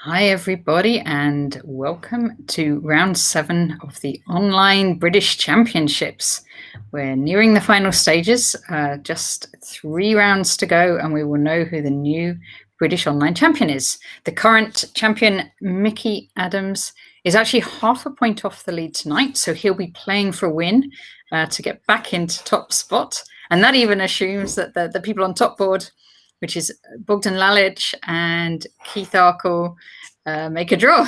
Hi everybody and welcome to round 7 of the online British Championships. We're nearing the final stages, just 3 rounds to go and we will know who the new British online champion is. The current champion, Mickey Adams, is actually half a point off the lead tonight, so he'll be playing for a win to get back into top spot. And that even assumes that the people on top board, which is Bogdan Lalic and Keith Arkle, make a draw.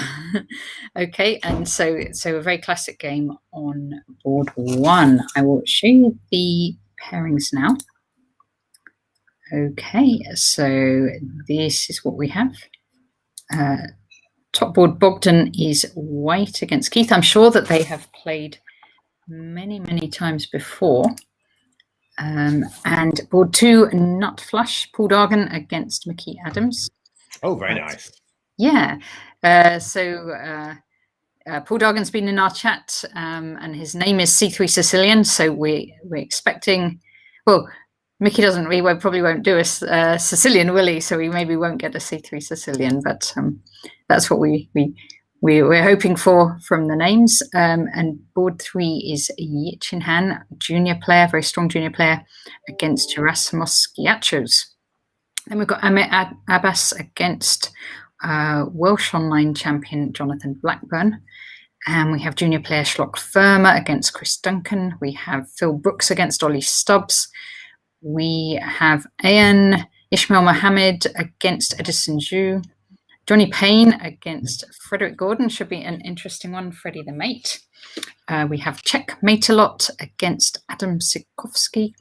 Okay, and so a very classic game on board 1. I will show you the pairings now. Okay, so this is what we have. Top board Bogdan is white against Keith. I'm sure that they have played many times before. And board 2, Nut Flush, Paul Dargan against Mickey Adams. Oh, very nice. Yeah. Paul Dargan's been in our chat, and his name is C3 Sicilian. So we're expecting. Well, Mickey doesn't. We probably won't do a Sicilian, will he? So we maybe won't get a C3 Sicilian, but that's what we're hoping for from the names. And board 3 is Yichin Han, junior player, very strong junior player, against Gerasimos Giachos. Then we've got Amit Abbas against Welsh online champion Jonathan Blackburn. And we have junior player Schlock Firma against Chris Duncan. We have Phil Brooks against Ollie Stubbs. We have Ayan Ishmael Mohammed against Edison Zhu. Johnny Payne against Frederick Gordon, should be an interesting one. Freddie the Mate. We have Checkmate a lot against Adam Sikovsky.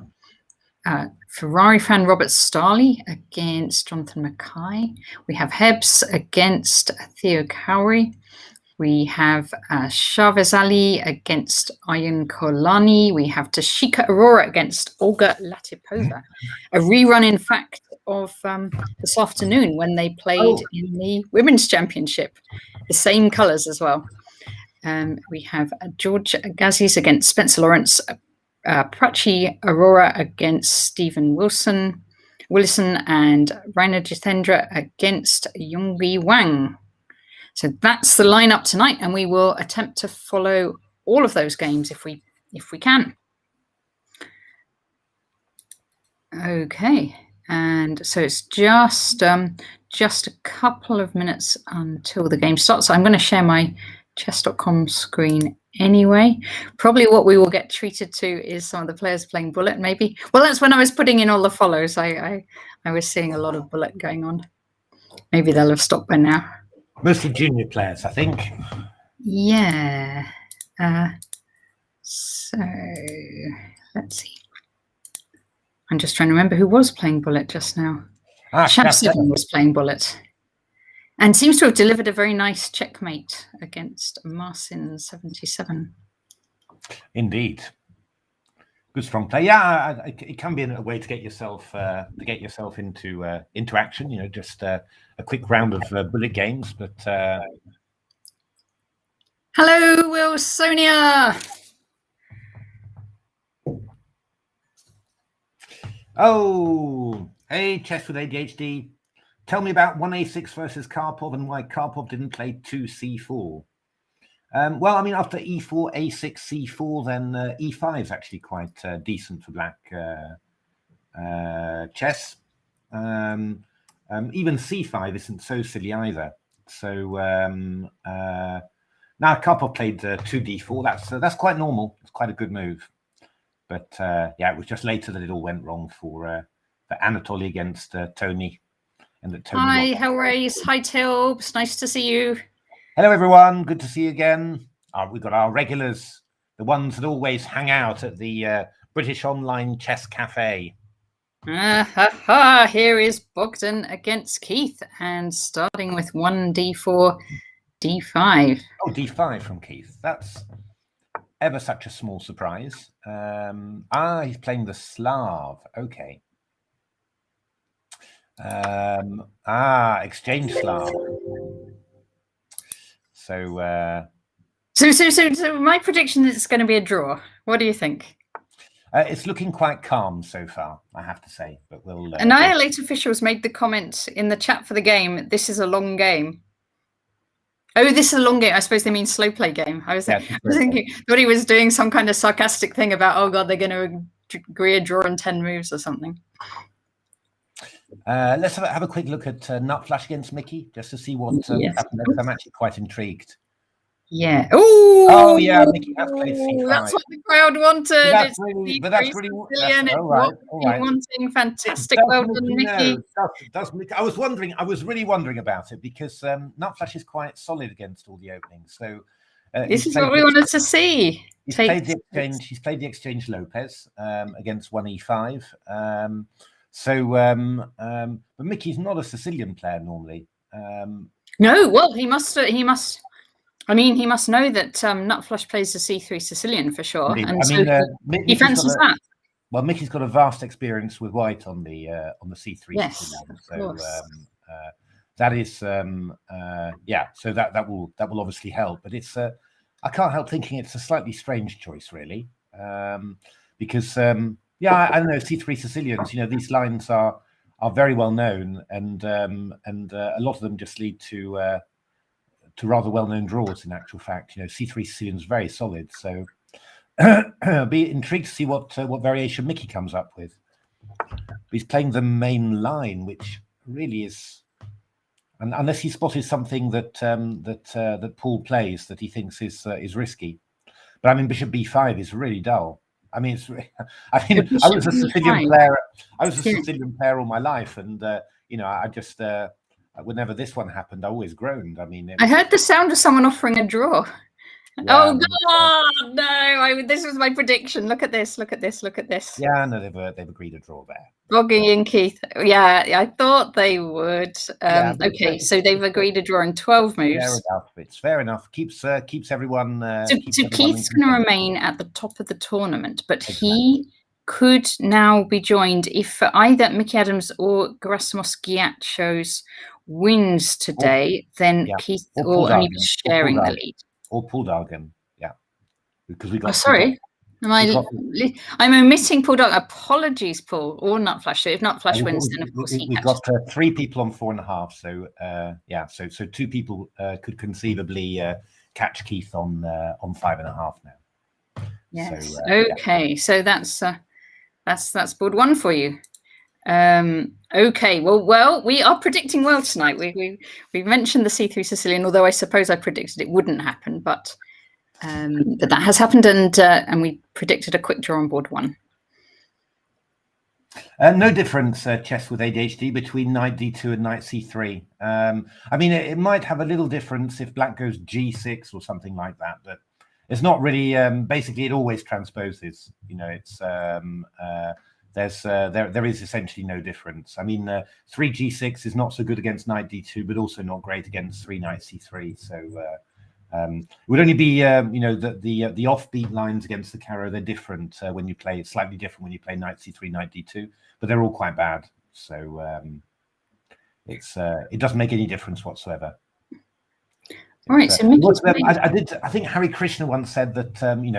Ferrari fan Robert Starley against Jonathan Mackay. We have Hebs against Theo Cowrie. We have Chavez Ali against Ayan Kolani. We have Tashika Aurora against Olga Latipova. A rerun, in fact, of this afternoon when they played in the Women's Championship. The same colours as well. We have George Gazis against Spencer Lawrence. Prachi Aurora against Stephen Willison, and Raina Jithendra against Yongbi Wang. So that's the lineup tonight, and we will attempt to follow all of those games if we can. Okay, and so it's just a couple of minutes until the game starts. So I'm going to share my chess.com screen anyway. Probably what we will get treated to is some of the players playing Bullet, maybe. Well, that's when I was putting in all the follows. I was seeing a lot of Bullet going on. Maybe they'll have stopped by now. Mostly junior players, I think. Yeah. So let's see. I'm just trying to remember who was playing Bullet just now. Shamp7 was playing Bullet. And seems to have delivered a very nice checkmate against Marcin 77. Indeed, good strong play. Yeah, it can be a way to get yourself into action. You know, just a quick round of bullet games. But hello, Will Sonia. Oh, hey, Chess with ADHD. Tell me about 1a6 versus Karpov and why Karpov didn't play 2c4. Well, I mean, after e4, a6, c4, then e5 is actually quite decent for black chess. Even c5 isn't so silly either. So now Karpov played 2d4. That's quite normal. It's quite a good move. But yeah, it was just later that it all went wrong for Anatoly against Tony. Hi, Hellrace. Hi, Tilbs. Nice to see you. Hello, everyone. Good to see you again. We've got our regulars, the ones that always hang out at the British Online Chess Cafe. Here is Bogdan against Keith, and starting with 1d4, d5. Oh, d5 from Keith. That's ever such a small surprise. He's playing the Slav. Okay. Exchange Slav. So my prediction is it's going to be a draw. What do you think? It's looking quite calm so far, I have to say. But we'll. Annihilate officials made the comment in the chat for the game. This is a long game. Oh, this is a long game. I suppose they mean slow play game. I was thinking, thought he was doing some kind of sarcastic thing about, oh god, they're going to agree a draw in 10 moves or something. Let's have a quick look at Nut Flash against Mickey, just to see what happened. I'm actually quite intrigued. Yeah. Ooh, oh yeah, Mickey has played C5. That's what the crowd wanted. That's really, all right. All right. Wanting fantastic. Well done, Mickey. I was really wondering about it because Nut Flash is quite solid against all the openings. So this is what we wanted to see. He's played the exchange. He's played the exchange Lopez against 1E5. But Mickey's not a Sicilian player normally. No, well, he must. I mean, he must know that Nut Flash plays the C3 Sicilian for sure, and he fancies that. Well, Mickey's got a vast experience with white on the C3 yes, Sicilian, so that is So that will obviously help. But it's I can't help thinking it's a slightly strange choice, really, because I don't know, C3 Sicilians. These lines are very well known, and a lot of them just lead to rather well-known draws. In actual fact, C3 Sicilian's very solid. So be intrigued to see what variation Mickey comes up with. He's playing the main line, which really is, unless he spotted something that Paul plays that he thinks is risky. But I mean, Bishop B5 is really dull. I mean, I was a Sicilian player. I was a Sicilian player all my life, and I just whenever this one happened, I always groaned. I mean, I heard the sound of someone offering a draw. Yeah, oh God, no! This was my prediction. Look at this! Look at this! Look at this! Yeah, no, they've agreed a draw there. Boggy and Keith. Yeah, I thought they would. Okay, so they've agreed a draw in 12 moves. Fair enough. It's fair enough. Keeps everyone. So Keith's going to remain at the top of the tournament, but he could now be joined if either Mickey Adams or Gerasimos Giachos wins today. Then Keith will only be sharing the lead. Or Paul Dargan, because we got. Oh, sorry, I'm omitting Paul Dargan. Apologies, Paul. Or Nut Flash. So if Nut Flash wins, then of course we've got 3 people on 4.5. So so 2 people could conceivably catch Keith on 5.5 now. Yes. So, okay. So that's board 1 for you. Okay, well, we are predicting well tonight. We mentioned the C3 Sicilian, although I suppose I predicted it wouldn't happen, but that has happened, and we predicted a quick draw on board 1. No difference, chess with ADHD, between knight d2 and knight c3. I mean, it might have a little difference if black goes g6 or something like that, but it's not really. Basically, it always transposes. It's. There is essentially no difference. I mean, 3g6 is not so good against knight d2, but also not great against 3 knight c3. So it would only be the offbeat lines against the Caro. They're different when you play. It's slightly different when you play knight c3, knight d2, but they're all quite bad. So it doesn't make any difference whatsoever. All right. So I think Hari Krishna once said that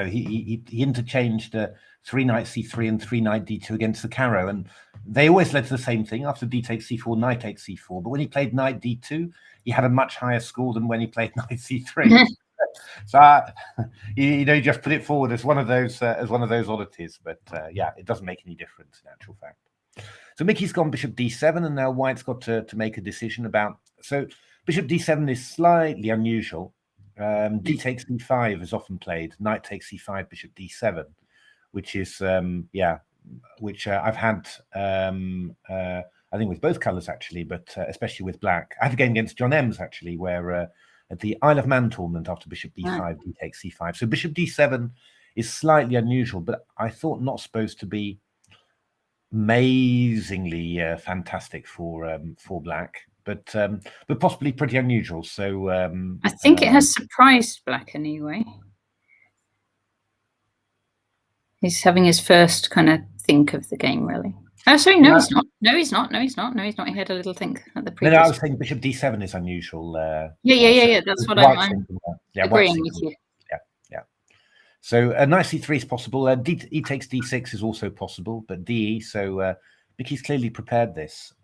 he interchanged 3 knight c3 and 3 knight d2 against the Caro, and they always led to the same thing. After d takes c4, knight takes c4. But when he played knight d2, he had a much higher score than when he played knight c3. So he just put it forward as one of those oddities. But it doesn't make any difference in actual fact. So Mickey's gone bishop d7, and now White's got to make a decision about. So bishop d7 is slightly unusual. D takes d5 is often played. Knight takes c5, bishop d7. Which is which I've had I think with both colours actually, but especially with black. I had a game against John Ems actually, where at the Isle of Man tournament after bishop b5, d takes c5. So bishop d7 is slightly unusual, but I thought not supposed to be amazingly fantastic for black, but possibly pretty unusual. So I think it has surprised black anyway. He's having his first kind of think of the game, really. Oh, sorry, no, he's not. No, he's not. No, he's not. No, he's not. He had a little think at the previous. No, I was saying bishop d7 is unusual. Yeah. That's what I'm agreeing with you. Yeah. So knight c3 is possible. E takes d6 is also possible, but de. So Mickey's clearly prepared this.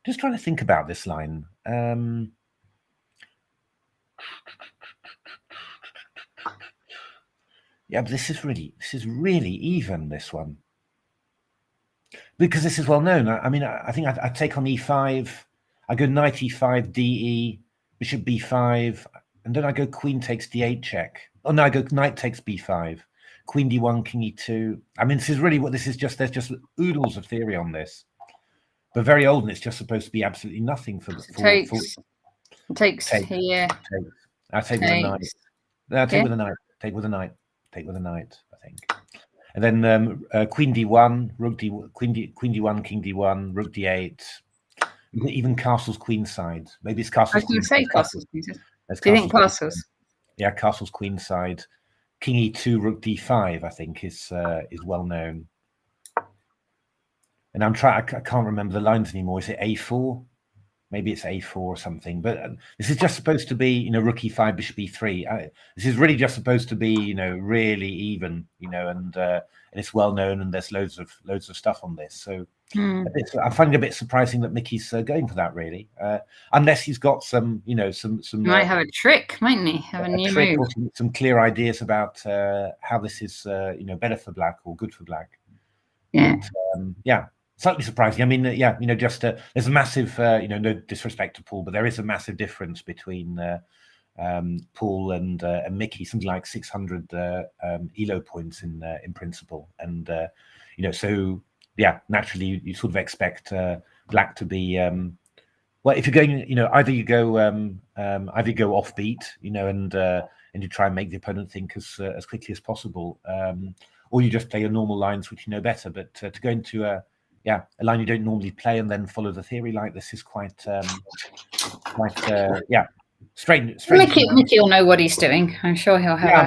Just trying to think about this line. Yeah, but this is really even, this one. Because this is well known. I mean, I think I take on e5, I go knight e5, de, bishop b5, and then I go queen takes d8 check. Oh no, I go knight takes b5, queen d1, king e2. I mean, this is really what this is. Just there's just oodles of theory on this, but very old, and it's just supposed to be absolutely nothing for takes here. I take with a knight. Take with a knight. Take with a knight. Take with a knight, I think. And then queen d1, rook d, queen d1, king d1, rook d8. Even castles queen side. Maybe it's castles. I was going to say castles queen side. Do you think castles? Yeah, castles queen side. King e2, rook d5. I think is well known. And I'm trying. I can't remember the lines anymore. Is it a4? Maybe it's a4 or something. But this is just supposed to be, rook e5, bishop e3. This is really just supposed to be, really even, and it's well known, and there's loads of stuff on this. So I find it a bit surprising that Mickey's going for that, really, unless he's got some, some. Might have a trick, mightn't he? Have a new move. Or some clear ideas about how this is, better for black or good for black. Yeah. But, yeah. Slightly surprising. I mean, just there's a massive, no disrespect to Paul, but there is a massive difference between Paul and Mickey, something like 600 ELO points in principle, and so yeah, naturally you sort of expect black to be well, if you're going, either you go offbeat, and you try and make the opponent think as quickly as possible, or you just play your normal lines which you know better, but to go into a line you don't normally play and then follow the theory like this is quite strange. Mickey will know what he's doing. I'm sure he'll have. Yeah,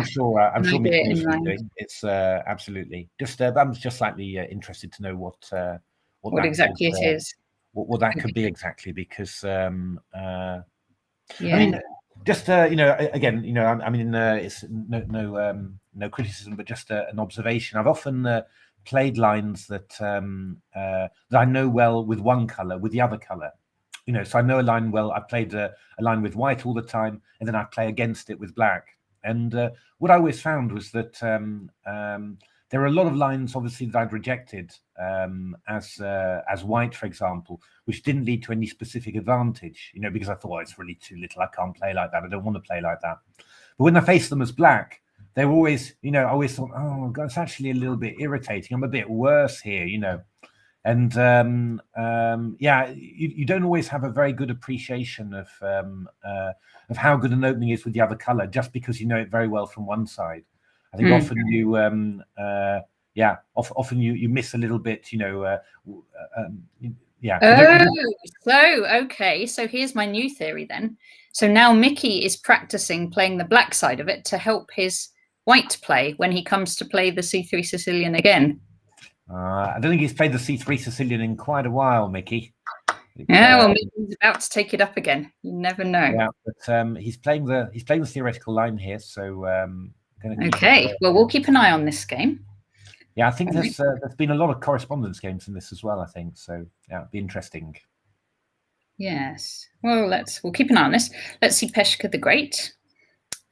I'm sure Mickey knows what he's doing. It's absolutely just. I'm just slightly interested to know what exactly it is. What that could be exactly, because I mean, just again, I mean, it's no criticism, but just an observation. I've often played lines that I know well with one color, with the other color, so I know a line well. I played a line with white all the time, and then I play against it with black. And what I always found was that there are a lot of lines, obviously, that I'd rejected as white, for example, which didn't lead to any specific advantage, because I thought, it's really too little. I can't play like that. I don't want to play like that. But when I faced them as black, they were always, I always thought, oh, God, it's actually a little bit irritating. I'm a bit worse here, And you don't always have a very good appreciation of how good an opening is with the other color, just because you know it very well from one side. I think often you, often you miss a little bit, Okay. So here's my new theory then. So now Mickey is practicing playing the black side of it to help his white play when he comes to play the C3 Sicilian again. I don't think he's played the C3 Sicilian in quite a while, Mickey. Well, maybe he's about to take it up again. You never know. Yeah, but he's playing the theoretical line here, so okay. Well, we'll keep an eye on this game. Yeah, I think there's been a lot of correspondence games in this as well, I think. So yeah, it'll be interesting. Yes. Well, we'll keep an eye on this. Let's see Peshka the Great.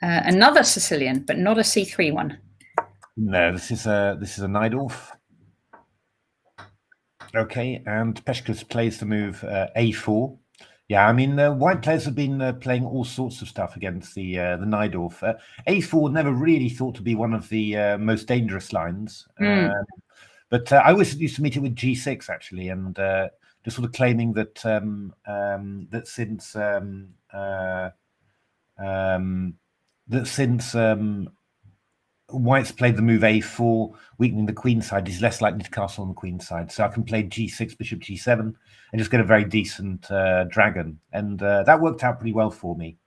Another Sicilian, but not a C3 one. No, this is a Najdorf. Okay, and Peshka plays the move A4. Yeah, I mean, white players have been playing all sorts of stuff against the Najdorf. A4 never really thought to be one of the most dangerous lines, but I always used to meet it with G6 actually, and just sort of claiming that since white's played the move A4, weakening the queen side, he's less likely to castle on the queen side. So I can play G6, bishop G7, and just get a very decent dragon. And that worked out pretty well for me.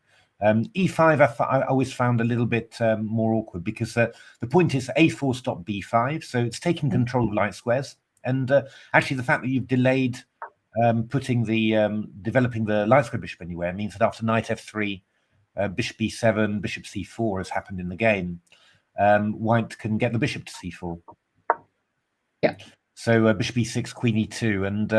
E5, I always found a little bit more awkward, because the point is A4 stopped B5, so it's taking control of light squares. And actually, the fact that you've delayed developing the light square bishop anywhere means that after knight F3, bishop B7, bishop C4 has happened in the game. White can get the bishop to C4. Yeah. So bishop E6, queen E2, and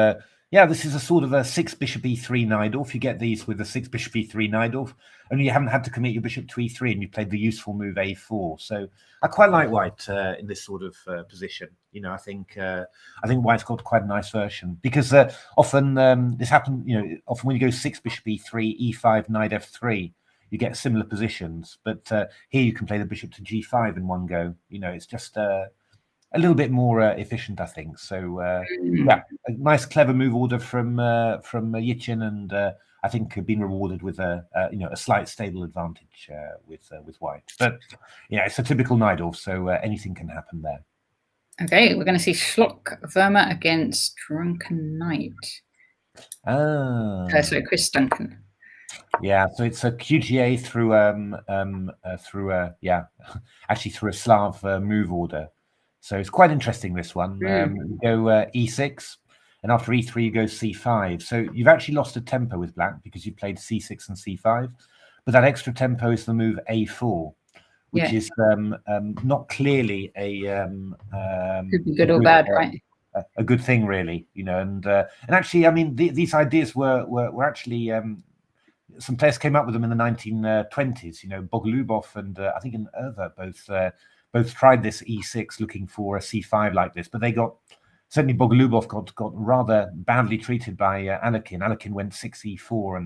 Yeah, this is a sort of a 6 bishop e3 Najdorf. You get these with a 6 bishop e3 Najdorf, and you haven't had to commit your bishop to e3, and you played the useful move a4. So I quite like white in this sort of position. You know, I think white's got quite a nice version, because often this happens. You know, often when you go 6 bishop e3, e5, knight f3, you get similar positions. But here you can play the bishop to g5 in one go. You know, it's just a little bit more efficient, I think. So yeah, a nice, clever move order from Yichin, and I think been rewarded with a slight stable advantage with white. But yeah, it's a typical Najdorf, so anything can happen there. Okay, we're going to see Schlock Verma against Drunken Knight. So Chris Duncan. Yeah, so it's a QGA through actually through a Slav move order. So it's quite interesting, this one. You go e6, and after e3 you go c5. So you've actually lost a tempo with black because you played c6 and c5, but that extra tempo is the move a4, which is not clearly a could be good or bad, right? A good thing, really, you know. And actually, I mean, these ideas were actually some players came up with them in the 1920s. You know, Bogolubov and I think in Erva both tried this e6 looking for a c5 like this, but they certainly Bogolubov got rather badly treated by Alekhine. Alekhine went 6e4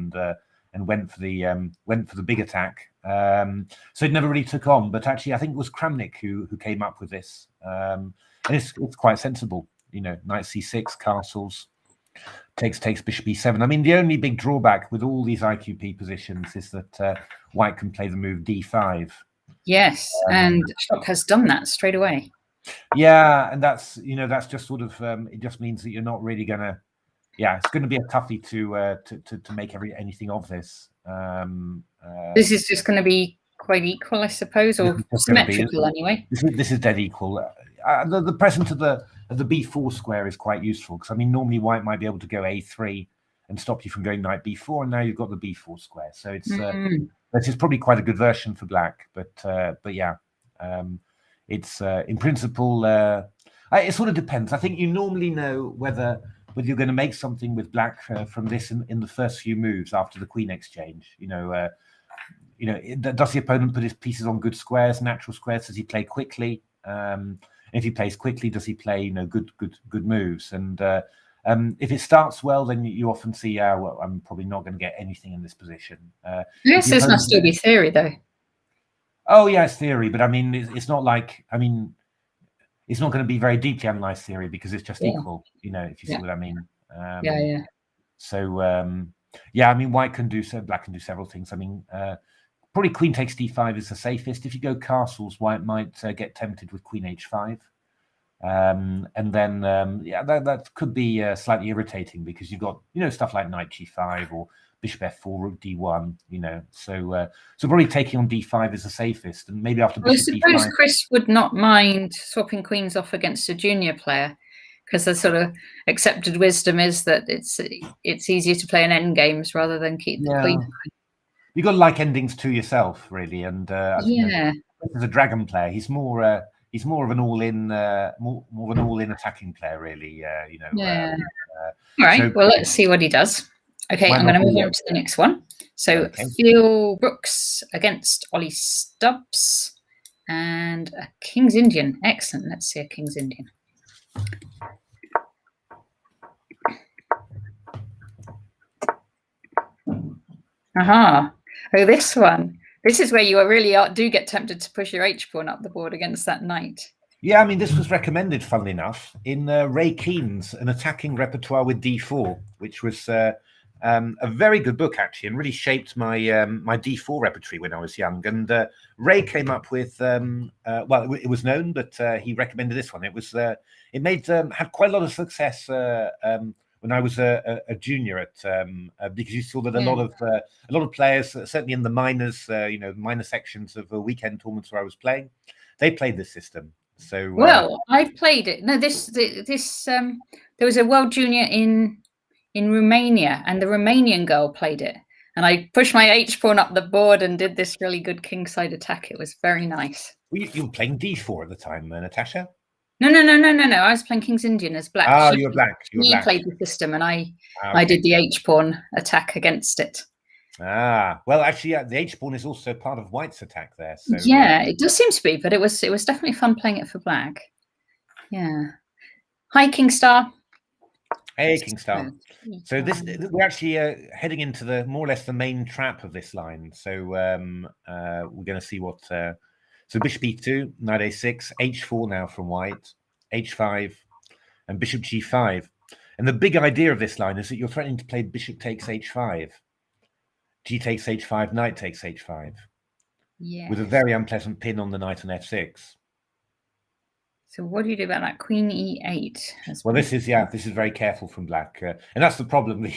and went for the big attack. So it never really took on. But actually, I think it was Kramnik who came up with this, and it's quite sensible. You know, knight c6, castles, takes bishop e7. I mean, the only big drawback with all these IQP positions is that white can play the move d5. Yes, and Schlock has done that straight away. Yeah, and that's just sort of it just means that you're not really gonna. Yeah, it's going to be a toughie to make anything of this. This is just going to be quite equal, I suppose, or symmetrical anyway. This is dead equal. The present of the b4 square is quite useful, because I mean normally white might be able to go a3 and stop you from going knight b4, and now you've got the b4 square. So it's this is probably quite a good version for black, but yeah, it's in principle it sort of depends. I think you normally know whether you're going to make something with black from this in the first few moves after the queen exchange. You know, does the opponent put his pieces on good squares, natural squares? Does he play quickly? If he plays quickly, does he play good moves? And if it starts well, then you often see, well, I'm probably not going to get anything in this position. Yes, this must still be theory, though. Oh yeah, it's theory, but I mean, it's not like, I mean, it's not going to be very deeply analyzed theory, because it's just equal, you know, if you see what I mean. Yeah. So yeah, I mean, white can do so, black can do several things. I mean, probably queen takes d5 is the safest. If you go castles, white might get tempted with queen h5. And then yeah, that could be slightly irritating, because you've got stuff like knight g5 or bishop f4, rook d1. So probably taking on d5 is the safest, and maybe after bishop d5. I suppose Chris would not mind swapping queens off against a junior player, because the sort of accepted wisdom is that it's easier to play in end games rather than keep the queen. You've got to like endings to yourself, really, and as a dragon player, he's more of an all-in, more of an all-in attacking player, really. All right. So, well, let's see what he does. Okay, I'm going to move on to the next one. So Phil Brooks against Ollie Stubbs, and a King's Indian. Excellent. Let's see a King's Indian. Aha. Oh, this one. This is where you really do get tempted to push your H-pawn up the board against that knight. Yeah, I mean, this was recommended, funnily enough, in Ray Keene's An Attacking Repertoire with D4, which was a very good book, actually, and really shaped my my D4 repertory when I was young. And Ray came up with, well, it was known, but he recommended this one. It was it made had quite a lot of success when I was a junior at because you saw that a lot of players, certainly in the minors, minor sections of weekend tournaments where I was playing, they played this system. So well, I played it. No, this there was a World Junior in Romania, and the Romanian girl played it, and I pushed my H-pawn up the board and did this really good kingside attack. It was very nice. You were playing D4 at the time, Natasha? No. I was playing King's Indian as black. Oh, you were black. He played the system, and I Okay. did the H pawn attack against it. Well, actually, the H pawn is also part of White's attack there. So yeah, it does seem to be, but it was definitely fun playing it for black. Yeah. Hi, King Star. Hey, King Star. So we're actually heading into the more or less the main trap of this line. So we're going to see what. So Bishop E2, Knight A6, H4 now from White, H5, and Bishop G5. And the big idea of this line is that you're threatening to play Bishop takes H5. G takes H5, Knight takes H5. Yeah. With a very unpleasant pin on the Knight on F6. So what do you do about that? Queen E8. Well, this is very careful from black, and that's the problem.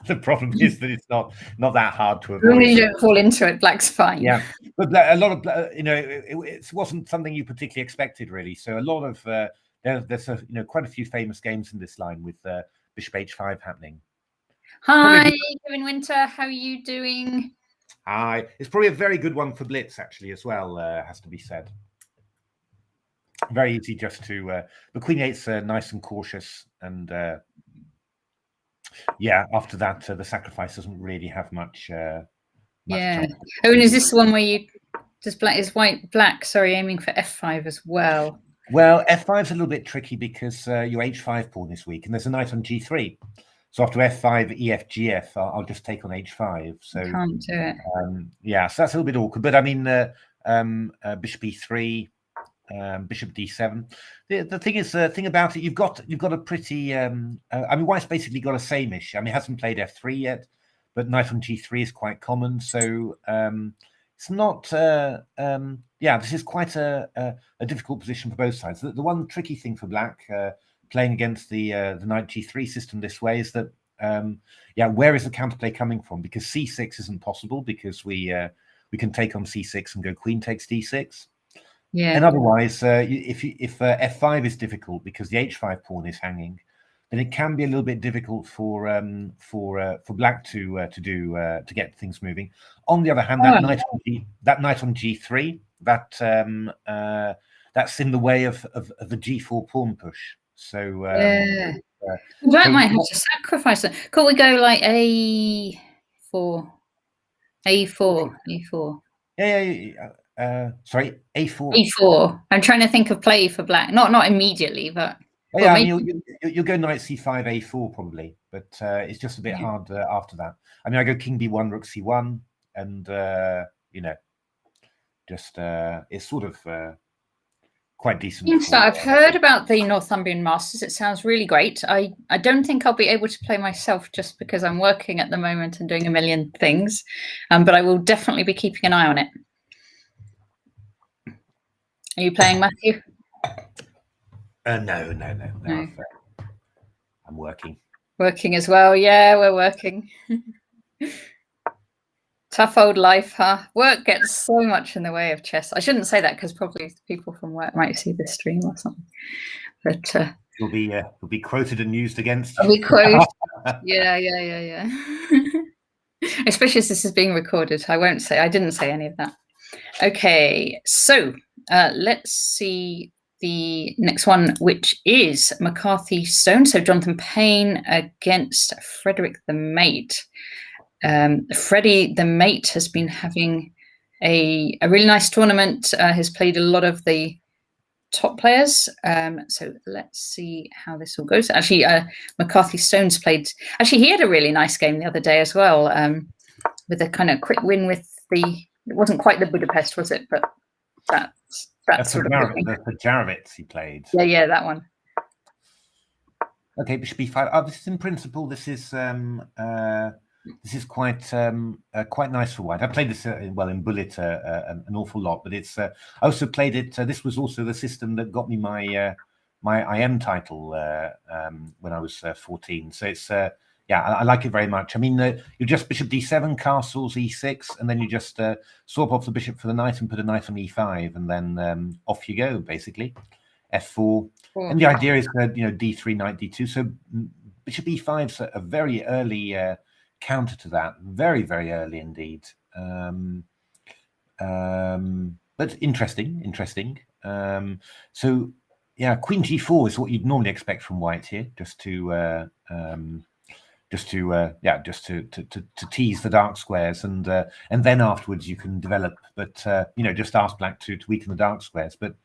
The problem is that it's not that hard to avoid. You don't fall into it. Black's fine. Yeah, but a lot of it wasn't something you particularly expected, really. So a lot of there's quite a few famous games in this line with Bishop H5 happening. Hi, Kevin Winter. How are you doing? Hi. It's probably a very good one for Blitz, actually, as well. Has to be said. Very easy just to. The Queen 8's nice and cautious, and yeah, after that, the sacrifice doesn't really have much. Yeah. Oh, and is this the one where you is White black? Sorry, aiming for F5 as well. Well, F5 is a little bit tricky because your H5 pawn is weak, and there's a knight on G3. So after F5, EF, GF, I'll just take on H5. So you can't do it. Yeah, so that's a little bit awkward. But I mean, Bishop E3, Bishop D7. The thing about it, you've got a pretty. I mean, White's basically got a same-ish. I mean, he hasn't played F3 yet, but knight on G3 is quite common. So it's not. Yeah, this is quite a difficult position for both sides. The one tricky thing for black. Playing against the knight G3 system this way is that where is the counterplay coming from? Because C6 isn't possible because we can take on C6 and go Queen takes D6. Yeah. And otherwise, if F5 is difficult because the H5 pawn is hanging, then it can be a little bit difficult for black to get things moving. On the other hand, that knight on G3 that's in the way of the G4 pawn push. So black might have to sacrifice it. Could we go like A4? Sorry, A4. A4. I'm trying to think of play for black. Not immediately, but yeah, I mean, you'll go Knight C5, A4 probably, but it's just a bit hard after that. I mean, I go King B1, Rook C1, and just it's sort of. Quite decent. I've heard about the Northumbrian Masters. It sounds really great. I don't think I'll be able to play myself just because I'm working at the moment and doing a million things, but I will definitely be keeping an eye on it. Are you playing, Matthew? No. I'm working. Working as well. Yeah, we're working. Tough old life, huh? Work gets so much in the way of chess. I shouldn't say that because probably people from work might see this stream or something. But you'll be quoted and used against. I'll be quoted. Yeah. Especially as this is being recorded. I didn't say any of that. Okay, so let's see the next one, which is McCarthy Stone. So Jonathan Payne against Frederick the Mate. Freddie the Mate has been having a really nice tournament, has played a lot of the top players. So let's see how this all goes. Actually, McCarthy Stone's played, actually he had a really nice game the other day as well, with a kind of quick win with it wasn't quite the Budapest, was it? But that's sort of the Jarovitz he played. Yeah, that one. Okay, Bishop B5. This is in principle, this is quite nice for White. I played this in Bullet an awful lot, but it's I also played it. This was also the system that got me my IM title when I was 14. So it's I like it very much. I mean, you just Bishop D7, castles E6, and then you just swap off the bishop for the knight and put a knight on E5, and then off you go basically. F4, and the idea is D3, knight D2. So Bishop E5 is a very early counter to that, very, very early indeed. But interesting. So Yeah, Queen G4 is what you'd normally expect from white here, just to tease the dark squares, and then afterwards you can develop. But just ask black to weaken the dark squares. But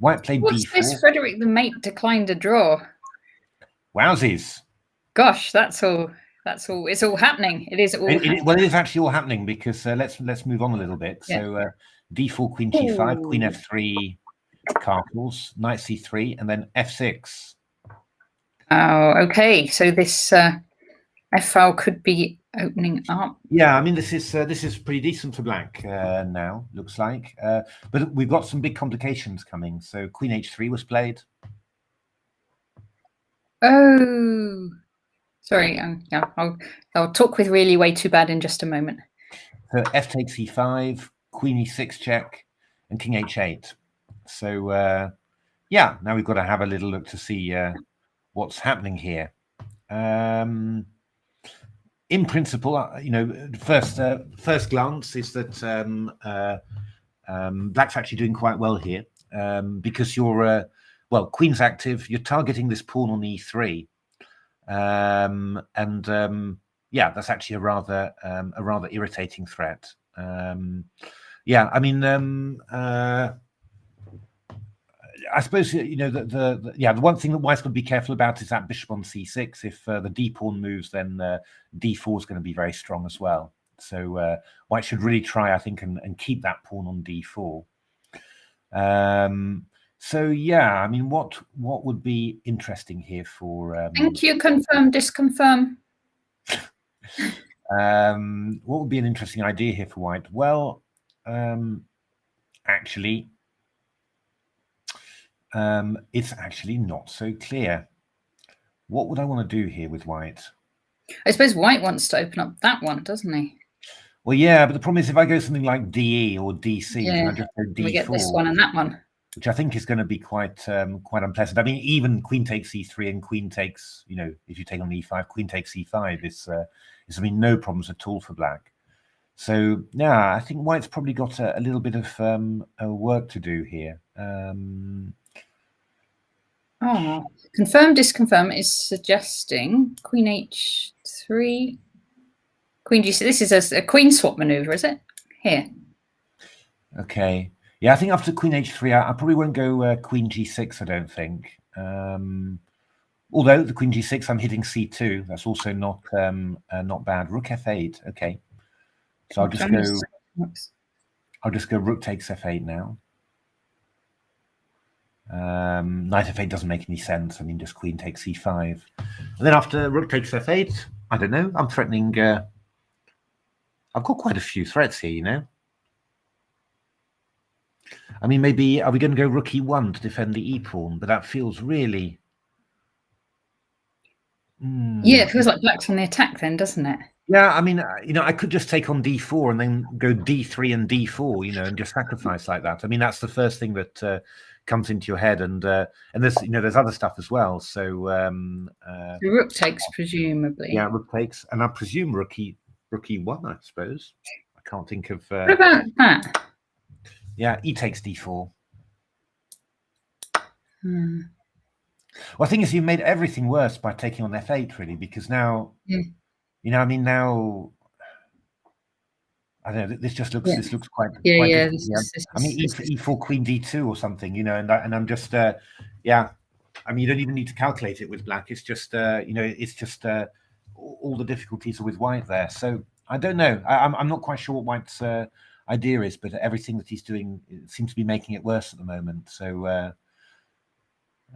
white played What's D4. this? Frederick the Mate declined a draw. Wowsies! Gosh, that's all. That's all. It's all happening. It is all. Well, it is actually all happening, because let's move on a little bit. Yeah. So D4, Queen G5, Ooh. Queen F3, castles, Knight C3, and then F6. Oh, okay. So this F file could be opening up. Yeah, I mean, this is pretty decent for black now, looks like. But we've got some big complications coming. So Queen H3 was played. Oh, sorry. Yeah, I'll talk with really way too bad in just a moment. So F takes E5, Queen E6 check, and King H8. So yeah, now we've got to have a little look to see what's happening here. In principle, first glance is that black's actually doing quite well here, because you're queen's active. You're targeting this pawn on E3, yeah, that's actually a rather irritating threat. Yeah, I mean, I suppose the one thing that white's got to be careful about is that bishop on C6. If the D pawn moves, then D4 is going to be very strong as well. So white should really try, I think, and keep that pawn on D4. So yeah, I mean, what would be interesting here for? Thank you. Confirm, disconfirm. What would be an interesting idea here for white? Well, actually. It's actually not so clear. What would I want to do here with white? I suppose white wants to open up that one, doesn't he? Well, yeah, but the problem is if I go something like DE or DC, yeah. then I just go D4. We get this one and that one, which I think is going to be quite unpleasant. I mean, even queen takes E3 and queen takes, if you take on E5, queen takes E5 is I mean, no problems at all for black. So yeah, I think white's probably got a little bit of work to do here. Oh, confirm, disconfirm is suggesting queen H3, queen G6. This is a queen swap maneuver, is it? Here. Okay. Yeah, I think after queen H3, I probably won't go queen G6, I don't think. Although the queen G6, I'm hitting C2. That's also not bad. Rook F8. Okay. So I'll just go rook takes F8 now. Knight F8 doesn't make any sense. I mean, just queen takes C5. And then after rook takes F8, I don't know. I'm threatening. I've got quite a few threats here, I mean, maybe are we going to go rook E1 to defend the E pawn? But that feels really. Yeah, it feels like black's on the attack then, doesn't it? Yeah, I mean, I could just take on D4 and then go D3 and D4, and just sacrifice like that. I mean, that's the first thing that comes into your head, and there's there's other stuff as well. So the rook takes, presumably. Yeah, rook takes, and I presume rook E1, I suppose. I can't think of. What about that? Yeah, E takes D4. Well, the thing is, you made everything worse by taking on F8, really, because now, I mean, now, I don't know. This just looks. This looks quite. Yeah. I mean, E4 Queen D2 or something, and I'm just, yeah. I mean, you don't even need to calculate it with black. It's just, it's just all the difficulties are with white there. So I don't know. I'm not quite sure what white's idea is, but everything that he's doing seems to be making it worse at the moment. So.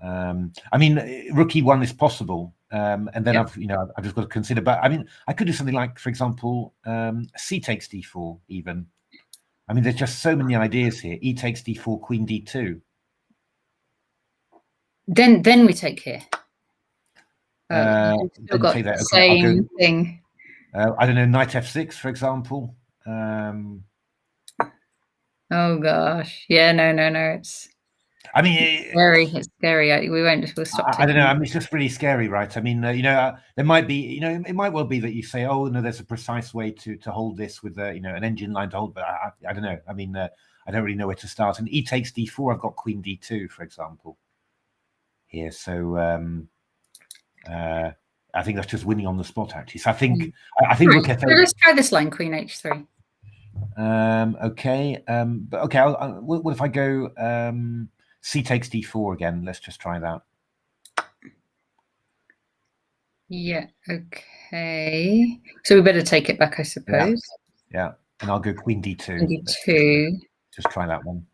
I mean, rook E1 is possible, and then I've just got to consider. But I mean, I could do something like, for example, C takes D4. Even, I mean, there's just so many ideas here. E takes D4, Queen D2. Then we take here. Still got the same thing. I don't know, Knight F6, for example. Oh gosh, yeah, no. It's. I mean, it's scary. We'll stop. I don't know. I mean, it's just really scary, right? I mean, there might be, it might well be that you say, oh no, there's a precise way to hold this with, an engine line to hold. But I don't know. I mean, I don't really know where to start. And E takes D4. I've got Queen D2, for example. here. So I think that's just winning on the spot, actually. So I think Rook F8. So let's try this line, Queen H3. Okay. But okay. What if I go C takes D4 again? Let's just try that. Yeah. Okay. So we better take it back, I suppose. Yeah. And I'll go Queen D2. Queen D2. Just try that one.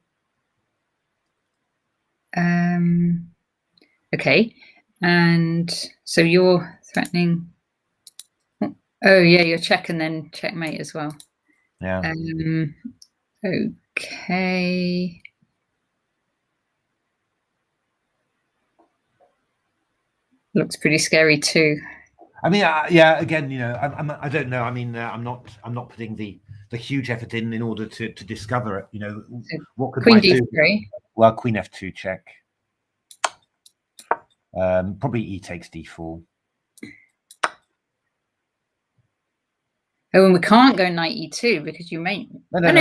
Okay. And so you're threatening. Oh yeah, you're check and then checkmate as well. Yeah. Okay. Looks pretty scary too. I mean, yeah. Again, you know, I don't know. I mean, I'm not putting the huge effort in order to discover it. You know, So what could Queen White D3. do? Well, Queen F2 check. Probably E takes D4. Oh, and we can't go knight E2 because you may. No. But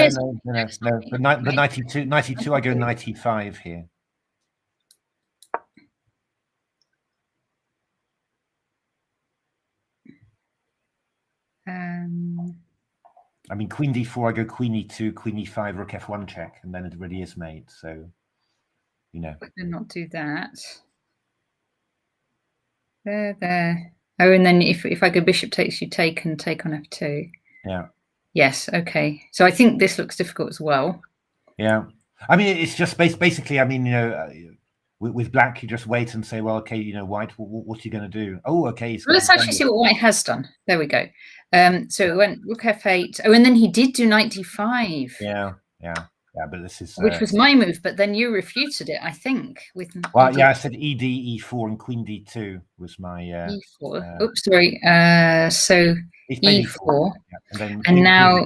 92. I go knight E5 here. I mean, Queen D4. I go Queen E2, Queen E5, Rook F1 check, and then it really is made. So, you know. I did not do that. There. Oh, and then if I go bishop takes, you take and take on F2. Yeah. Yes. Okay. So I think this looks difficult as well. Yeah. I mean, it's just basically. I mean, you know, with black, you just wait and say, well, okay, you know, white, what's he going to do? Oh, okay. Well, let's actually see what white has done. There we go. So it went Rook F8. Oh, and then he did do knight D5. Yeah. But this is which was my move, but then you refuted it, I think. With yeah, I said ED, E4, and Queen D2 was my E4. Oops, sorry. So E4, and now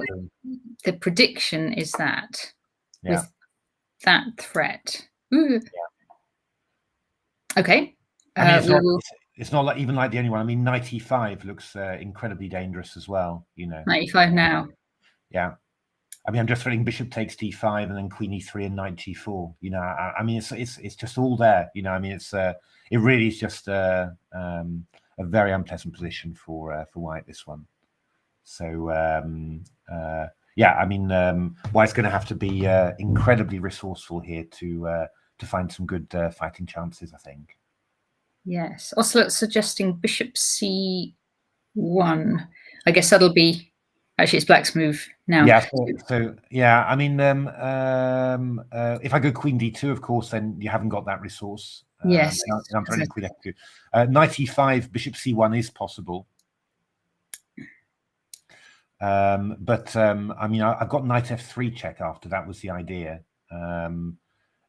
the prediction is that with that threat. Ooh. Yeah. Okay. I mean, it's not even like the only one. I mean, knight E5 looks incredibly dangerous as well. You know, knight E5 now. Yeah. I mean, I'm just threatening bishop takes D5 and then Queen E3 and knight G4. You know, I mean, it's just all there. You know, I mean, it really is just a very unpleasant position for White, this one. So yeah, I mean, White's going to have to be incredibly resourceful here to find some good fighting chances, I think. Yes. Ocelot suggesting bishop C1. I guess that'll be. Actually, it's black's move now. Yeah. So yeah, I mean, if I go Queen D2, of course, then you haven't got that resource. Yes. I'm threatening Queen F2. Knight E5, Bishop C1 is possible. But I mean, I've got Knight F3 check after that was the idea. And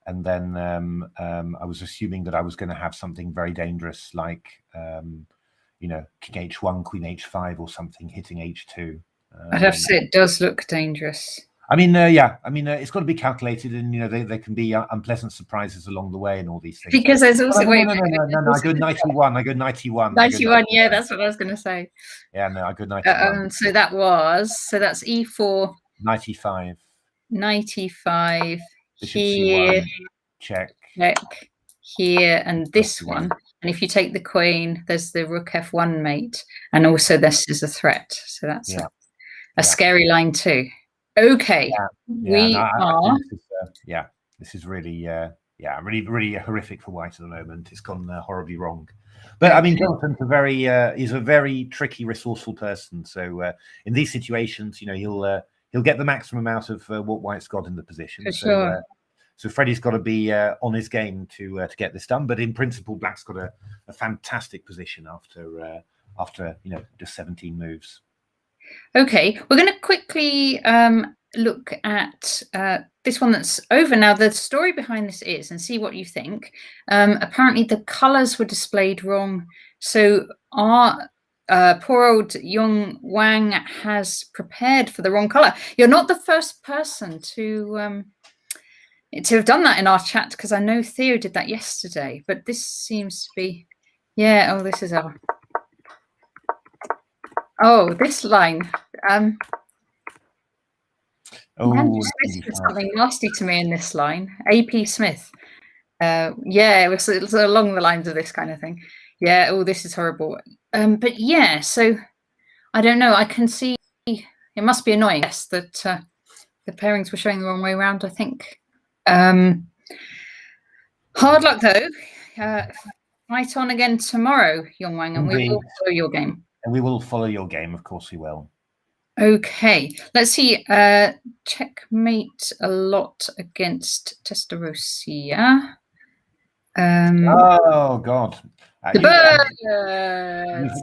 then I was assuming that I was going to have something very dangerous, like you know, King H1, Queen H5, or something hitting H2. I'd have to say it does look dangerous. I mean, yeah. I mean, it's got to be calculated, and you know, there can be unpleasant surprises along the way, and all these things. Because there's also no. I go 91. I go 91. 91. Yeah, that's what I was going to say. Yeah, no, I go 91. So that's E4. 95. 95 Bishop here. C1, check Here, and this one. And if you take the queen, there's the Rook F1 mate, and also this is a threat. So that's a scary line too. Okay, this is really really horrific for White at the moment. It's gone horribly wrong. But I mean, Jonathan's he's a very tricky, resourceful person. So in these situations, you know, he'll get the maximum out of what White's got in the position. For sure. So Freddie's got to be on his game to get this done. But in principle, Black's got a fantastic position after you know, just 17 moves. Okay, we're going to quickly look at this one that's over now. The story behind this is, and see what you think. Apparently, the colours were displayed wrong. So our poor old Yong Wang has prepared for the wrong colour. You're not the first person to have done that in our chat, because I know Theo did that yesterday. But this seems to be, yeah. Oh, this is our. Oh, this line. Man, Smith did something nasty to me in this line. AP Smith. Yeah, it was along the lines of this kind of thing. Yeah, oh, this is horrible. But yeah, so I don't know. I can see it must be annoying. Yes, that the pairings were showing the wrong way around, I think. Hard luck though. Fight on again tomorrow, Yongwang, and we will follow your game. And we will follow your game, of course we will. Okay, let's see. Checkmate a lot against Testarossa. Oh God! The birds.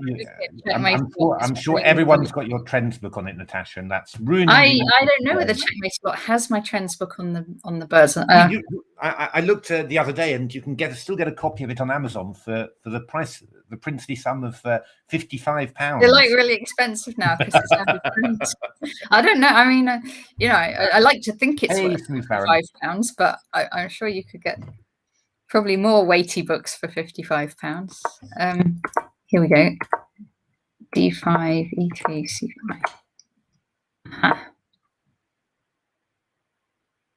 I'm sure everyone's got your trends book on it, Natasha, and that's ruining. I don't know whether Checkmate Spot has my trends book on the birds. I looked the other day, and you can still get a copy of it on Amazon for the price, the princely sum of £55. They're like really expensive now because it's out of print. I don't know. I mean, I like to think it's worth £5, but I'm sure you could get probably more weighty books for £55. Here we go. D5, E3,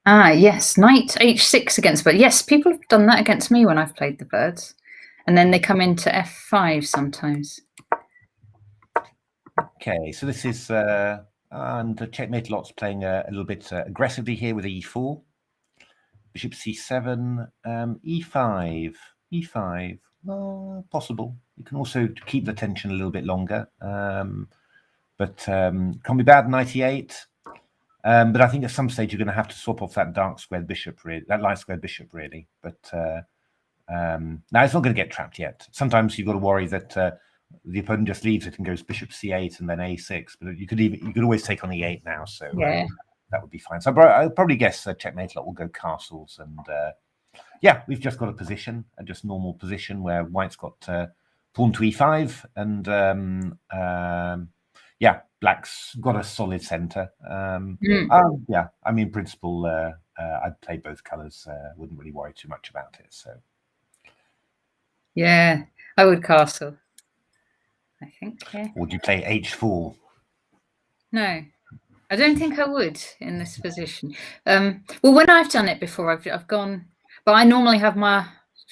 C5. Yes, knight H6 against bird. Yes, people have done that against me when I've played the birds. And then they come into F5 sometimes. Okay, so this is, and Checkmate Lot's playing a little bit aggressively here with E4. Bishop C7, E5, E5, possible. You can also keep the tension a little bit longer, but can't be bad, knight E8. But I think at some stage you're going to have to swap off that dark squared bishop, that light squared bishop, really. But now it's not going to get trapped yet. Sometimes you've got to worry that the opponent just leaves it and goes bishop C8 and then A6. But you could always take on E8 now. So yeah. That would be fine. So I'll probably guess Checkmate Lot will go castles, and yeah, we've just got a position, a just normal position where White's got pawn to E5, and yeah, Black's got a solid center. Yeah, I mean, in principle, I'd play both colors. Wouldn't really worry too much about it. So yeah, I would castle, I think. Yeah. Would you play H4? No. I don't think I would in this position. Well, when I've done it before, I've gone, but I normally have my,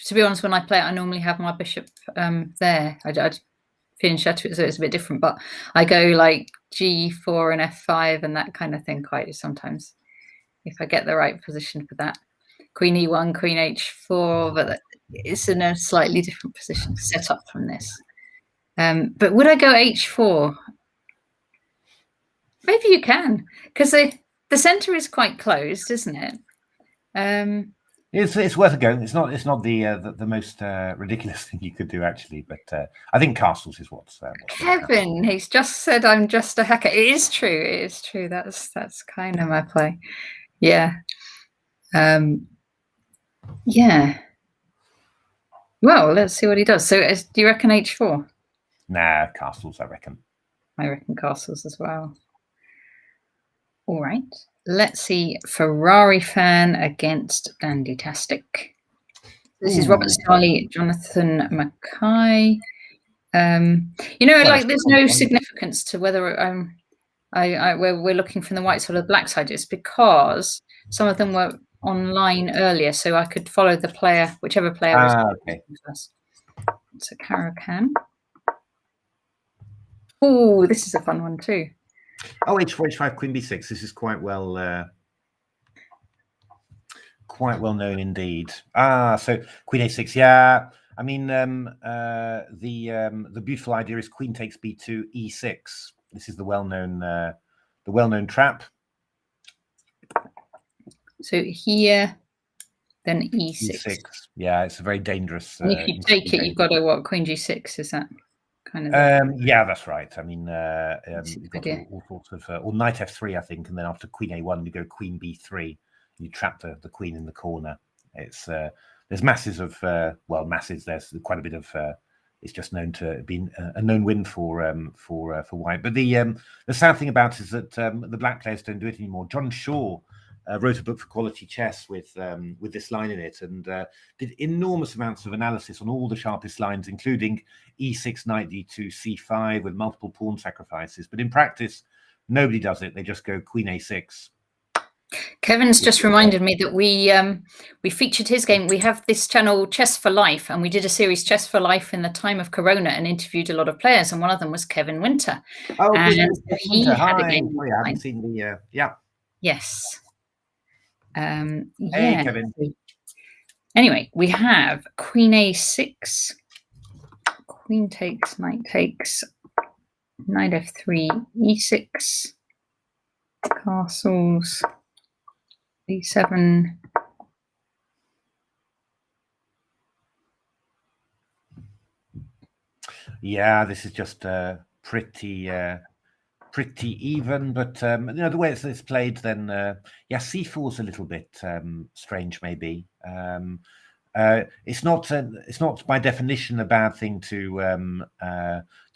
to be honest, when I play it, I normally have my bishop there. I'd finish at it, so it's a bit different, but I go like G4 and F5 and that kind of thing quite sometimes, if I get the right position for that. Queen E1, Queen H4, but it's in a slightly different position set up from this. But would I go H4? Maybe you can, because the center is quite closed, isn't it? It's worth a go. It's not the most ridiculous thing you could do, actually, but I think castles is what's Kevin, he's just said I'm just a hacker. It is true. It is true. That's kind of my play. Yeah. Yeah. Well, let's see what he does. So, do you reckon H4? Nah, castles. I reckon castles as well. All right, let's see. Ferrari fan against Dandytastic. This is Robert Starley, Jonathan Mackay. Like there's no significance to whether we're looking from the white side or the black side. It's because some of them were online earlier, so I could follow the player, whichever player was first. So Caracan. Oh, this is a fun one too. Oh, H4, H5, Queen B6. This is quite well known indeed. So Queen A6. Yeah, I mean, the beautiful idea is Queen takes B2, E6. This is the well-known trap. So here, then E6. E6. Yeah, it's a very dangerous. And if you take it, you've got to Queen G6. Is that? Kind of yeah, that's right. I mean, you've got all sorts of, or knight F3, I think, and then after Queen A1, you go Queen B3. You trap the queen in the corner. It's there's masses of masses. There's quite a bit of. It's just known to be a known win for White. But the sad thing about it is that the black players don't do it anymore. John Shaw wrote a book for Quality Chess with this line in it, and did enormous amounts of analysis on all the sharpest lines, including E6, knight D2, C5 with multiple pawn sacrifices. But in practice, nobody does it. They just go Queen A6. Kevin's just reminded me that we featured his game. We have this channel Chess for Life, and we did a series Chess for Life in the time of Corona and interviewed a lot of players, and one of them was Kevin Winter. Oh, and good. he Hi. had a game. Sorry, I haven't seen the yeah. Yes. Hey, yeah. Kevin. Anyway, we have Queen A6, Queen takes, Knight takes, Knight F3, E6, castles, D7. Yeah, this is just pretty even, but you know, the way it's played, then yeah, C4 is a little bit strange, maybe. It's not by definition a bad thing to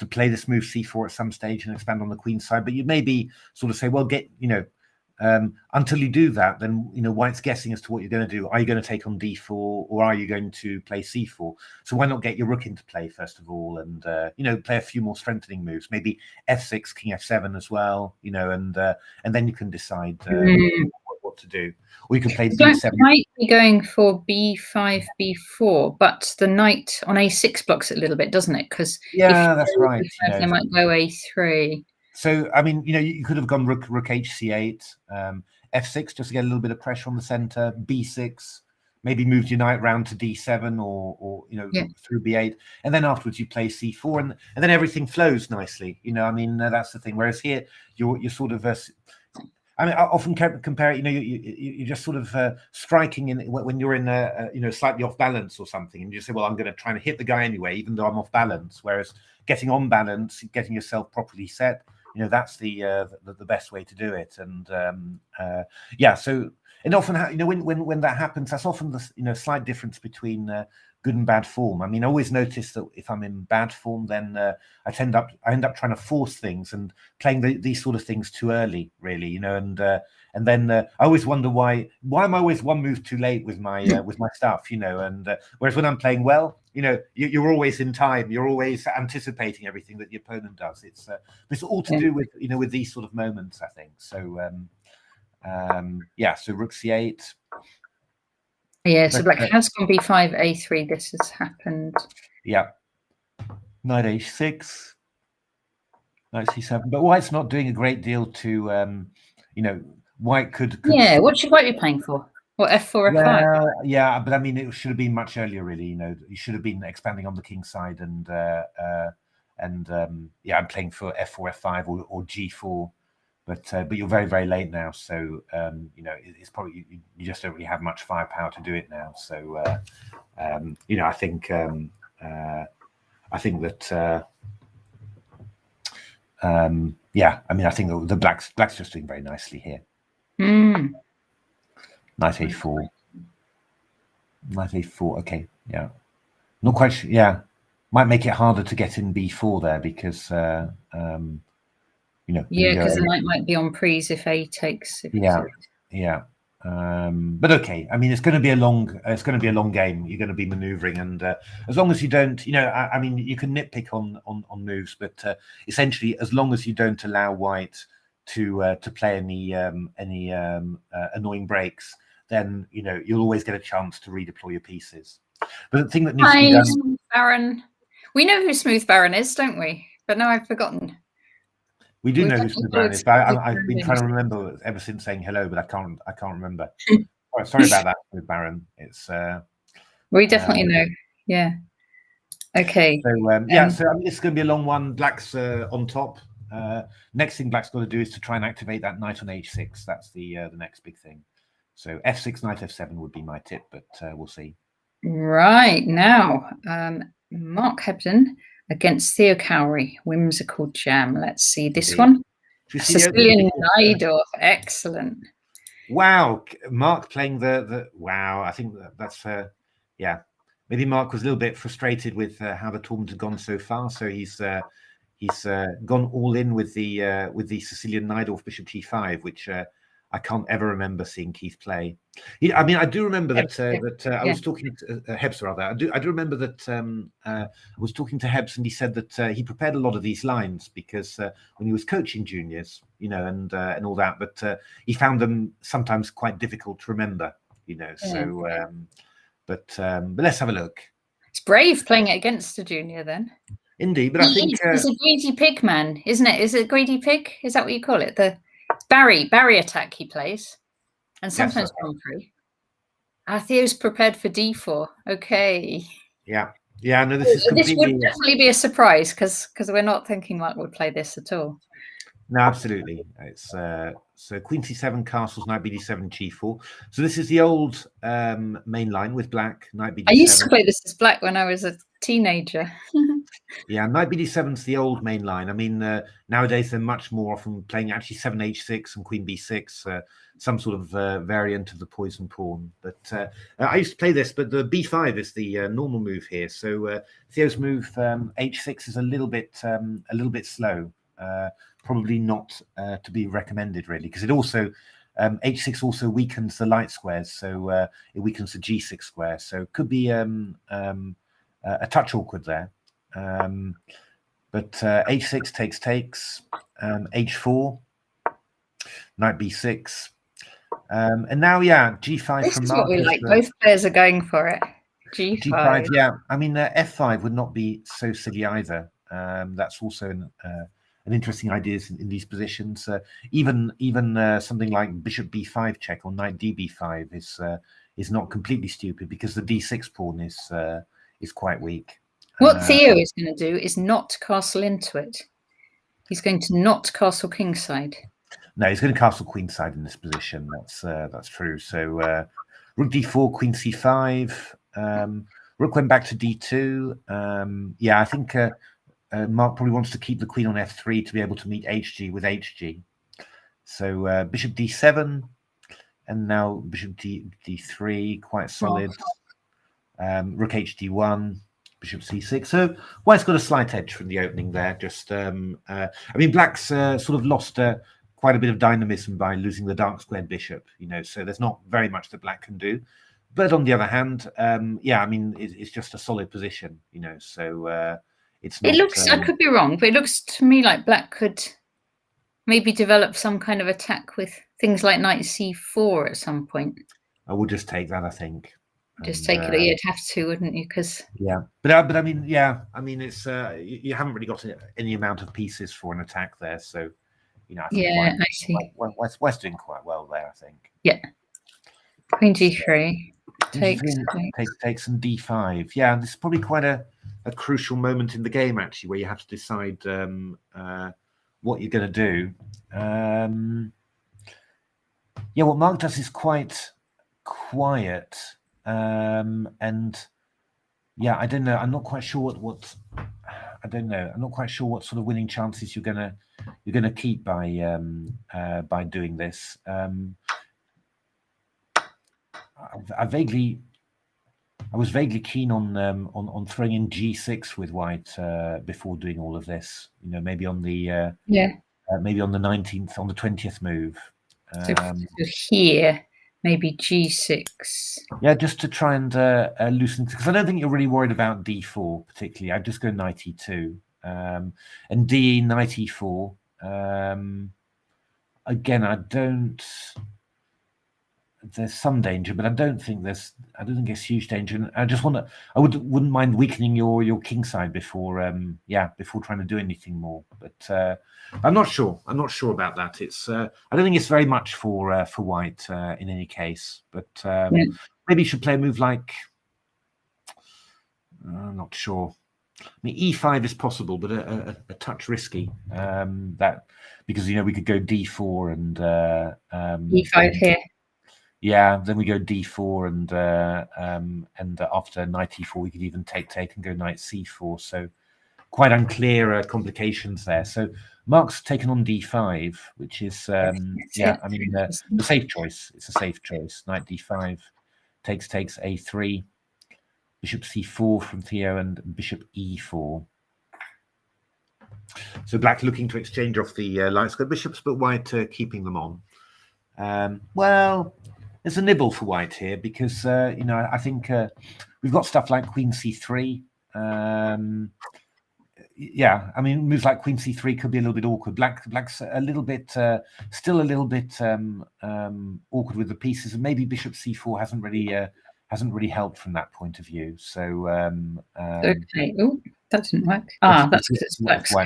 play this move C4 at some stage and expand on the queen side, but you maybe sort of say, well, until you do that, then you know White's guessing as to what you're going to do. Are you going to take on D4, or are you going to play C4? So why not get your rook into play first of all, and you know, play a few more strengthening moves, maybe F6, King F7 as well, you know, and then you can decide what to do. Or you can play D7. Might be going for B5, B4, but the knight on A6 blocks it a little bit, doesn't it? Because yeah, that's right. B5, they might go A3. So, I mean, you know, you could have gone rook HC8, F6 just to get a little bit of pressure on the center, B6, maybe moved your knight round to D7 or you know, through B8. And then afterwards you play C4 and then everything flows nicely. You know, I mean, that's the thing. Whereas here, you're sort of, I mean, I often compare it, you know, you're just sort of striking in when you're in you know, slightly off balance or something. And you say, well, I'm going to try and hit the guy anyway, even though I'm off balance. Whereas getting on balance, getting yourself properly set, you know, that's the best way to do it. And yeah, so it often, you know, when that happens, that's often the, you know, slight difference between good and bad form. I mean, I always notice that if I'm in bad form, then I end up trying to force things and playing these sort of things too early, really, you know, and then I always wonder why am I always one move too late with my stuff, you know, and whereas when I'm playing well, you know, you're always in time, you're always anticipating everything that the opponent does. It's all to do with, you know, with these sort of moments, I think. So yeah, so rook C8. Yeah, so black has gone B5, A3. This has happened. Yeah. Knight H6. Knight C7. But White's not doing a great deal to, you know, White could yeah, what should White be playing for? What, F4, F5? Yeah, but I mean, it should have been much earlier, really. You know, you should have been expanding on the king side and yeah, I'm playing for F4, F5 or G4. But you're very, very late now, so you know, it's probably you just don't really have much firepower to do it now. So you know, I think that yeah, I mean, I think the black's just doing very nicely here. Knight A4, Knight A4. Okay, yeah, not quite sure. Yeah, might make it harder to get in B4 there because. You know, yeah, because the knight might be on prise if A takes. Yeah. But okay, I mean, it's going to be a long game. You're going to be maneuvering, and as long as you don't, you know, I mean, you can nitpick on moves, but essentially, as long as you don't allow White to play any annoying breaks, then you know you'll always get a chance to redeploy your pieces. But the thing that needs to be done, Smooth Baron. We know who Smooth Baron is, don't we? But now I've forgotten. We do know who Smooth Baron is, but I've been trying to remember ever since saying hello, but I can't remember. Sorry about that, Smooth Baron. It's we definitely know. Yeah. Okay. So yeah, so I mean, it's going to be a long one. Black's on top. Next thing Black's got to do is to try and activate that knight on H6. That's the next big thing. So F6, knight F7 would be my tip, but we'll see. Right now, Mark Hebden against Theo Cowrie, Whimsical Jam. Let's see this one. Sicilian Najdorf. Excellent. Wow, Mark playing the wow. I think that's yeah. Maybe Mark was a little bit frustrated with how the tournament had gone so far, so he's gone all in with the Sicilian Najdorf Bishop G5, which I I can't ever remember seeing Keith play. I mean, I do remember that I was talking to Hebs rather. I do remember that I was talking to Hebs, and he said that he prepared a lot of these lines because when he was coaching juniors, you know, and all that, but he found them sometimes quite difficult to remember, you know. So, but let's have a look. It's brave playing it against a junior then. Indeed, but I think he's a greedy pig man, isn't it? Is it a greedy pig? Is that what you call it? The Barry attack he plays, and sometimes Humphrey. Theo's prepared for d4. Okay. Yeah. No, this is completely. This would definitely be a surprise because we're not thinking Mark would play this at all. No, absolutely. It's so Queen c7, castles, knight bd7, g4. So this is the old main line with black, knight bd7. I used to play this as black when I was a teenager. Yeah, knight bd7 is the old main line. I mean, nowadays they're much more often playing actually 7h6 and queen b6, some sort of variant of the poison pawn. But I used to play this, but the b5 is the normal move here. So Theo's move h6 is a little bit slow. Probably not to be recommended really, because it also h6 also weakens the light squares, so it weakens the g6 square. So it could be a touch awkward there. But h6 takes, h4, knight b6, and now g5 this from is Mark. What we like. Both players are going for it. G5. Yeah. I mean, f5 would not be so silly either. That's also an interesting idea in these positions. Even something like bishop b5 check or knight db5 is not completely stupid, because the d6 pawn is quite weak. What Theo is going to do is not castle into it. He's going to not castle kingside. No, he's going to castle queenside in this position. That's true. So rook d4, queen c5. Rook went back to d2. Yeah, I think Mark probably wants to keep the queen on f3 to be able to meet hg with hg. So bishop d7, and now bishop d3, quite solid. Rook hd1. Bishop c6. So White's got a slight edge from the opening there. Just, I mean, Black's sort of lost quite a bit of dynamism by losing the dark squared bishop, you know. So there's not very much that Black can do. But on the other hand, yeah, I mean, it's just a solid position, you know. So it's not. It looks. I could be wrong, but it looks to me like Black could maybe develop some kind of attack with things like knight c4 at some point. I would just take that, I think. Just take it. You'd have to, wouldn't you? Because but I mean, I mean, it's you haven't really got any amount of pieces for an attack there, so you know. I think I see. West's doing quite well there, I think. Yeah. Queen g3 takes and d5. Yeah, this is probably quite a crucial moment in the game actually, where you have to decide what you're going to do. Yeah, what Mark does is quite quiet. And yeah, I don't know. I'm not quite sure what I don't know. I'm not quite sure what sort of winning chances you're gonna keep by doing this. I was vaguely keen on throwing in g6 with White before doing all of this. You know, maybe on the maybe on the 19th, on the 20th move. So here. Maybe g6. Yeah, just to try and loosen, because I don't think you're really worried about d4 particularly. I'd just go knight e2 and d knight e4. Again, I don't. There's some danger, but I don't think it's huge danger. And I just wouldn't mind weakening your kingside before trying to do anything more. But I'm not sure. I'm not sure about that. It's I don't think it's very much for White in any case. But maybe you should play a move like I'm not sure. I mean, e5 is possible, but a touch risky. That because you know we could go d4 and e5 here. Yeah, then we go d4 and after knight e4 we could even take and go knight c4. So quite unclear complications there. So Mark's taken on d5, which is I mean the safe choice. It's a safe choice. Knight d5 takes a3, bishop c4 from Theo, and bishop e4. So Black looking to exchange off the light square bishops, but White keeping them on. Well, there's a nibble for white here because you know, I think we've got stuff like Queen C3. Yeah, I mean, moves like Queen C3 could be a little bit awkward. Black's a little bit, still a little bit awkward with the pieces, and maybe Bishop C4 hasn't really helped from that point of view. So okay. Oh, that didn't work. Ah, that's because it's black's go.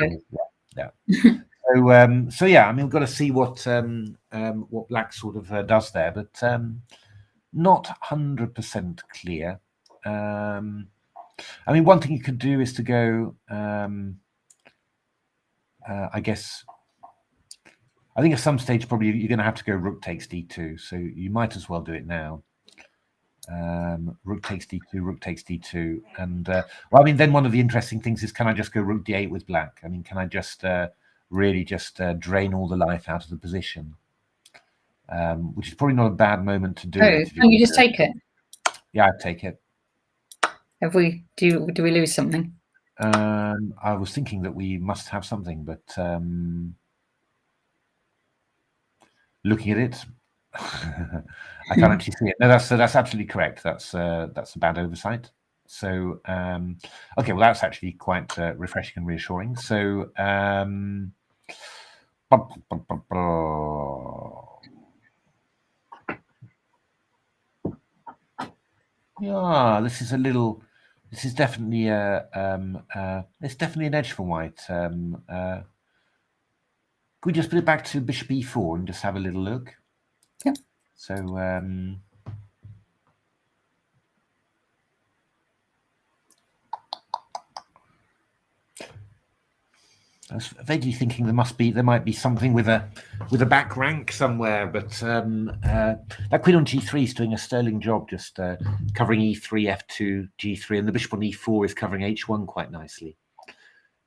Yeah. So yeah, I mean, we've got to see what Black sort of does there, but not 100% clear. I mean, one thing you could do is to go, I guess, I think at some stage probably you're going to have to go rook takes d2, so you might as well do it now. Rook takes d2, rook takes d2, and well, I mean, then one of the interesting things is, can I just go rook d8 with black? I mean, can I just really just drain all the life out of the position? Which is probably not a bad moment to do it. Oh, you just take it? Yeah, I'd take it. Have we? Do we lose something? I was thinking that we must have something, but looking at it, I can't actually see it. No, that's absolutely correct. That's a bad oversight. So okay, well, that's actually quite refreshing and reassuring. So yeah, this is a little. This is definitely it's definitely an edge for white. Could we just put it back to Bishop E4 and just have a little look? Yep. So I was vaguely thinking there might be something with a back rank somewhere, but that queen on G3 is doing a sterling job, just covering E3, F2, G3, and the bishop on E4 is covering H1 quite nicely.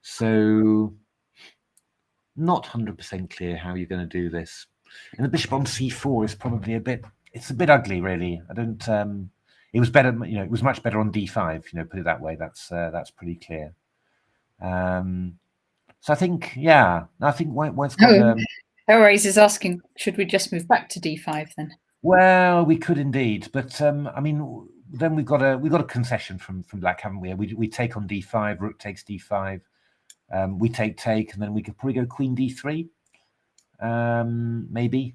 So not 100% clear how you're going to do this. And the bishop on C4 is probably a bit ugly, really. I don't. It was better, you know. It was much better on D5, you know. Put it that way. That's pretty clear. So I think, yeah, I think white's got. Raise is asking, should we just move back to D5 then? Well, we could indeed, but I mean, then we've got a concession from black, haven't we? We take on D5, rook takes D5, we take, and then we could probably go Queen D3, maybe.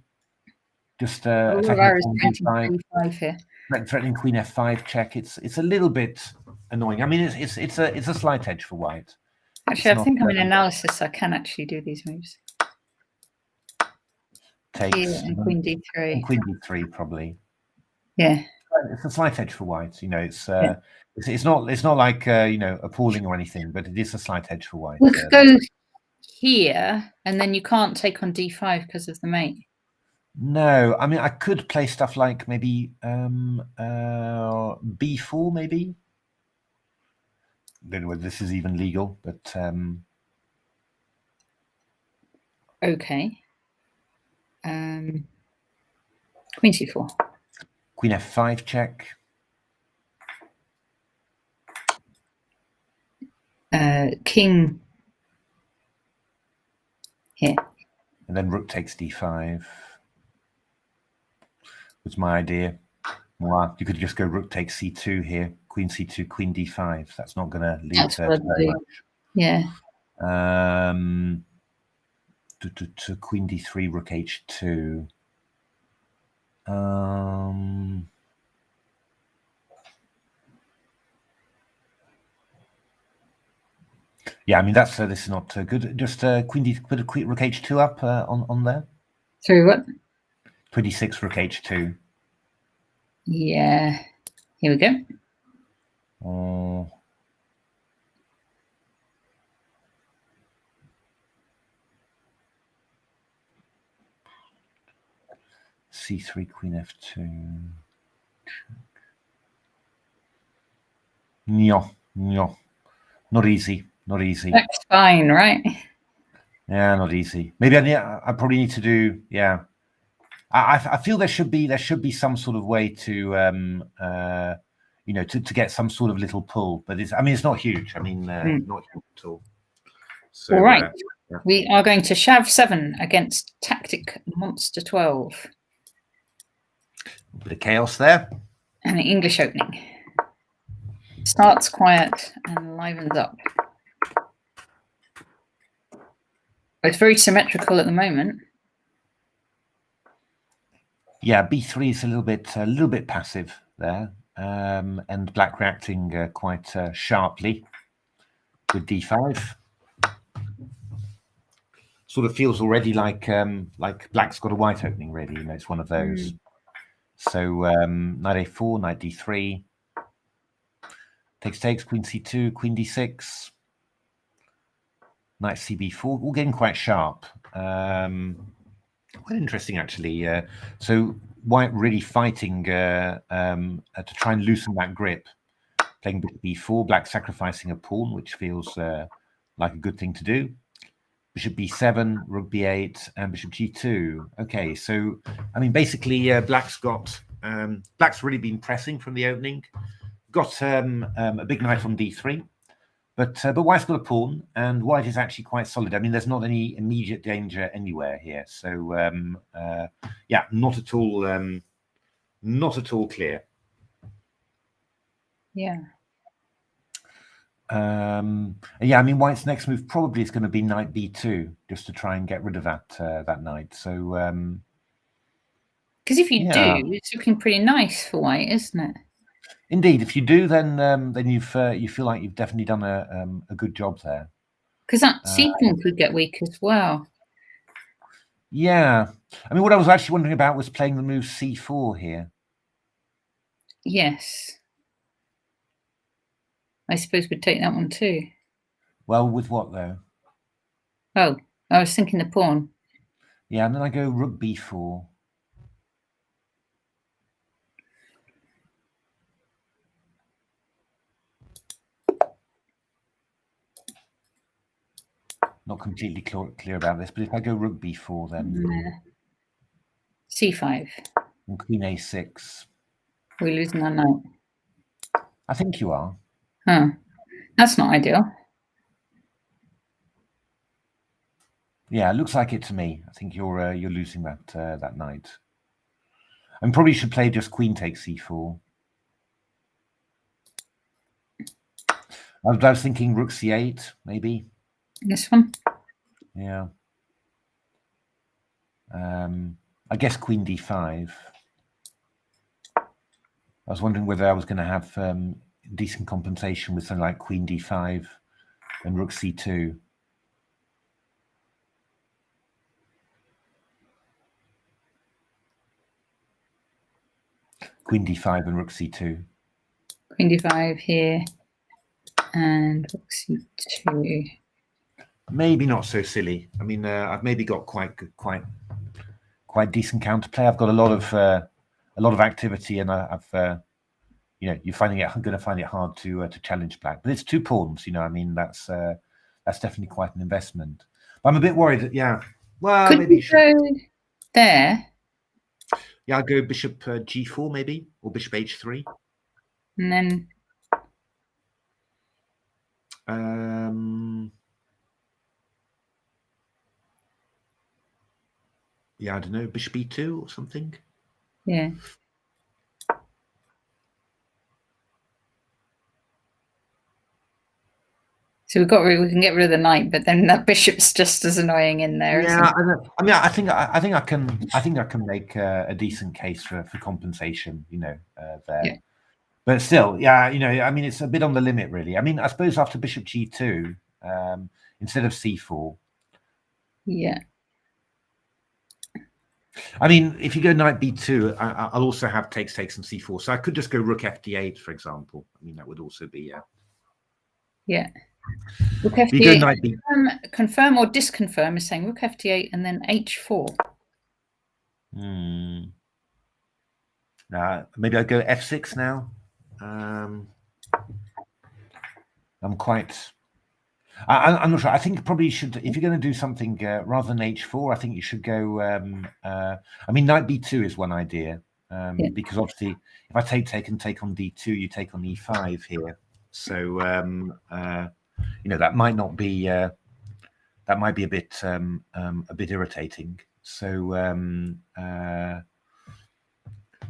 Just attacking D5 here. Threatening Queen F5 check. It's a little bit annoying. I mean, it's a slight edge for white. Actually, I think I'm in analysis. I can actually do these moves. Takes and Queen D3. And Queen D3 probably. Yeah. It's a slight edge for white. You know, it's not like you know, appalling or anything, but it is a slight edge for white. We could go here, and then you can't take on D5 because of the mate. No, I mean, I could play stuff like maybe B4, maybe. I don't know whether this is even legal, but okay. Queen C4. Queen F5 check. King here. And then rook takes D5. Was my idea. Well, you could just go rook takes C2 here. Queen C2, Queen D5. That's not going to lead to very much. Yeah. To Queen D3, Rook H2. Yeah, I mean, this is not good. Just Queen D, put a Rook H2 up on there. Sorry, what? 26 Rook H2. Yeah. Here we go. C3, Queen F2. No, not easy. That's fine, right? Yeah, not easy. Maybe I probably need to do. Yeah, I feel there should be some sort of way to you know, to get some sort of little pull, but it's not huge. I mean, not huge at all. So, all right, we are going to Shav 7 against Tactic Monster 12. A bit of chaos there. And the English opening. Starts quiet and livens up. It's very symmetrical at the moment. Yeah, B3 is a little bit passive there, and black reacting quite sharply with D5. Sort of feels already like black's got a white opening, really. You know, it's one of those. So knight A4, knight D3, takes, queen C2, queen D6, knight CB4, all getting quite sharp. Quite interesting, actually. So white really fighting to try and loosen that grip, playing bishop B4, black sacrificing a pawn, which feels like a good thing to do. Bishop B7, rook B8, and bishop G2. Okay, so I mean, basically, black's really been pressing from the opening. Got a big knight on D3, but white's got a pawn, and white is actually quite solid. I mean, there's not any immediate danger anywhere here. So yeah, not at all clear. Yeah. Yeah, I mean, white's next move probably is going to be knight B2, just to try and get rid of that knight. So because if you do, it's looking pretty nice for white, isn't it? Indeed, if you do, then you feel like you've definitely done a good job there. Because that C-pawn could get weak as well. Yeah, I mean, what I was actually wondering about was playing the move C4 here. Yes. I suppose we'd take that one too. Well, with what though? Oh, I was thinking the pawn. Yeah, and then I go rook B4. Not completely clear about this, but if I go rook B4, then C5 and queen A6. We're losing our knight. I think you are. Huh. That's not ideal. Yeah, it looks like it to me. I think you're losing that knight. And probably should play just queen takes C4. I was thinking rook C8, maybe. This one? Yeah. I guess queen D5. I was wondering whether I was going to have decent compensation with something like queen D5 and rook C2. Queen D5 and rook C2. Queen D5 here and rook C2. Maybe not so silly. I mean, I've maybe got quite decent counterplay. I've got a lot of activity, and I've you know, I'm going to find it hard to challenge black. But it's 2 pawns. You know, I mean, that's definitely quite an investment. But I'm a bit worried that, yeah. Well, could maybe you go there? Yeah, I'll go bishop G4 maybe, or bishop H3. And then yeah, I don't know, bishop E2 or something. Yeah. So we can get rid of the knight, but then that bishop's just as annoying in there. Yeah, I mean, I think I can make a decent case for compensation, you know, there. Yeah. But still, yeah, you know, I mean, it's a bit on the limit, really. I mean, I suppose after bishop G2, instead of C4. Yeah. I mean, if you go knight B2, I'll also have takes and C4. So I could just go rook FD8, for example. I mean, that would also be yeah. Rook FD8. Confirm or disconfirm is saying rook FD8 and then H4. Maybe I go F6 now. I'm not sure. I think probably you should, if you're going to do something rather than H4, I think you should go. I mean, knight B2 is one idea, because obviously, if I take on D2, you take on E5 here. So you know, that might not be that might be a bit irritating. So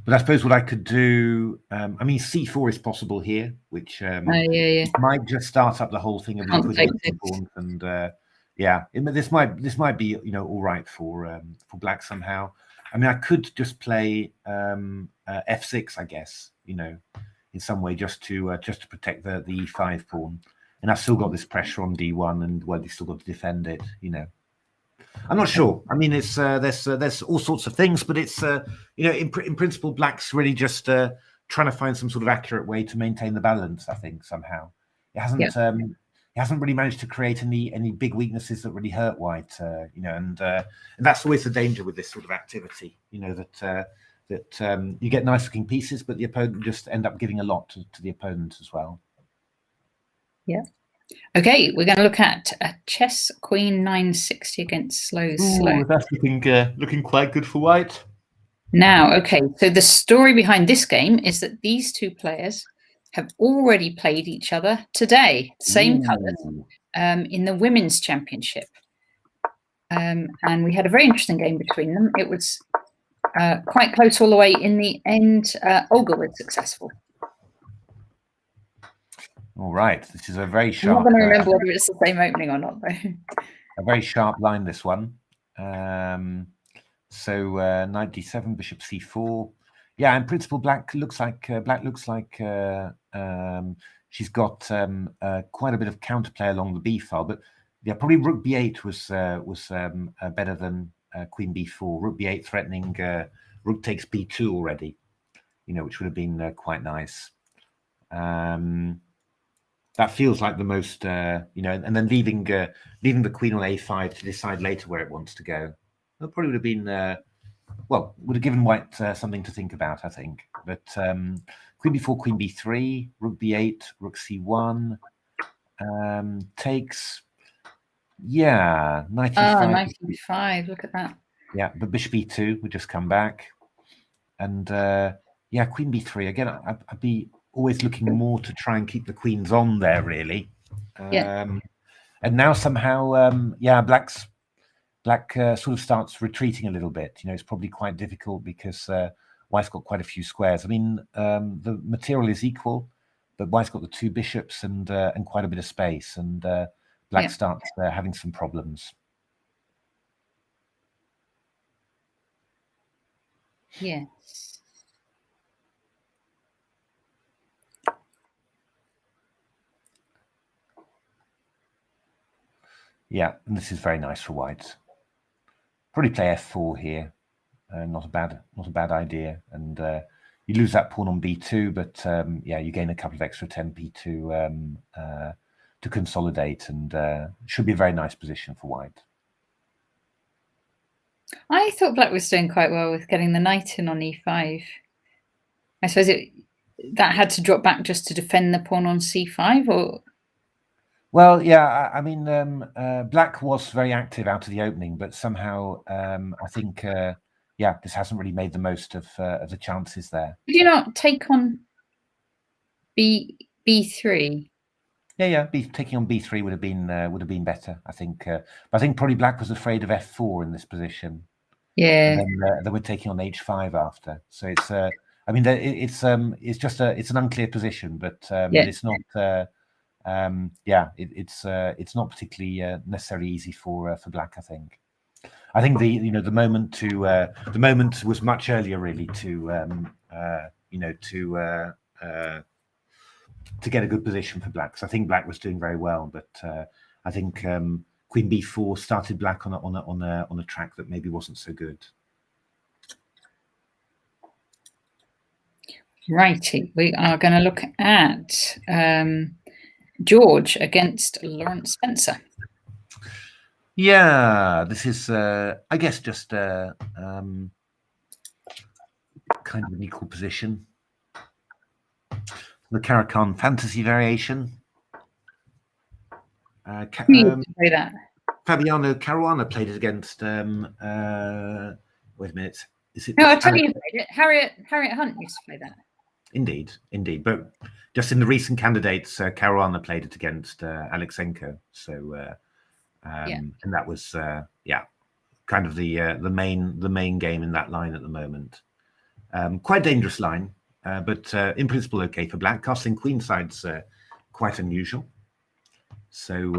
But I suppose what I could do, I mean, c4 is possible here, which might just start up the whole thing of liquidating pawns, and this might be all right for black somehow. I mean, I could just play f6, I guess, in some way, just to protect the e5 pawn, and I've still got this pressure on d1, and well, you still got to defend it, I'm not sure. I mean, it's there's all sorts of things, but it's in principle, black's really just trying to find some sort of accurate way to maintain the balance. I think somehow it hasn't really managed to create any big weaknesses that really hurt white. And that's always the danger with this sort of activity. That you get nice looking pieces, but the opponent just end up giving a lot to the opponent as well. Yeah. Okay, we're going to look at a chess queen 960 against slow. That's looking quite good for white. Now, okay, so the story behind this game is that these two players have already played each other today, same colours, in the women's championship. And we had a very interesting game between them. It was quite close all the way. In the end, Olga was successful. All right, this is a very sharp. I'm not going to remember whether it's the same opening or not, though. A very sharp line, this one. So knight d7, bishop c4. Yeah, in principle, black looks like she's got quite a bit of counterplay along the b file, but yeah, probably rook b8 was better than queen b4. Rook b8 threatening rook takes b2 already, which would have been quite nice. That feels like the most, and then leaving the queen on a5 to decide later where it wants to go. That probably would have been, would have given white something to think about, I think. But queen b4, queen b3, rook b8, rook c1, takes, knight e5. Knight e5, look at that. Yeah, but bishop e2 would just come back. And queen b3, again, I'd be always looking more to try and keep the queens on there, really. And now somehow, black sort of starts retreating a little bit. It's probably quite difficult because white's got quite a few squares. I mean, the material is equal, but white's got the two bishops and quite a bit of space, and black starts having some problems. Yes. Yeah, and this is very nice for white. Probably play f4 here. Not a bad idea. And you lose that pawn on b2, but you gain a couple of extra tempi to consolidate, and should be a very nice position for white. I thought black was doing quite well with getting the knight in on e5. I suppose that had to drop back just to defend the pawn on c5, or. Well, yeah, I mean, black was very active out of the opening, but somehow I think, this hasn't really made the most of the chances there. Did you not take on b3? Yeah, taking on b3 would have been better, I think. But I think probably black was afraid of f4 in this position. Yeah. And then they were taking on h5 after. So it's, I mean, it's just it's an unclear position, but it's not. It's not particularly necessarily easy for black, I think. I think the moment was much earlier, really, to get a good position for black. So I think black was doing very well, but I think queen b4 started black on a track that maybe wasn't so good. Righty, we are going to look at George against Lawrence Spencer. Yeah, this is, I guess, just kind of an equal position. The Caro-Kann fantasy variation. Fabiano Caruana played it against. Wait a minute. Is it? No, I'll tell you who played it. Harriet Hunt used to play that. Indeed. But just in the recent candidates, Caruana played it against Alexenko. So, and that was kind of the main game in that line at the moment. Quite dangerous line, but in principle okay for black. Castling queenside's quite unusual. So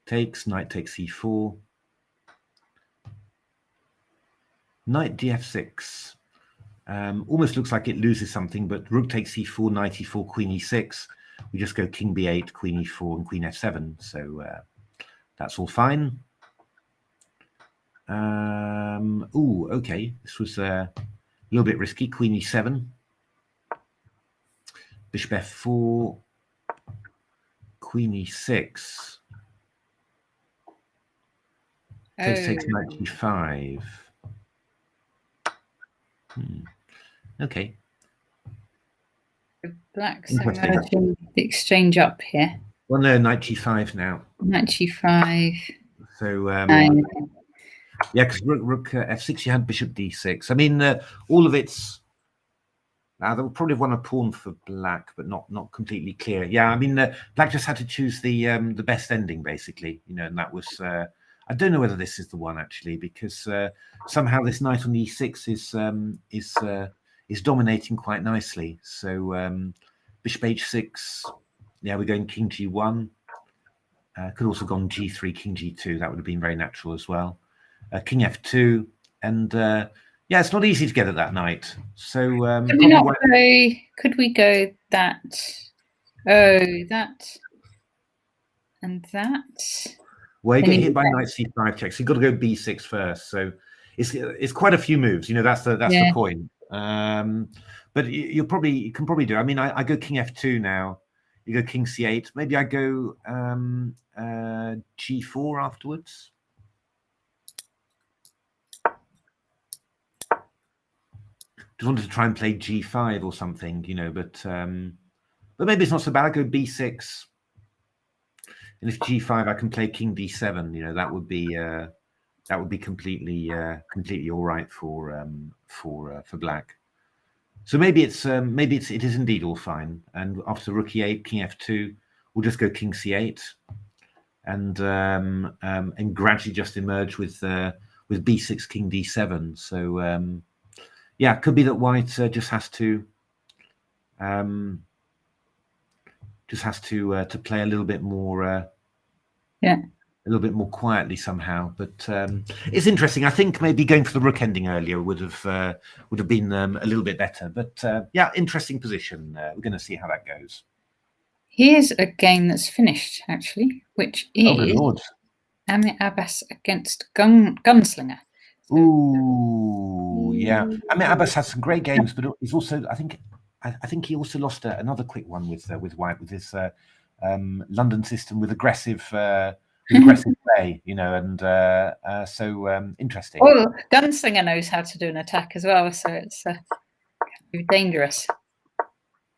takes, knight takes c4, knight df6. Almost looks like it loses something, but rook takes c4, knight e4, queen e6. We just go king b8, queen e4, and queen f7. So that's all fine. Oh, okay. This was a little bit risky. Queen e7, bishop f4, queen e6. Takes knight g5. Okay. The Black's emerging the exchange up here. Well, no, knight g5 now. Knight g5. So, yeah, because rook f6, you had bishop d6. I mean, all of it's... They would probably have won a pawn for black, but not completely clear. Yeah, I mean, black just had to choose the best ending, basically, you know, and that was... I don't know whether this is the one, actually, because somehow this knight on e6 is dominating quite nicely. So bishop h6, yeah, we're going king g1. Could also have gone g3, king g2. That would have been very natural as well. King f2, and yeah, it's not easy to get at that knight. So could we go that? Oh, that and that. Well, you get hit by knight c5 checks. So you've got to go b6 first. So it's quite a few moves. You know, that's the point. But you can probably do. I mean, I go king f2 now. You go king c8. Maybe I go g4 afterwards. Just wanted to try and play g5 or something, you know, but maybe it's not so bad. I go b6, and if g5, I can play king d7. You know, that would be completely all right for black. So maybe it is indeed all fine. And after rook e8, king f2, we'll just go king c8, and gradually just emerge with b6, king d7. So. Yeah, it could be that white just has to play a little bit more, a little bit more quietly somehow. But it's interesting. I think maybe going for the rook ending earlier would have been a little bit better. But yeah, interesting position. We're going to see how that goes. Here's a game that's finished actually, which is good Lord. Amir Abbas against Gunslinger. Ooh, yeah. I mean, Abbas has some great games, but he's also, I think he also lost another quick one with white with his London system with aggressive play, you know, and so interesting. Oh, Gunslinger knows how to do an attack as well, so it's dangerous.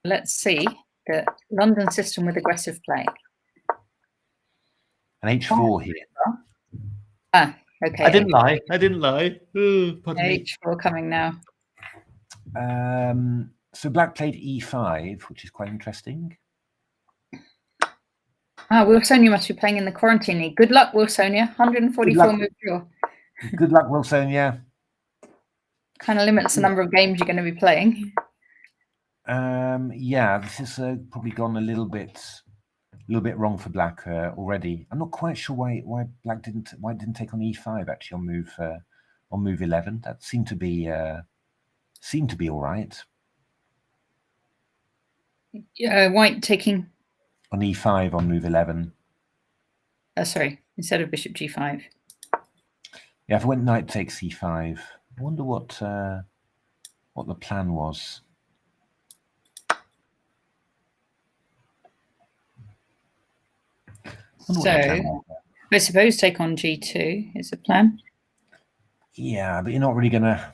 Let's see the London system with aggressive play. An h4 here. Ah. Okay. I didn't lie. Ooh, h4 coming now. So black played e5, which is quite interesting. Wilsonia must be playing in the quarantine league. Good luck, Wilsonia. 144 move draw. Good luck, Wilsonia. Kind of limits the number of games you're going to be playing. Yeah, this has probably gone a little bit wrong for black already. I'm not quite sure why black didn't take on e5 actually on move 11. That seemed to be all right. White taking on e5 on move 11. Sorry, instead of bishop g5. Yeah, if I went knight takes e5, I wonder what the plan was. So, I suppose take on g2 is the plan. Yeah, but you're not really going to...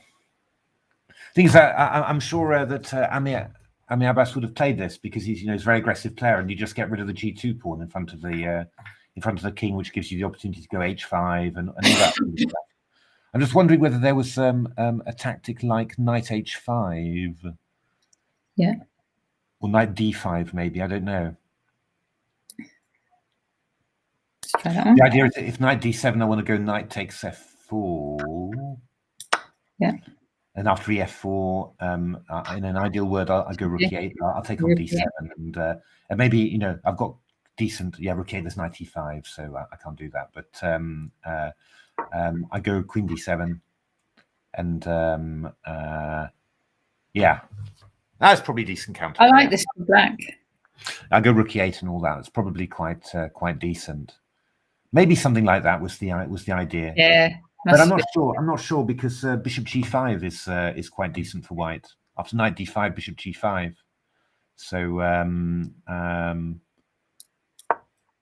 Thing is that I'm sure that Amir Abbas would have played this because he's a very aggressive player, and you just get rid of the g2 pawn in front of the king, which gives you the opportunity to go h5 and all that sort of stuff. I'm just wondering whether there was a tactic like knight h5. Yeah. Or knight d5 maybe, I don't know. Let's try that one. The idea is that if knight d7, I want to go knight takes f4. and after ef4, in an ideal world, I'll go rook e8. I'll take on d7, and maybe, you know, I've got decent, rook e8, there's knight e5, so I can't do that. But I go queen d7, and yeah, that's probably decent counter. I like this for black. I go rook e8 and all that. It's probably quite decent. Maybe something like that was the idea. Yeah, but I'm not sure. I'm not sure because bishop g5 is quite decent for white. After knight d5, bishop g5. So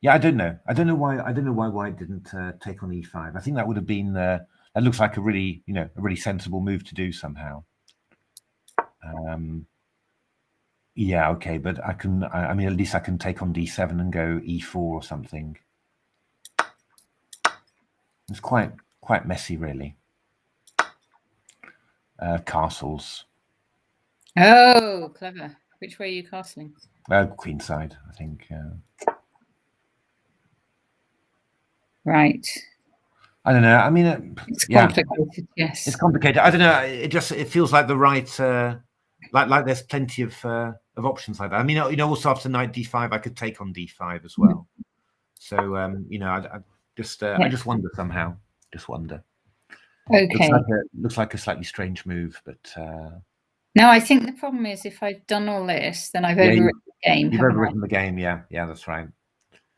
yeah, I don't know. I don't know why white didn't take on e5. I think that would have been that looks like a really, you know, a really sensible move to do somehow. Yeah, okay, but I can. I mean, at least I can take on d7 and go e4 or something. It's quite messy, really. Castles. Oh, clever. Which way are you castling? Queenside, I think. Right. I don't know. I mean, it's complicated. Yes, it's complicated. I don't know. It feels like the right. Like there's plenty of options like that. I mean, you know, also after knight d5, I could take on d5 as well. So you know, I just wonder somehow. Just wonder. Okay. Looks like a slightly strange move, but no, I think the problem is if I've done all this, then I've overwritten the game. You've overwritten the game, yeah, that's right.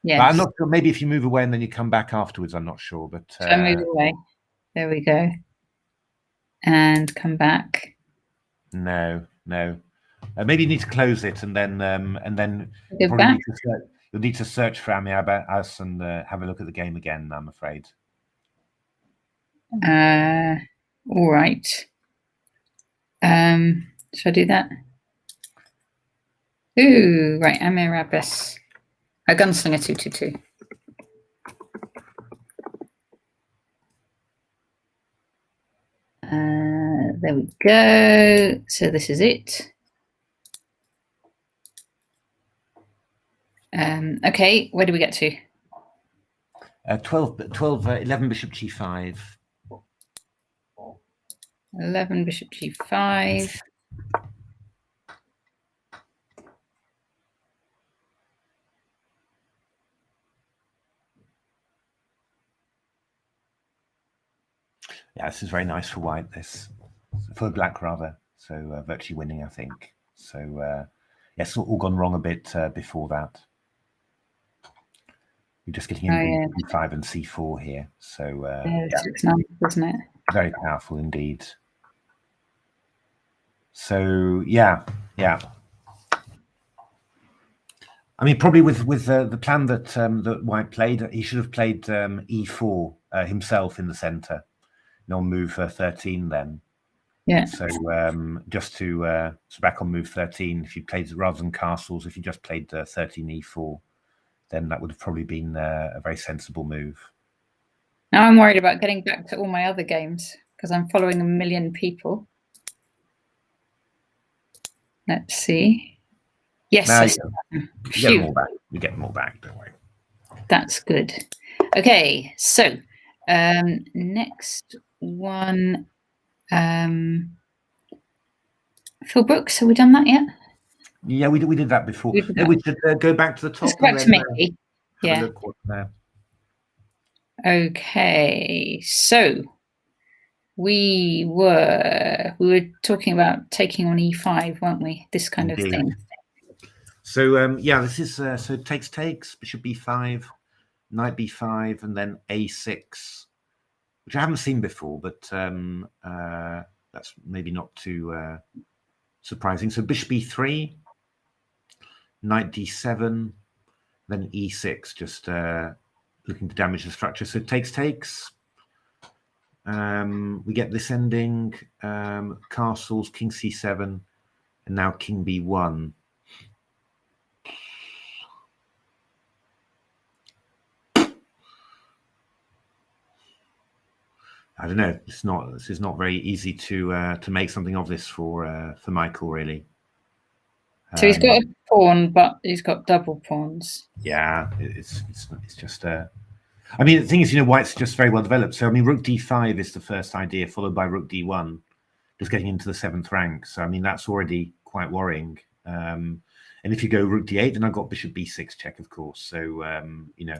Yeah, I'm not sure. Maybe if you move away and then you come back afterwards, I'm not sure. But so I move away. There we go, and come back. No. Maybe you need to close it and then you'll need to search for Amiabas and have a look at the game again. I'm afraid. All right. Should I do that? Ooh, right. Amiabas. A gunslinger 222. There we go. So this is it. Okay, where do we get to? 11 bishop g5. 11 bishop g5. Yeah, this is very nice for white. This for black rather. So virtually winning, I think. So yeah, it's all gone wrong a bit before that. You're just getting in b5 and c4 here. So it's nice, isn't it? Very powerful indeed. So yeah. I mean, probably with the plan that white played, he should have played e4 himself in the center. On move 13 then. Yeah. So just to so back on move 13, if you played rather than castles, if you just played 13 e4, then that would have probably been a very sensible move. Now I'm worried about getting back to all my other games because I'm following a million people. Let's see. Yes. You get them all back. You get them all back, don't worry. That's good. Okay, so next one, Phil Brooks. Have we done that yet? Yeah, we did that before. We should go back to the top. Let's go back to Mickey. Yeah. Okay, so we were talking about taking on e5, weren't we? This kind of thing. So yeah, this is so takes bishop b5, knight b5, and then a6, which I haven't seen before, but that's maybe not too surprising. So bishop e3, knight d7, then e6, just looking to damage the structure. So takes. We get this ending, castles, king c7, and now king b1. I don't know. This is not very easy to make something of this for Michael, really. So he's got a pawn, but he's got double pawns. Yeah, it's just I mean, the thing is, you know, white's just very well developed. So I mean, rook d5 is the first idea, followed by rook d1, just getting into the 7th rank. So I mean, that's already quite worrying. And if you go rook d8, then I've got bishop b6 check, of course. So you know,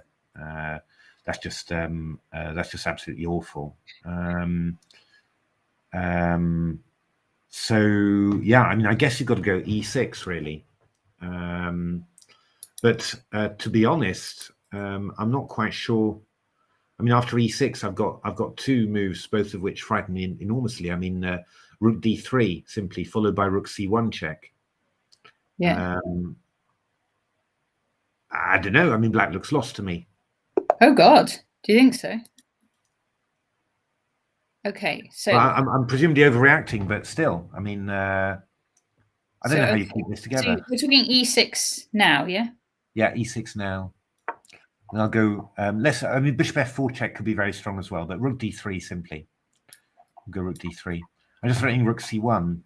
that's just absolutely awful. So yeah, I mean, I guess you've got to go e6 really. But to be honest, I'm not quite sure. I mean, after e6, I've got 2 moves, both of which frighten me enormously. I mean, rook d3 simply followed by rook c1 check. Yeah. I don't know. I mean, black looks lost to me. Oh God, do you think so? Okay, so well, I'm presumably overreacting, but still, I mean, I don't know how you keep this together. So we're talking e6 now, yeah? Yeah, e6 now. And I'll go I mean, bishop f4 check could be very strong as well, but rook d3 simply. I'll go rook d3. I'm just threatening rook c1.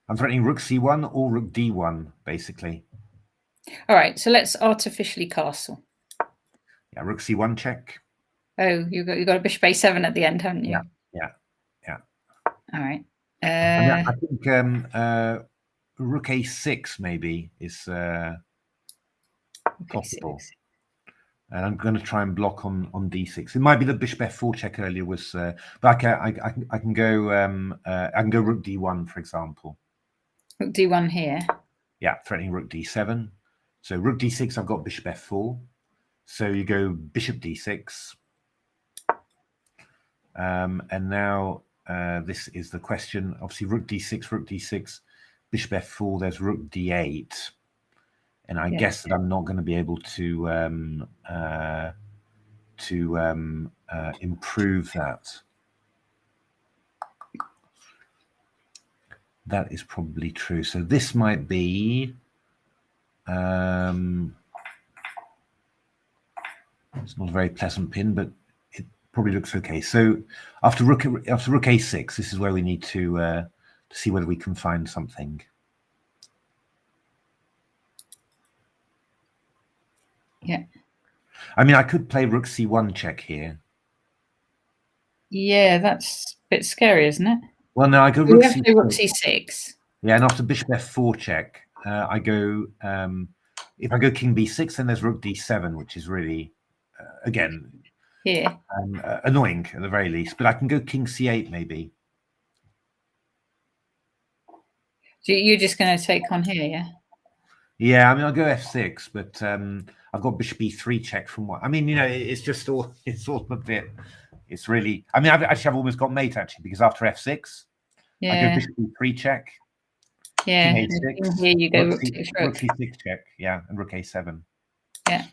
I'm threatening rook c1 or rook d1, basically. All right, so let's artificially castle. Yeah, rook c1 check. Oh, you got a bishop a7 at the end, haven't you? Yeah. All right. I think rook a6 maybe is possible. And I'm going to try and block on d6. It might be the bishop f4 check earlier was, but I can go rook d1, for example. Rook d1 here. Yeah, threatening rook d7. So rook d6, I've got bishop f4. So you go bishop d6. And now this is the question. Obviously, rook d6, bishop f4. There's rook d8. And I guess that I'm not going to be able to improve that. That is probably true. So this might be. It's not a very pleasant pin, but it probably looks okay. So after rook a6, this is where we need to see whether we can find something. Yeah. I mean, I could play rook c1 check here. Yeah, that's a bit scary, isn't it? Well, no, I go rook c6. Yeah, and after bishop f4 check, I go. If I go king b6, then there's rook d7, which is really, again, annoying at the very least. But I can go king c8 maybe. So you're just going to take on here, yeah? Yeah, I mean, I'll go f6, but I've got bishop e3 check from what I mean. You know, it's all a bit. It's really. I mean, I've almost got mate actually, because after f6, I go bishop e3 check. Yeah, king a6. Here you go rook c6 check. Yeah, and rook a7. Yeah.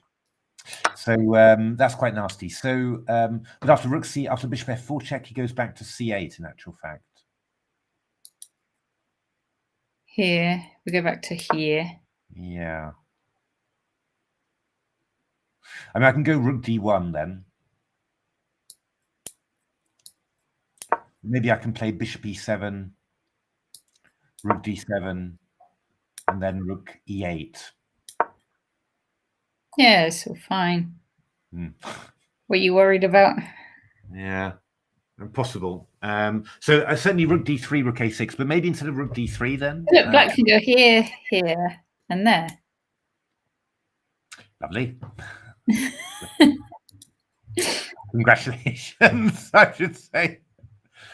So that's quite nasty. So, but after bishop f4 check, he goes back to c8. In actual fact. Here we go back to here. Yeah. I mean, I can go rook d1 then. Maybe I can play bishop e7, rook d7, and then rook e8. Yeah, it's all fine. What are you worried about? Yeah, impossible. So certainly rook d3, rook a6, but maybe instead of rook d3 then? Look, black can go here, here, and there. Lovely. Congratulations, I should say.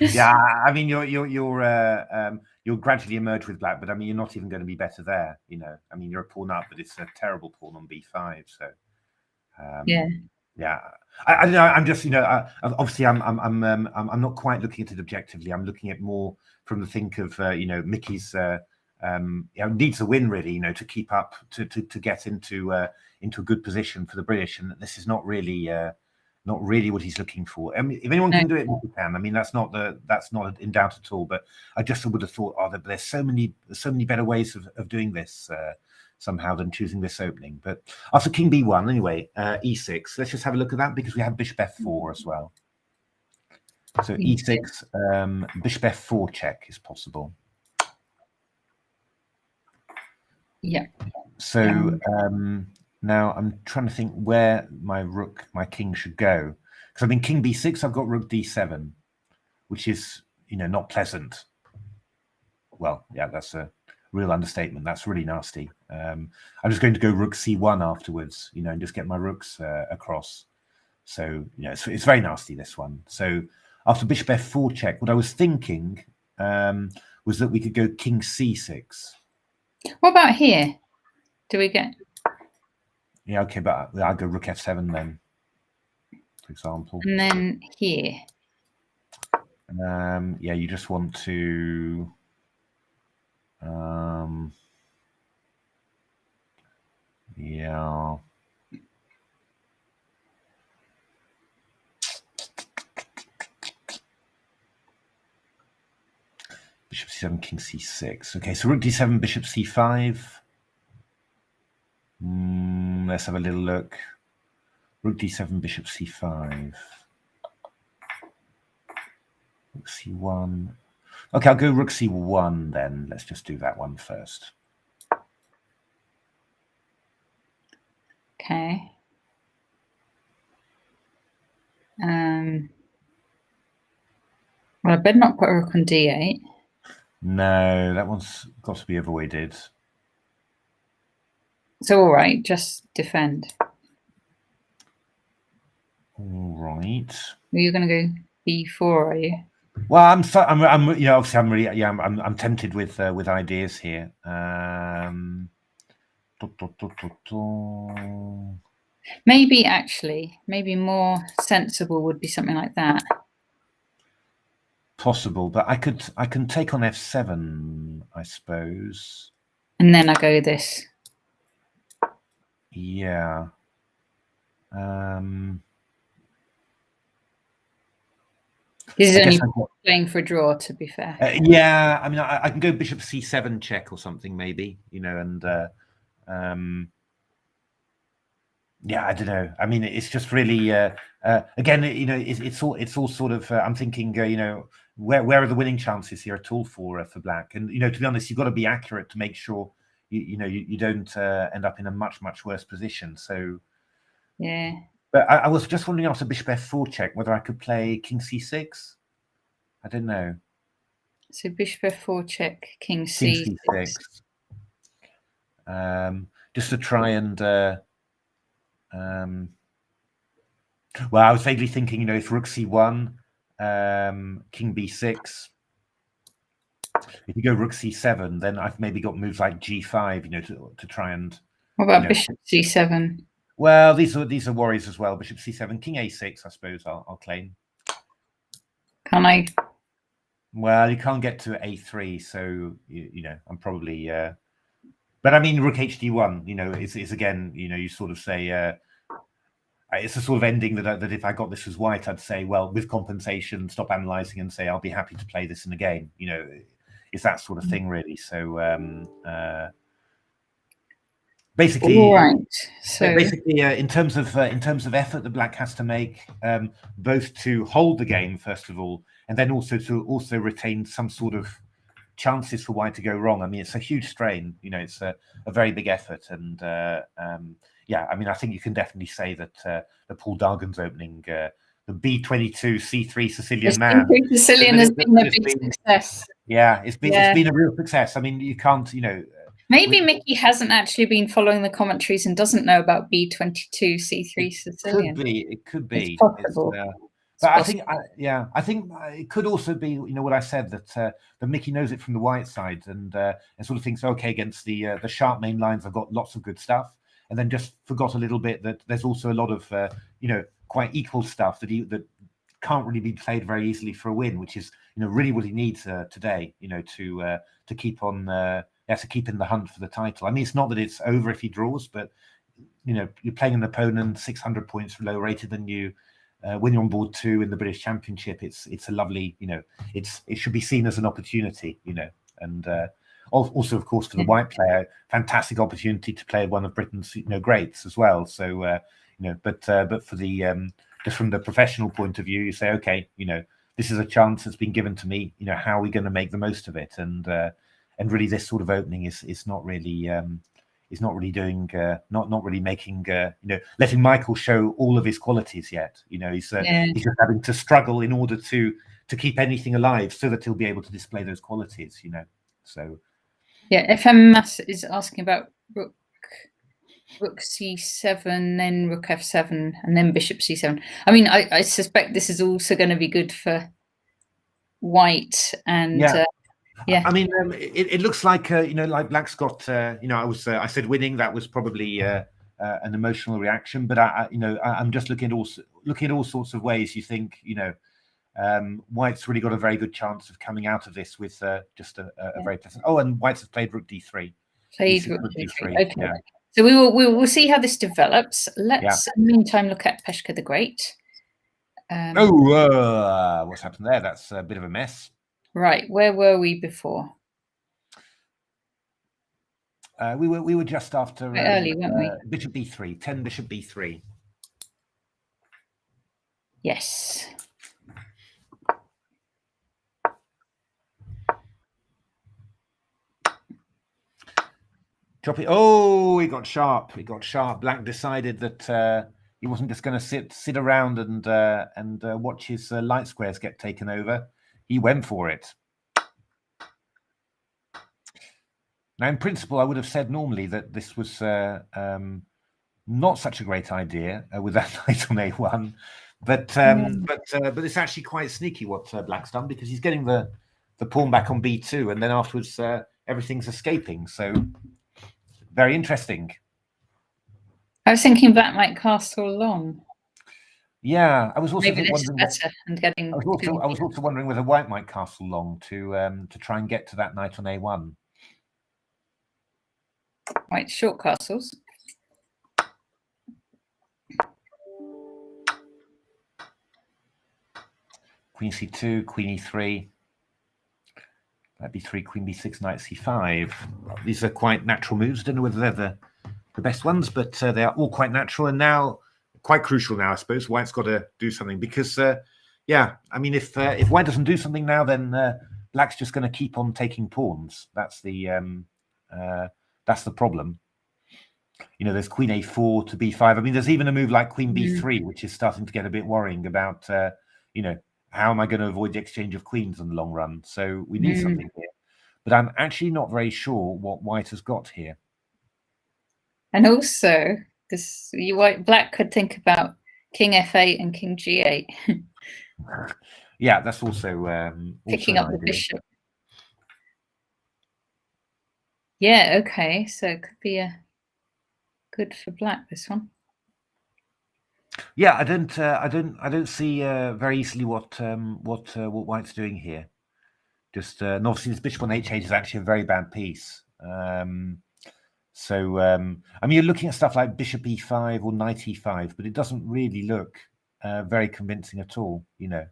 Yeah, I mean you'll gradually emerge with black, but I mean you're not even going to be better there. You know, I mean you're a pawn up, but it's a terrible pawn on b5. So yeah. I don't know. I'm just obviously I'm not quite looking at it objectively. I'm looking at more from the think of Mickey's needs a win really, to keep up to get into a good position for the British, and this is not really what he's looking for. I mean, if anyone can do it, he can. I mean, that's not in doubt at all. But I just would have thought, there's so many better ways of doing this somehow than choosing this opening. But after king b1, anyway, e6. Let's just have a look at that because we have bishop f4 as well. So e6, bishop f4 check is possible. Yeah. So now I'm trying to think where my king should go. Because I mean, king b6, I've got rook d7. which is, not pleasant. Well, yeah, that's a real understatement. That's really nasty. I'm just going to go rook c1 afterwards, and just get my rooks across. So, it's very nasty, this one. So after bishop f4 check, what I was thinking was that we could go king c6. What about here? Do we get... Yeah, okay, but I'll go rook f7 then, for example. And then here. Yeah, you just want to... yeah. Bishop c7, king c6. Okay, so rook d7, bishop c5. Let's have a little look. Rook d7, bishop c5. Rook c1. Okay, I'll go rook c1 then. Let's just do that one first. Okay. Well, I better not put a rook on d8. No, that one's got to be avoided. So, all right, just defend. All right. You're going to go b4, are you? Well, obviously, I'm really, yeah, I'm tempted with ideas here. Maybe more sensible would be something like that. Possible, but I can take on f7, I suppose. And then I go this. Yeah. This is only playing for a draw, to be fair. Yeah, I mean, I can go bishop c7 check or something, maybe, and yeah, I don't know. I mean, it's just really again, it's all sort of. I'm thinking, where are the winning chances here at all for black? And to be honest, you've got to be accurate to make sure you don't end up in a much worse position. So yeah. But I was just wondering after bishop f4 check whether I could play king c6. I don't know. So bishop f4 check, king c6. Just to try and well, I was vaguely thinking, if rook c1, king b6. If you go rook c7, then I've maybe got moves like g5, to try and. What about bishop c7? Well, these are worries as well. Bishop c7, king a6. I suppose I'll claim. Can I? Well, you can't get to a3, so I'm probably. But I mean, rook hd1. Is again. You sort of say. It's a sort of ending that if I got this as white, I'd say, well, with compensation, stop analysing and say I'll be happy to play this in a game. It's that sort of thing, really. So. Basically, right. So basically, in terms of effort that black has to make, both to hold the game first of all, and then also to retain some sort of chances for white to go wrong. I mean, it's a huge strain. It's a very big effort, and yeah, I mean, I think you can definitely say that the Paul Dargan's opening, the B22 C3 Sicilian man, Sicilian has been a big success. Yeah, it's been a real success. I mean, you can't, Maybe Mickey hasn't actually been following the commentaries and doesn't know about B22 C3 Sicilian. It could be. It's possible. But I think it could also be, what I said, that Mickey knows it from the white side and sort of thinks, okay, against the sharp main lines, I've got lots of good stuff, and then just forgot a little bit that there's also a lot of quite equal stuff that can't really be played very easily for a win, which is really what he needs today, to keep on. To keep in the hunt for the title. I mean, it's not that it's over if he draws, but you're playing an opponent 600 points lower rated than you. When you're on board 2 in the British Championship, it's a lovely, it should be seen as an opportunity, and also, of course, for the white player, fantastic opportunity to play one of Britain's greats as well. So but for the just from the professional point of view, you say, okay, this is a chance that's been given to me. How are we going to make the most of it? And really, this sort of opening is not really doing not really making letting Michael show all of his qualities yet. He's just having to struggle in order to to keep anything alive, so that he'll be able to display those qualities. So yeah, FM Mass is asking about rook c7, then rook f7, and then bishop c7. I mean, I suspect this is also going to be good for white, and yeah. I mean, it looks like like black's got I said winning. That was probably an emotional reaction, but I'm just looking at all sorts of ways. You think white's really got a very good chance of coming out of this with just a very pleasant. Oh, and white has played rook d3. Played rook d3. Okay. Yeah. So we will see how this develops. Let's in the meantime look at Peshka the Great. What's happened there? That's a bit of a mess. Right, where were we before? We were just after early, weren't we? Bishop b3, 10 bishop b3. Yes. Drop it. Oh, he got sharp. He got sharp. Black decided that he wasn't just going to sit around and watch his light squares get taken over. He went for it. Now, in principle, I would have said normally that this was not such a great idea with that knight on a1, but it's actually quite sneaky what Black's done, because he's getting the pawn back on b2, and then afterwards everything's escaping. So very interesting. I was thinking Black might castle long. Yeah, I was also maybe this is better and getting. I was also wondering whether white might castle long to try and get to that knight on a1. White short castles. Queen c2, queen e3. Knight b3, queen b6, knight c5. These are quite natural moves. I don't know whether they're the best ones, but they are all quite natural, and now quite crucial now, I suppose. White's got to do something, because yeah, I mean, if white doesn't do something now, then black's just going to keep on taking pawns. That's the problem. There's queen a4 to b5. I mean, there's even a move like queen b3, which is starting to get a bit worrying about how am I going to avoid the exchange of queens in the long run? So we need something here. But I'm actually not very sure what white has got here. And also, black could think about king f8 and king g8. Yeah, that's also picking up the bishop. Yeah, okay. So it could be good for black, this one. Yeah, I don't see very easily what white's doing here. Just and obviously this bishop on h8 is actually a very bad piece. So I mean, you're looking at stuff like bishop e5 or knight e5, but it doesn't really look very convincing at all. It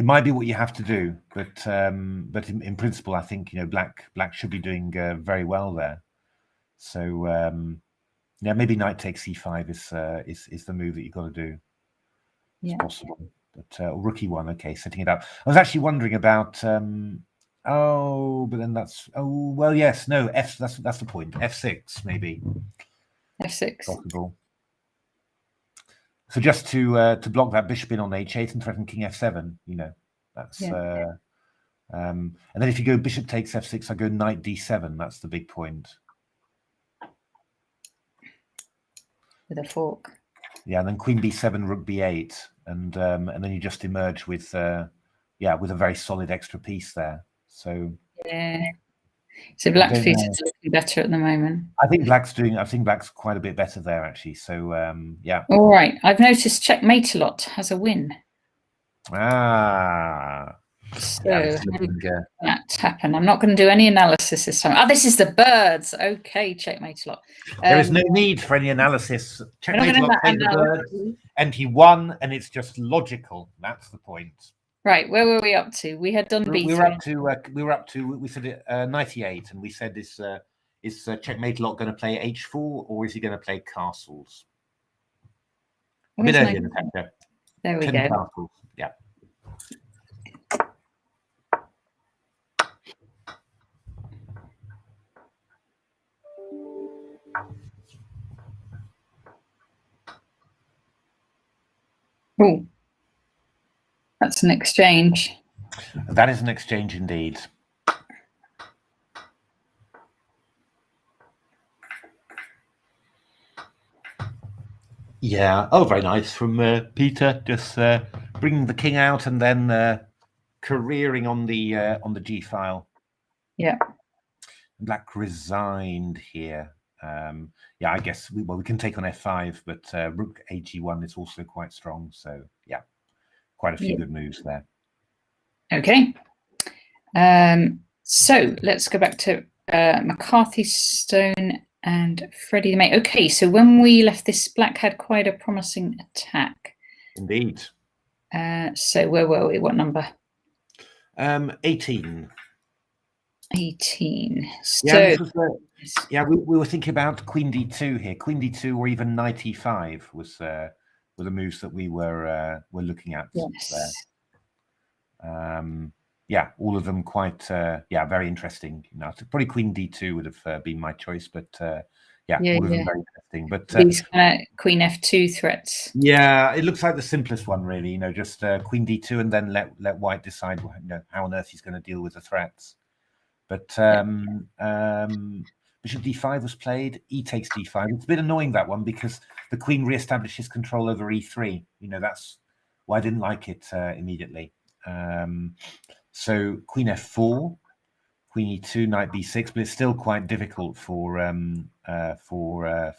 might be what you have to do, but in principle, I think black should be doing very well there. So yeah, maybe knight takes c5 is the move that you've got to do. It's possible, but rook e1, okay, setting it up. I was actually wondering about but then that's yes, no, that's the point. F6 maybe. F6 possible. So just to block that bishop in on h8 and threaten king f7, that's and then if you go bishop takes f6, I go knight d7. That's the big point. With a fork. Yeah, and then queen b7, rook b8, and then you just emerge with with a very solid extra piece there. So yeah, so black's piece is looking better at the moment. I think black's quite a bit better there actually. So yeah. All right, I've noticed checkmate a lot has a win. So that happened. I'm not going to do any analysis this time. This is the birds. Okay, checkmate a lot. There is no need for any analysis. Checkmate a lot played the birds, and he won, and it's just logical. That's the point. Right, where were we up to? We had done b3. We were up to. We said 98, and we said is checkmate a lot going to play h4, or is he going to play castles? A bit earlier, Natasha. There we go. Castles. Yeah. Oh, That's an exchange. That is an exchange indeed. Yeah. Oh, very nice from Peter. Just bringing the king out and then careering on the G file. Yeah. Black resigned here. Yeah, I guess we can take on F5, but Rook AG1 is also quite strong. So yeah, quite a few good moves there. Okay. So let's go back to McCarthy, Stone, and Freddie the Mate. Okay, so when we left this, black had quite a promising attack. Indeed. So where were we? What number? 18. 18. So yeah, this was, yeah, we were thinking about Queen D2 here. Queen D2 or even Knight E5 were the moves that we were looking at. Yes. Yeah, all of them quite yeah, very interesting. You know, probably Queen D2 would have been my choice, but yeah, all of them very interesting. But these kind of Queen F2 threats. Yeah, it looks like the simplest one, really. You know, just Queen D2 and then let White decide, you know, how on earth he's going to deal with the threats. But Bishop D5 was played. E takes D5. It's a bit annoying, that one, because the Queen reestablishes control over E3. You know, that's why I didn't like it immediately. So Queen F4, Queen E2, Knight B6, but it's still quite difficult for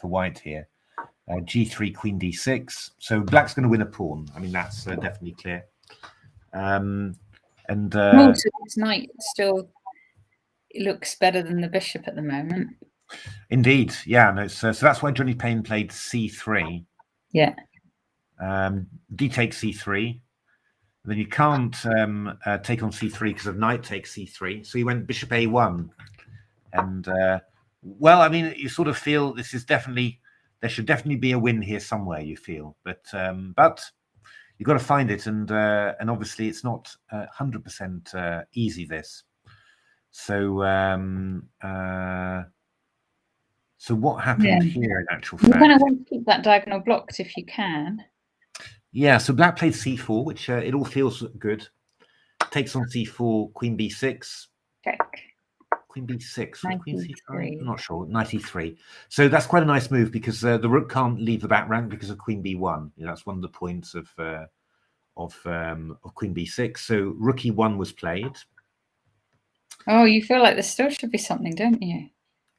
White here. G3, Queen D6. So Black's going to win a pawn. I mean, that's definitely clear. So this knight still looks better than the bishop at the moment. Indeed, yeah. No, so that's why Johnny Payne played C3. Yeah. D takes C3. Then you can't take on C3 because of knight takes C3. So he went bishop A1. And, well, I mean, you sort of feel this is definitely, there should definitely be a win here somewhere, you feel. But you've got to find it. And obviously it's not 100% easy, this. So so what happened here in actual fact? You kind of want to keep that diagonal blocked if you can. Yeah, so Black played C4, which it all feels good. Takes on C4, Queen B6. Check. Queen B6, Queen C5? I'm not sure. Knight E3. So that's quite a nice move because the rook can't leave the back rank because of Queen B1. You know, that's one of the points of Queen B6. So Rook E1 was played. Oh, you feel like there still should be something, don't you?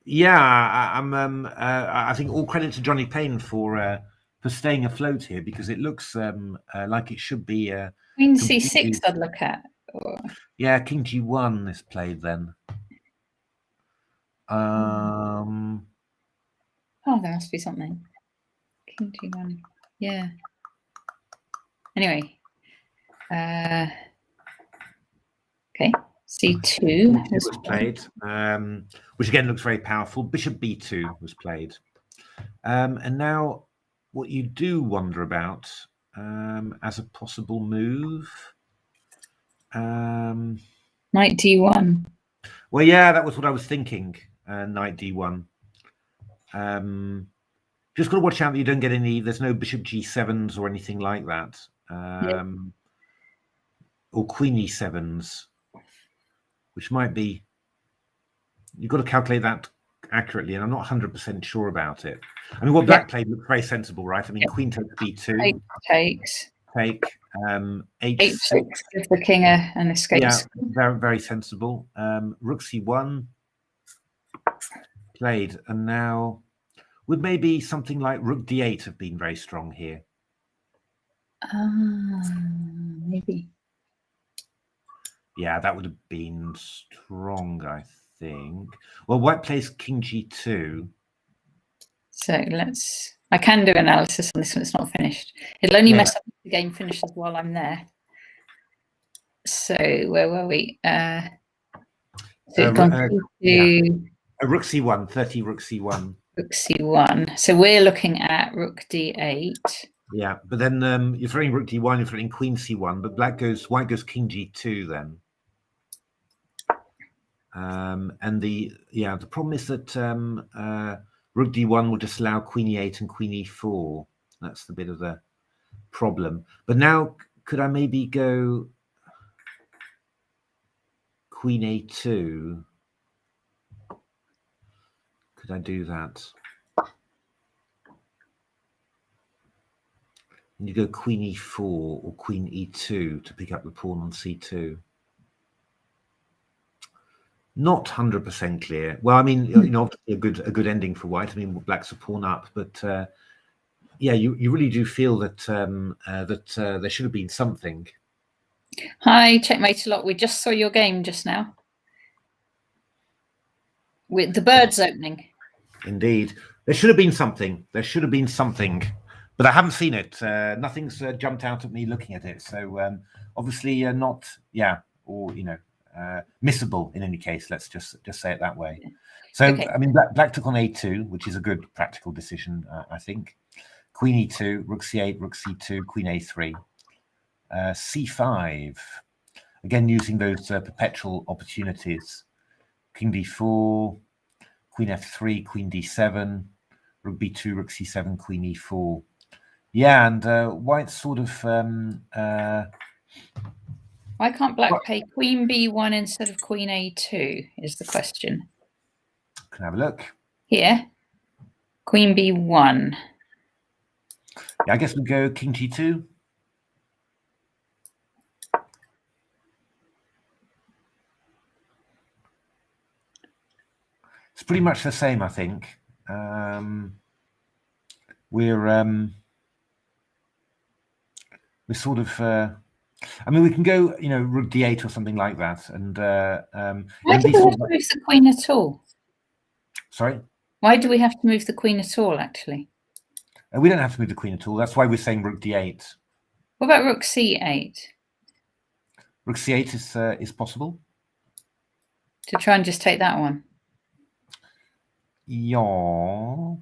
Yeah, I think all credit to Johnny Payne for staying afloat here, because it looks like it should be Queen C6 I'd look at. Or... Yeah, King G1 is played then. Oh, there must be something. King G1. Yeah. Anyway. Okay. C2 was played, which again looks very powerful. Bishop B2 was played. And now what you do wonder about as a possible move. Knight D1. Well, yeah, that was what I was thinking. Knight D1. Just got to watch out that you don't get any, there's no Bishop G7s or anything like that. Or Queen E7s. Which might be, you've got to calculate that accurately, and I'm not 100% sure about it. I mean, what Black played looked very sensible, right? I mean, Queen takes B2. Takes. Take H6 gives the king an escape. Yeah, very, very sensible. Rook C1 played, and now would maybe something like Rook D8 have been very strong here? Maybe. Yeah, that would have been strong, I think. Well, White plays King G2. So let's... I can do analysis on this one. It's not finished. It'll only mess up if the game finishes while I'm there. So where were we? So Rook C1, 30 Rook C1. Rook C1. So we're looking at Rook D8. Yeah, but then you're throwing Rook D1, you're throwing Queen C1, but White goes King G2 then. And the problem is that Rook D1 will just allow Queen E8 and Queen E4. That's the bit of the problem. But now could I maybe go Queen A2? Could I do that? And you go Queen E4 or Queen E2 to pick up the pawn on C2. Not 100% clear. Well, I mean, you know, a good ending for white. I mean, black's a pawn up, but yeah, you really do feel that there should have been something. Hi, Checkmate a lot. We just saw your game just now with the birds opening. Indeed, there should have been something. There should have been something, but I haven't seen it. Nothing's jumped out at me looking at it. So obviously not, yeah, or you know, missable in any case. Let's just say it that way. So okay. I mean, black took on A2, which is a good practical decision, I think. Queen E2, Rook C8, Rook C2, Queen A3, C5. Again, using those perpetual opportunities. King D4, Queen F3, Queen D7, Rook B2, Rook C7, Queen E4. Yeah, and white's sort of. Why can't black play Queen B1 instead of Queen A2? Is the question. Can I have a look? Here, Queen B1. Yeah, I guess we go King G2. It's pretty much the same, I think. We're sort of. I mean, we can go, you know, Rook D8 or something like that, and. Why do we have to move the queen at all? Sorry. Why do we have to move the queen at all? Actually. We don't have to move the queen at all. That's why we're saying Rook D8. What about Rook C8? Rook C8 is possible. To try and just take that one. Yeah. I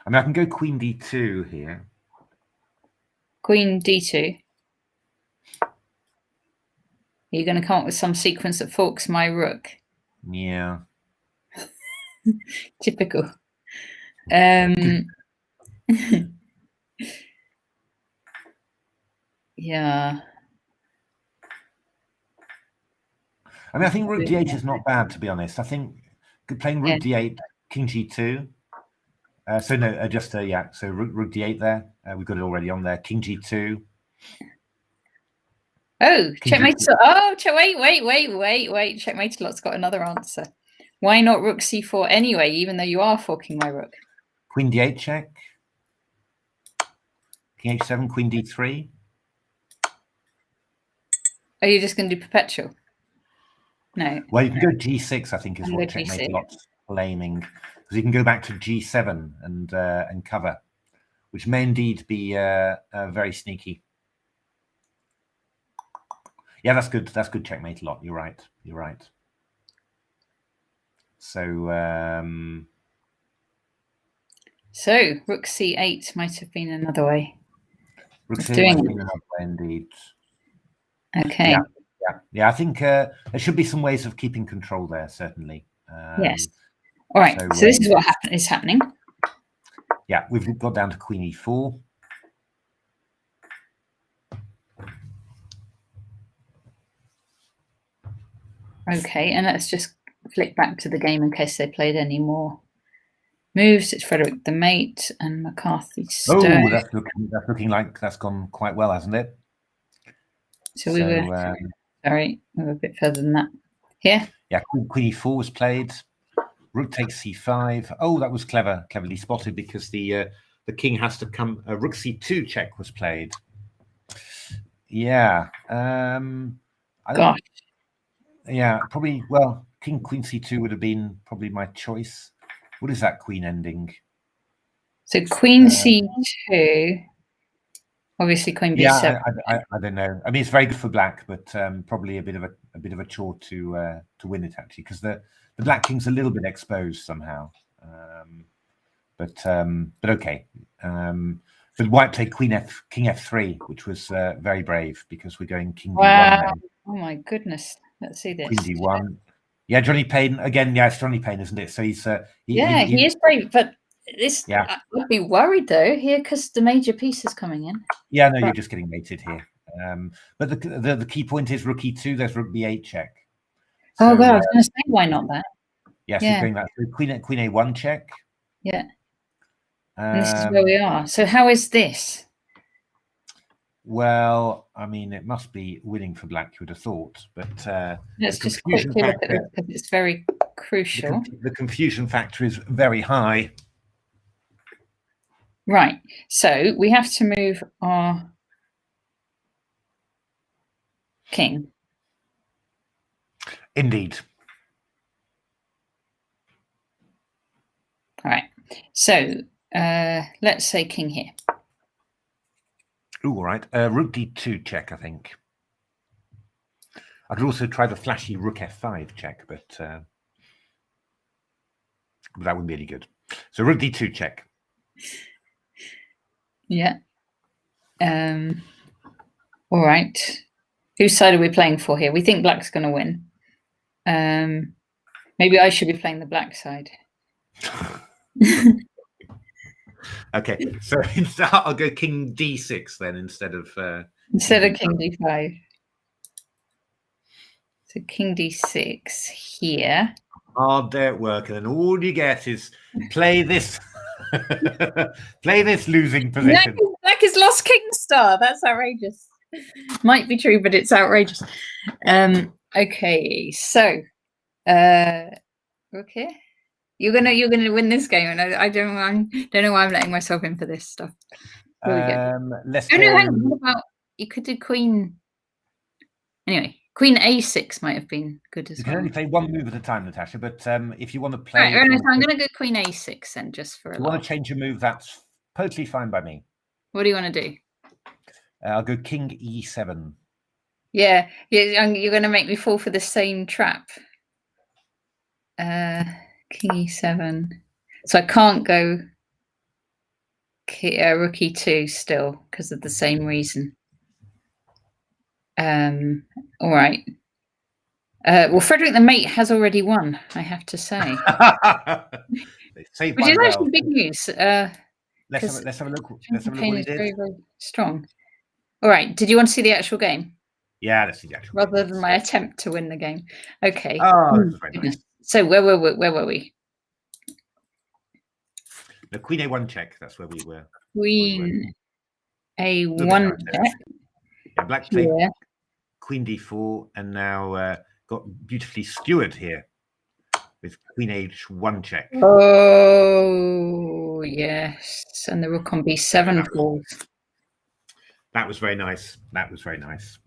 mean, I can go Queen D2 here. Queen D2. Are you going to come up with some sequence that forks my rook? Yeah. Typical. Yeah. I mean, I think Rook D8 is not bad, to be honest. I think playing Rook D8, King G2. So no, just yeah. So Rook D8 there. We've got it already on there. King G2. Oh, checkmate. Oh, wait. Checkmate a lot's got another answer. Why not Rook C4 anyway, even though you are forking my rook? Queen D8 check. King H7, Queen D3. Are you just going to do perpetual? No. Well, you can go G6, I think, is what Checkmate a lot's claiming. Because you can go back to G7 and cover, which may indeed be very sneaky. Yeah, that's good. That's good, Checkmate a lot. You're right. You're right. So Rook C8 might have been another way. Rook C8 might have been another way indeed. Okay. Yeah. I think there should be some ways of keeping control there, certainly. Yes. All right. So this is what is happening. Yeah, we've got down to Queen E4. Okay, and let's just flick back to the game in case they played any more moves. It's Frederick the mate and McCarthy Stone. Oh, that's looking like that's gone quite well, hasn't it? So we were sorry, we were a bit further than that. Here? Yeah, Queen E4 was played. Rook takes C5. Oh, that was cleverly spotted because the king has to come. Rook C2 check was played. Yeah. Gosh. Yeah, probably. Well, King Queen C2 would have been probably my choice. What is that queen ending? So Queen C2. Obviously, Queen B7. Yeah, I don't know. I mean, it's very good for black, but probably a bit of a chore to win it actually, because the black king's a little bit exposed somehow. But okay. But white played King F3, which was very brave because we're going King D1 now. Oh my goodness! Let's see this. Queen D1. Yeah, Johnny Payne again. Yeah, it's Johnny Payne, isn't it? So he is brave, but This, Yeah. I'd be worried though here because the major piece is coming in. Yeah, no, you're just getting mated here. But the key point is rook e2. There's rook b8 check. Oh, well, I was going to say, why not that? Yes, he's going back. So queen a1 check. Yeah. And this is where we are. So how is this? Well, I mean, it must be winning for black, you would have thought. But let's just quickly look at this because it's very crucial. The confusion factor is very high. Right. So we have to move our king. Indeed. All right. So let's say king here. Ooh, all right. Rook d2 check, I think. I could also try the flashy rook f5 check, but that wouldn't be any good. So rook d2 check. Yeah. All right. Whose side are we playing for here? We think black's going to win. Maybe I should be playing the black side. Okay, so I'll go king d6 then instead of king d5. So king d6 here. Hard day at work, and then all you get is play this, play this losing position. Black has lost king star. That's outrageous. Might be true, but it's outrageous. Okay, so okay. You're gonna win this game, and I don't know why I'm letting myself in for this stuff. Let's go. No, hang on. What about you could do queen? Anyway, queen a6 might have been good as well. You can only play one move at a time, Natasha. But if you want to play, right, I'm going to go queen a6 then, just for. If you want to change your move, that's totally fine by me. What do you want to do? I'll go king e7. Yeah, you're going to make me fall for the same trap. King e7. So I can't go rook e2 still because of the same reason. All right. Well, Frederick the Mate has already won, I have to say. Which is actually big news. Let's have a look. Let's have a look what he did. Very, very strong. All right. Did you want to see the actual game? Yeah, let's see the actual Rather than my attempt to win the game. Okay. Oh, this is very nice. So where were we? The queen a1 check. That's where we were. Queen a1 check. Yeah, black played queen d4, and now got beautifully skewered here with queen h1 check. Oh yes, and the rook on b7 falls. That was very nice. That was very nice.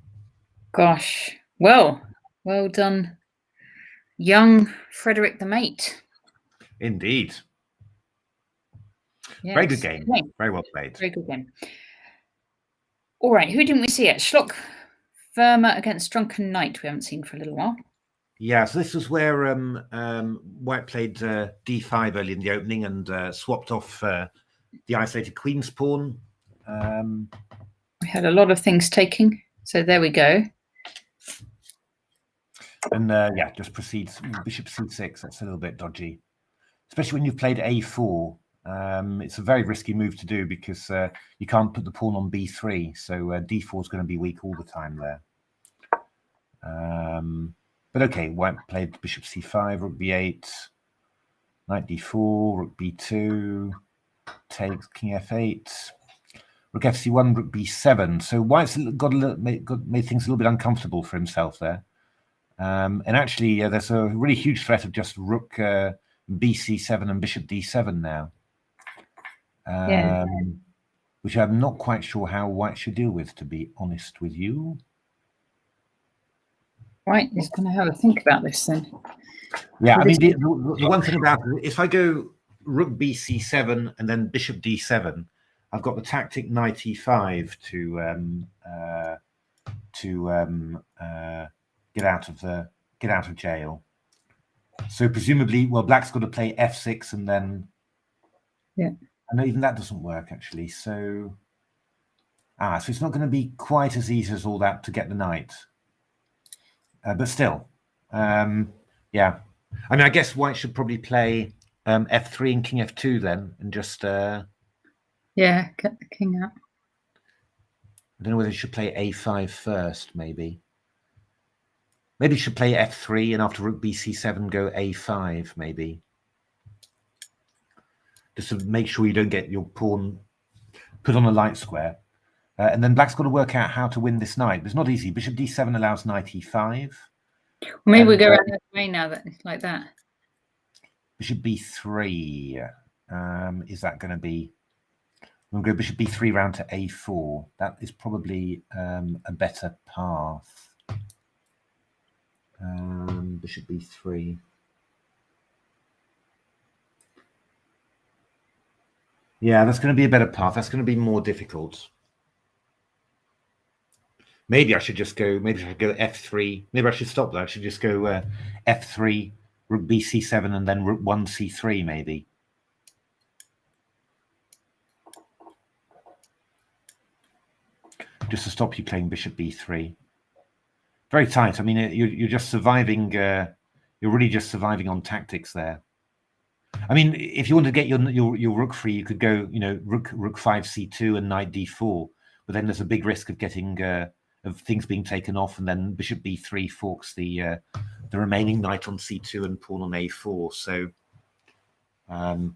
Gosh, well done, young Frederick the Mate. Indeed. Yes. Very good game. Very well played. Very good game. All right, who didn't we see yet? Schlock Verma against Drunken Knight. We haven't seen for a little while. Yeah, so this was where White played d5 early in the opening and swapped off the isolated queen's pawn. We had a lot of things taking, so there we go. And yeah, just proceeds bishop c6. That's a little bit dodgy, especially when you've played a4. It's a very risky move to do because you can't put the pawn on b3, so d4 is going to be weak all the time there. But okay, White played bishop c5, rook b8, knight d4, rook b2, takes king f8, rook fc1, rook b7. So White's made things a little bit uncomfortable for himself there. And actually, there's a really huge threat of just rook bc7 and bishop d7 now. Which I'm not quite sure how White should deal with, to be honest with you. Right, he's going to have a think about this then. Yeah, I mean, the one thing about it, if I go rook bc7 and then bishop d7, I've got the tactic knight e5 to get out of jail. So presumably, well, Black's got to play f6 and then. Yeah. I know even that doesn't work actually. So it's not going to be quite as easy as all that to get the knight. But still, yeah. I mean, I guess White should probably play f3 and king f2 then, and just Yeah, get the king out. I don't know whether you should play a5 first, maybe. Maybe you should play f3 and after rook bc7 go a5, maybe. Just to make sure you don't get your pawn put on a light square. And then black's got to work out how to win this knight. It's not easy. Bishop d7 allows knight e5. Well, maybe we go around the way now that it's like that. Bishop b3. Is that going to be... We'll go bishop b3 round to a4. That is probably a better path. Bishop b3. Yeah, that's going to be a better path. That's going to be more difficult. Maybe I should just go. Maybe I should go f3. Maybe I should stop there. I should just go f3, rook bc7, and then rook 1 c3. Maybe. Just to stop you playing bishop b3. Very tight. I mean, you're just surviving. You're really just surviving on tactics there. I mean, if you want to get your rook free, you could go, rook 5 c2 and knight d4. But then there's a big risk of getting of things being taken off, and then bishop b3 forks the remaining knight on c2 and pawn on a4. So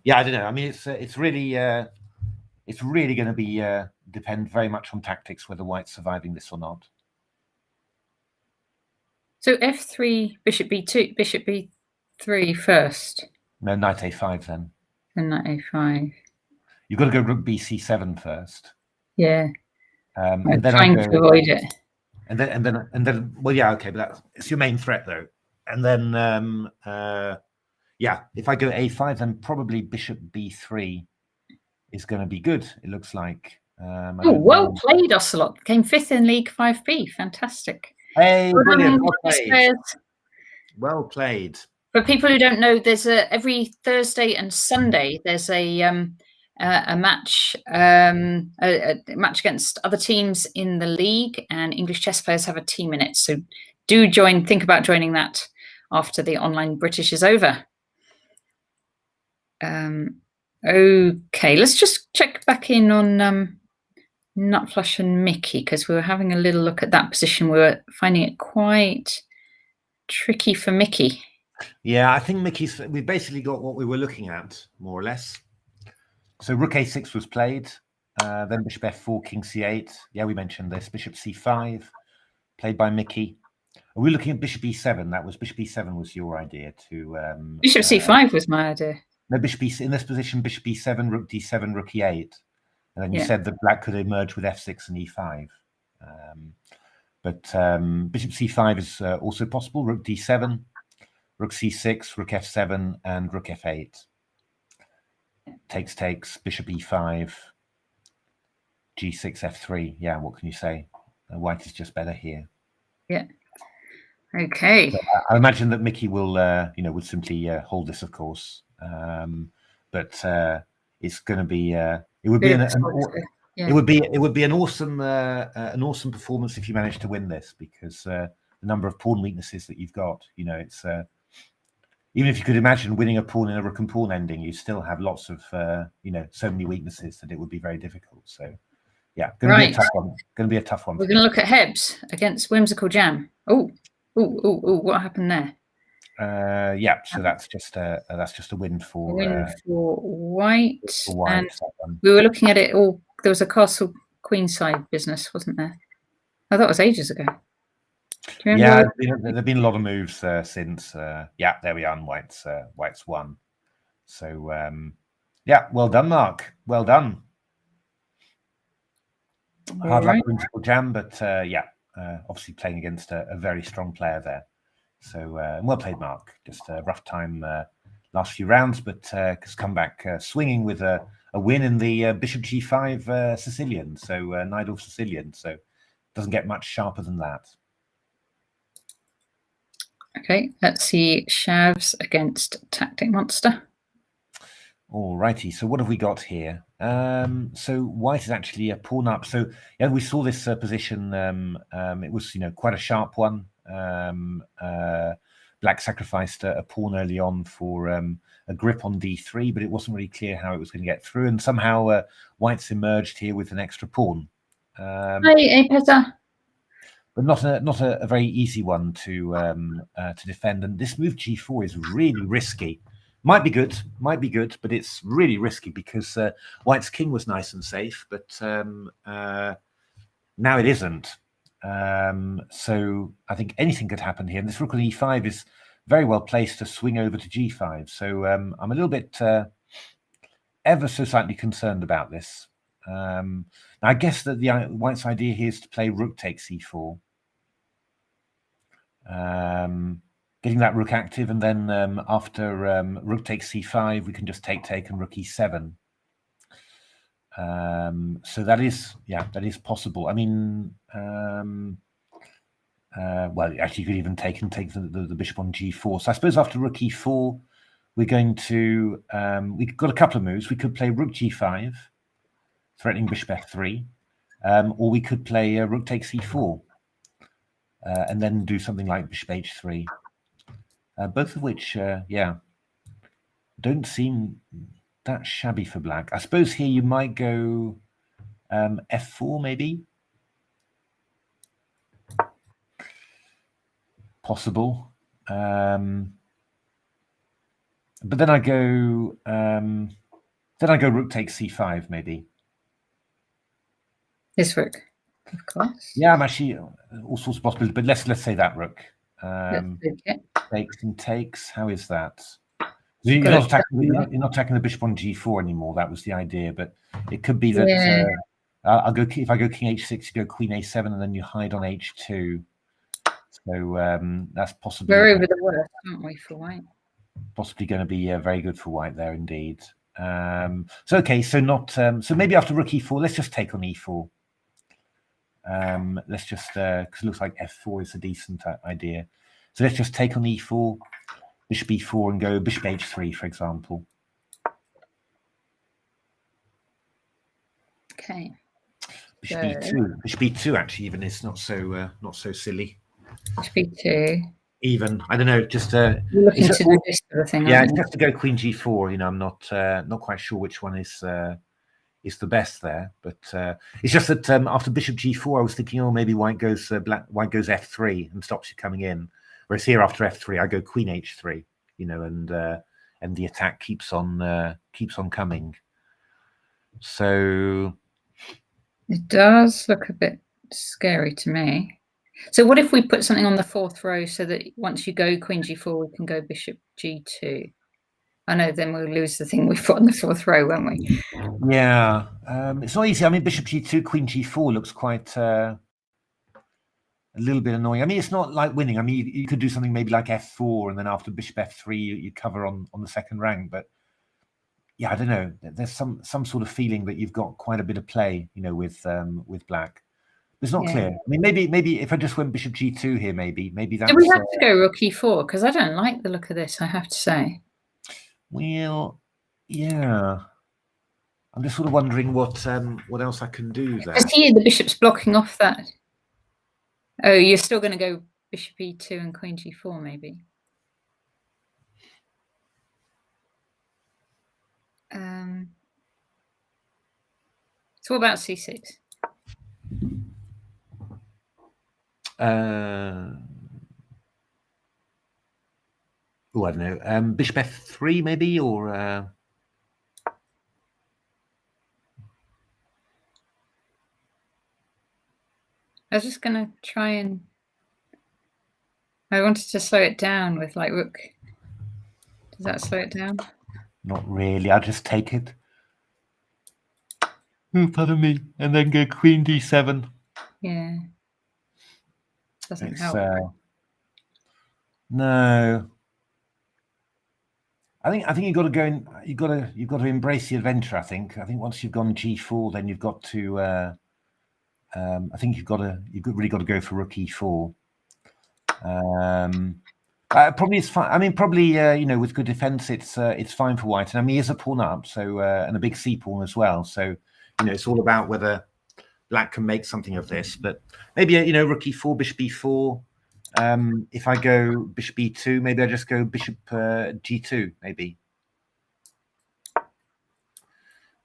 yeah, I don't know. I mean, it's really going to be depend very much on tactics whether white's surviving this or not. So f3, bishop b2, bishop b3 first. No, knight a5 then. And knight a5. You've got to go rook bc7 first. Yeah. And then trying to avoid it. And then, well, yeah, okay, but it's your main threat though. And then, yeah, if I go a5, then probably bishop b3 is going to be good. It looks like. Oh, well played, Ocelot. Came 5th in League 5B. Fantastic. Hey, brilliant. Well played. Well played. For people who don't know, there's every Thursday and Sunday there's a match against other teams in the league, and English chess players have a team in it. So do join. Think about joining that after the online British is over. Okay, let's just check back in on Nutflush and Mickey, because we were having a little look at that position. We were finding it quite tricky for Mickey. Yeah, I think we basically got what we were looking at, more or less. So rook a6 was played, then bishop f4, king c8. Yeah, we mentioned this. Bishop c5, played by Mickey. Are we looking at bishop e7? That was bishop e7 was your idea to... bishop c5 was my idea. No, bishop e in this position, bishop e7, rook d7, rook e8. And then you said that black could emerge with f6 and e5. But bishop c5 is also possible. Rook d7, rook c6, rook f7, and rook f8. Takes, bishop e5, g6, f3. Yeah, what can you say? White is just better here. Yeah. Okay. So I imagine that Mickey will, would simply hold this, of course. But it's going to be. It would be it would be an awesome performance if you managed to win this, because the number of pawn weaknesses that you've got. It's. Even if you could imagine winning a pawn in a rook and pawn ending, you still have lots of, so many weaknesses that it would be very difficult. So, yeah, going to be a tough one. Going to be a tough one. We're going to look at Hebs against Whimsical Jam. Oh, what happened there? Yeah, so that's just a win for white. And we were looking at it all. There was a castle queenside business, wasn't there? Oh, that was ages ago. Yeah, there've been a lot of moves since. Yeah, there we are. And white's won. So yeah, well done, Mark. Well done. Hard luck Whimsical Jam, but yeah, obviously playing against a very strong player there. So well played, Mark. Just a rough time last few rounds, but has come back swinging with a win in the Bishop G5 Sicilian. So Nidal Sicilian. So doesn't get much sharper than that. Okay, let's see Shavs against Tactic Monster. All righty. So what have we got here? So white is actually a pawn up. So yeah, we saw this position. It was quite a sharp one. black sacrificed a pawn early on for a grip on d3, but it wasn't really clear how it was going to get through, and somehow white's emerged here with an extra pawn. Hey, Peter. But not a very easy one to defend. And this move g4 is really risky. Might be good, but it's really risky because white's king was nice and safe, but now it isn't. So I think anything could happen here. And this rook on e5 is very well placed to swing over to g5. So I'm a little bit ever so slightly concerned about this. Now I guess that the white's idea here is to play rook takes e4. Getting that rook active, and then after rook takes c5, we can just take and rook e7. So that is possible. I mean, well, actually, you could even take the bishop on g4. So I suppose after rook e4, we're going to we've got a couple of moves. We could play rook g5, threatening bishop f3, or we could play rook takes e4, and then do something like bishop h3. Both of which, don't seem that shabby for black. I suppose here you might go f4 maybe. Possible. But then I go rook takes c5 maybe. This rook, of course. Yeah, I'm actually all sorts of possibilities, but let's say that rook. Takes and takes. How is that? You're not attacking the bishop on g4 anymore. That was the idea, but it could be that I'll go if I go king h6, you go queen a7, and then you hide on h2. So that's possibly we're over the worst, aren't we, for white? Possibly going to be very good for white there indeed. So okay, so not so maybe after rook e4, let's just take on e4. Let's just because it looks like f4 is a decent idea. So let's just take on e4, bishop e4, and go bishop h3, for example. Okay. Bishop e2. Bishop e2 actually even is not so silly. Bishop e2. Even I don't know. Just looking to do this sort of thing. Yeah, it's just to go queen g4. You know, I'm not quite sure which one is the best there, but it's just that after bishop g4, I was thinking, oh, maybe white goes f3 and stops you coming in. Whereas here after f3, I go queen h3, you know, and the attack keeps on coming. So it does look a bit scary to me. So what if we put something on the fourth row so that once you go queen g4, we can go bishop g2? I know then we'll lose the thing we put on the fourth row, won't we? Yeah, it's not easy. I mean, bishop g2, queen g4 looks quite a little bit annoying. I mean, it's not like winning. I mean, you could do something maybe like f4, and then after bishop f3, you cover on the second rank. But yeah, I don't know. There's some sort of feeling that you've got quite a bit of play, you know, with black. It's not clear. I mean, maybe if I just went bishop g2 here, maybe that's. Do we have to go rook e4? Because I don't like the look of this, I have to say. Well, yeah. I'm just sort of wondering what else I can do there. Because here the bishop's blocking off that. Oh, you're still going to go bishop e2 and queen g4, maybe. So what about c6? Oh, I don't know. Bishop f3 maybe, or I was just going to try and I wanted to slow it down with like rook. Does that slow it down? Not really. I'll just take it. Oh, pardon me. And then go queen d7. Yeah. Doesn't help. No. I think you've got to go in. You've got to embrace the adventure. I think once you've gone g4, then you've got to. I think you've really got to go for rook e4. Probably it's fine. I mean, probably you know, with good defense, it's fine for white. And I mean, he is a pawn up, so and a big c pawn as well. So you know, it's all about whether black can make something of this. But maybe you know, rook e4, bishop e4. If I go bishop e2, maybe I just go bishop g2, maybe.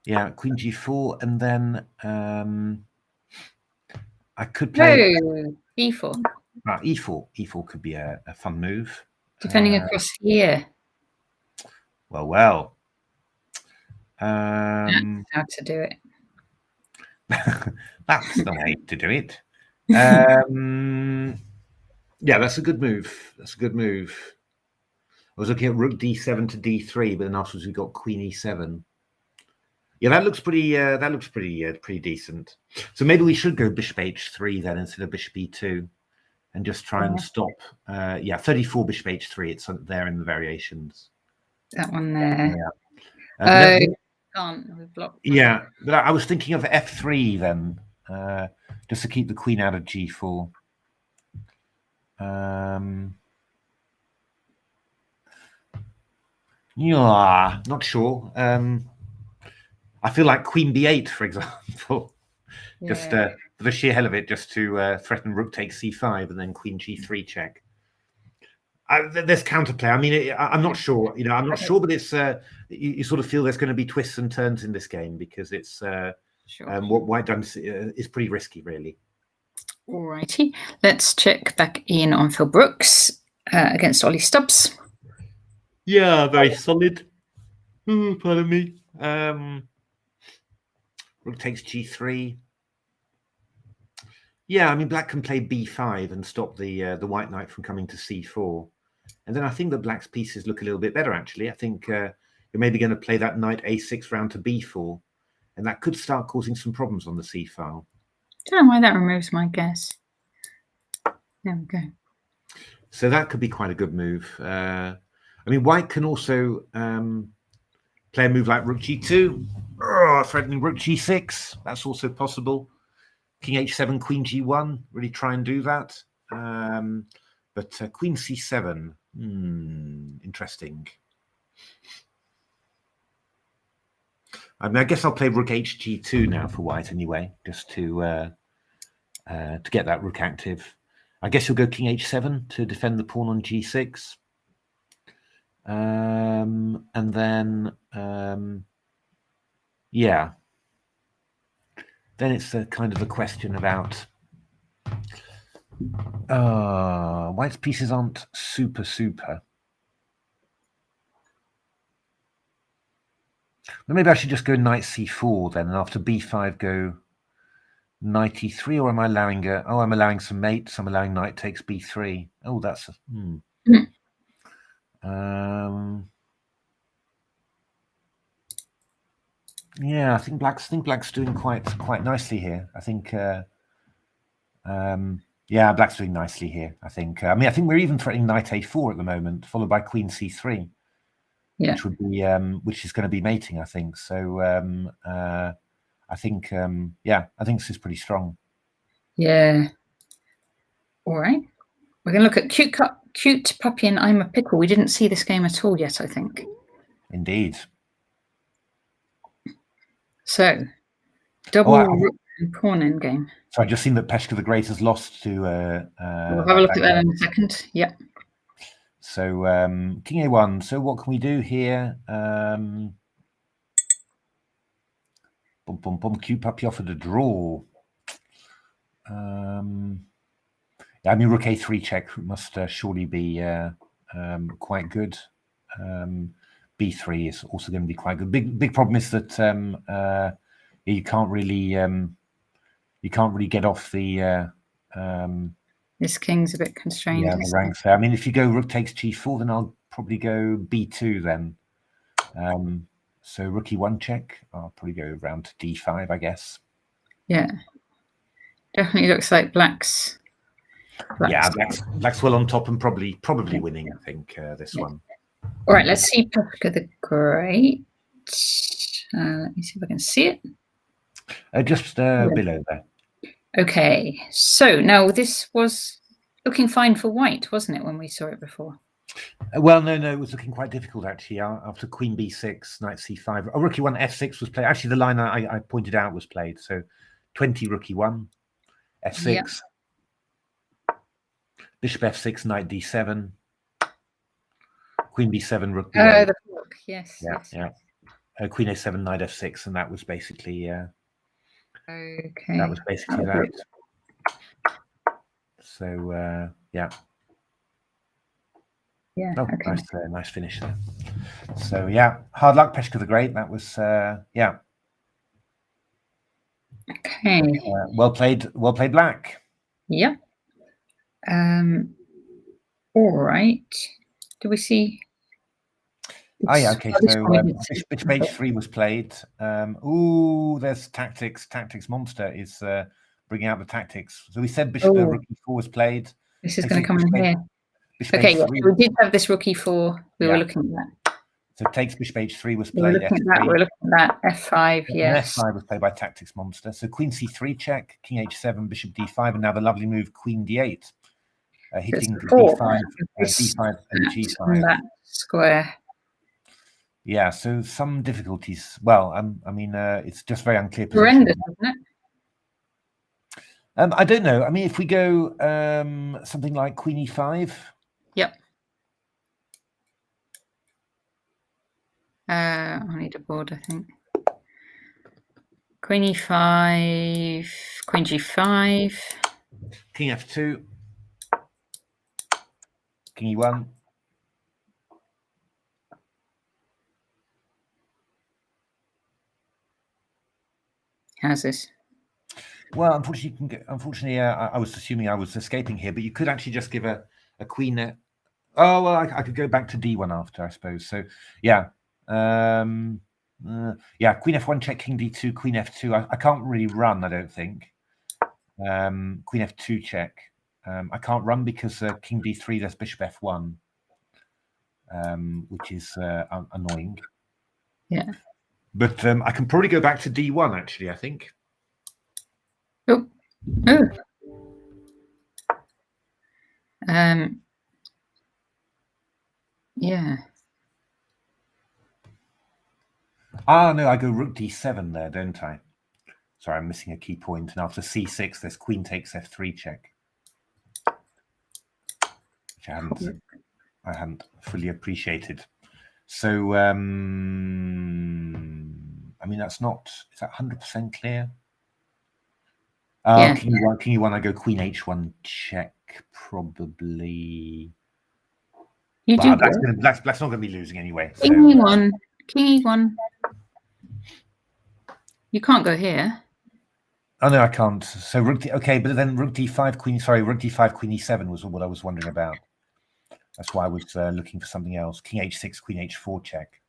Yeah, queen g4, and then I could play e4. E4. E4 could be a fun move. Defending across here. Well. That's how to do it. That's the way to do it. Yeah, that's a good move. That's a good move. I was looking at rook d7 to d3, but then afterwards we got queen e7. Yeah, that looks pretty. Pretty decent. So maybe we should go bishop h3 then instead of bishop e2, and just try and stop. Yeah, 34 bishop h3. It's there in the variations. That one there. Yeah. Can't. We've blocked. Yeah, but I was thinking of f3 then, just to keep the queen out of g4. Yeah, not sure. I feel like queen b8, for example, just for the sheer hell of it, just to threaten rook takes c5 and then queen g3 check. There's counterplay. I mean, I'm not sure. You know, I'm not sure, but it's you sort of feel there's going to be twists and turns in this game because it's what white does is pretty risky, really. Alrighty, let's check back in on Phil Brooks against Ollie Stubbs. Yeah, very solid. Pardon me. Rook takes g3. Yeah, I mean, black can play b5 and stop the white knight from coming to c4. And then I think that black's pieces look a little bit better, actually. I think you're maybe going to play that knight a6 round to b4, and that could start causing some problems on the c file. Don't know why that removes my guess. There we go. So that could be quite a good move. I mean, white can also play a move like rook g2, threatening rook g6. That's also possible. King h7, queen g1, really try and do that. But queen c7, interesting. I mean, I guess I'll play rook hg2 now for white anyway, just to get that rook active. I guess you'll go king h7 to defend the pawn on g6. And then, yeah. Then it's kind of a question about white's pieces aren't super. But maybe I should just go knight c4 then, and after b5 go knight e3, or am I allowing I'm allowing some mates. I'm allowing knight takes b3. Oh, that's yeah, I think black's doing quite nicely here. I think yeah, black's doing nicely here. I think. I mean, I think we're even threatening knight a4 at the moment, followed by queen c3, which would be which is going to be mating. I think so. I think yeah, I think this is pretty strong. Yeah. All right, we're going to look at cute puppy and I'm a pickle. We didn't see this game at all yet, I think. Indeed. So, double rook and pawn in game. So I just seen that Peshka the Great has lost to. We'll have a look at that in a second. Yeah. So king a1. So what can we do here? Cute puppy offered a draw. Yeah, I mean, rook a3 check must surely be quite good. b3 is also going to be quite good. Big problem is that you can't really get off the. This king's a bit constrained. Yeah, the ranks there. I mean, if you go rook takes g4, then I'll probably go b2 then. So rook e1 check. I'll probably go round to d5, I guess. Yeah, definitely looks like black's. Yeah, black's well on top and probably winning. I think this one. All right, let's see Peshka the Great. Let me see if I can see it. Just below there. Okay, so now this was looking fine for white, wasn't it, when we saw it before? Well, no, it was looking quite difficult actually. After queen b6, knight c5, rook e1, f6 was played. Actually, the line I pointed out was played. So 20 rook e1, f6. bishop f6, knight d7, queen b7, rook b8. Oh, the book. Yes. Yeah, yes. yeah. Queen a7, knight f6, and that was basically Okay. that was basically that. So yeah. Yeah. Oh, Okay. nice finish there. So yeah, hard luck, Peshka the Great. That was yeah. Okay. Well played, Black. Yep. All right. Do we see? Oh yeah, okay. So bishop h3 was played. Ooh, there's tactics. Tactics Monster is bringing out the tactics. So we said bishop rook e4 was played. This is going to come in here. Bishop Okay, h3. yeah, we did have this rook e4. We were looking at that. So takes bishop h3 was We were played. looking at that. We were looking at that. F5, yes. F5 was played by Tactics Monster. So queen c3 check, king h7, bishop d5, and now the lovely move queen d8, hitting d5, d5 and g5. That square. Yeah, so some difficulties. Well, I mean, it's just very unclear position. Horrendous, isn't it? I don't know. I mean, if we go something like queen e5. Yep. I need a board, I think. Queen e5, queen g5. King f2. King e1. How's this? Well, unfortunately, you can get. Unfortunately, I was assuming I was escaping here, but you could actually just give a queen. Oh well, I could go back to d1 after, I suppose. So yeah, yeah, queen f1 check, king d2, queen f2. I can't really run, I don't think. Queen f2 check. I can't run because king d3. There's bishop f1, which is annoying. Yeah. But I can probably go back to d1. Actually, I think. Oh. Oh. Yeah. Ah, no, I go rook d7 there, don't I? Sorry, I'm missing a key point. And after c6, there's queen takes f3 check, which I hadn't fully appreciated. So, I mean, that's not. Is that 100% clear? Yeah. King e1, I go queen h1 check, probably. You do. That's not going to be losing anyway. King e1. King e1. You can't go here. Oh no, I can't. So rook okay, but then rook d5, queen. Sorry, rook d5, queen e7 was what I was wondering about. That's why I was looking for something else. King h6, queen h4 check.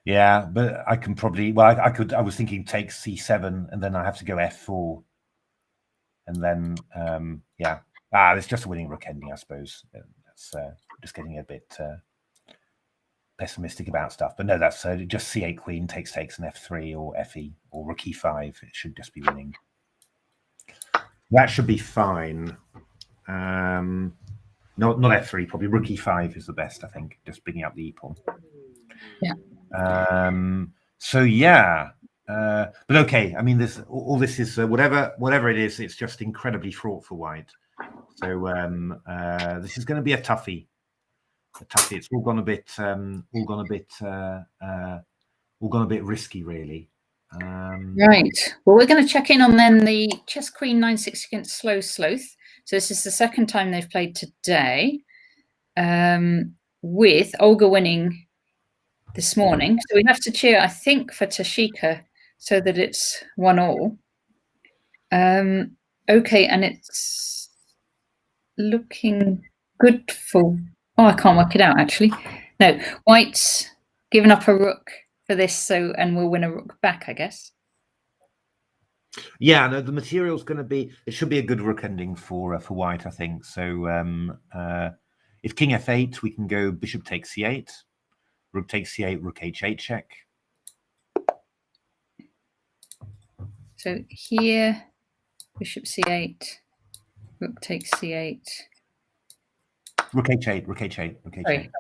Yeah, but I can probably. Well, I could. I was thinking take c7, and then I have to go f4, and then yeah. It's just a winning rook ending, I suppose. That's just getting a bit pessimistic about stuff. But no, that's just c8 queen takes and f3 or fe or rook e5. It should just be winning. That should be fine. Not f3, probably rook e5 is the best, I think. Just bringing up the e pawn. Yeah. So yeah. But okay. I mean, all this is whatever it is. It's just incredibly fraught for white. So this is going to be a toughie. It's all gone a bit risky, really. Right. Well, we're going to check in on then the chess queen 9-6 against Slow Sloth. So this is the second time they've played today, with Olga winning this morning. So we have to cheer, I think, for Tashika so that it's 1-1. Okay, and it's looking good for. Oh, I can't work it out actually. No, White's given up a rook for this, and we'll win a rook back, I guess. Yeah, no, the material's going to be. It should be a good rook ending for White, I think. So if King f8, we can go bishop takes c8, rook takes c8, rook h8 check. So here, bishop c8, rook takes c8. Rook h8, rook h8, rook h8. Sorry.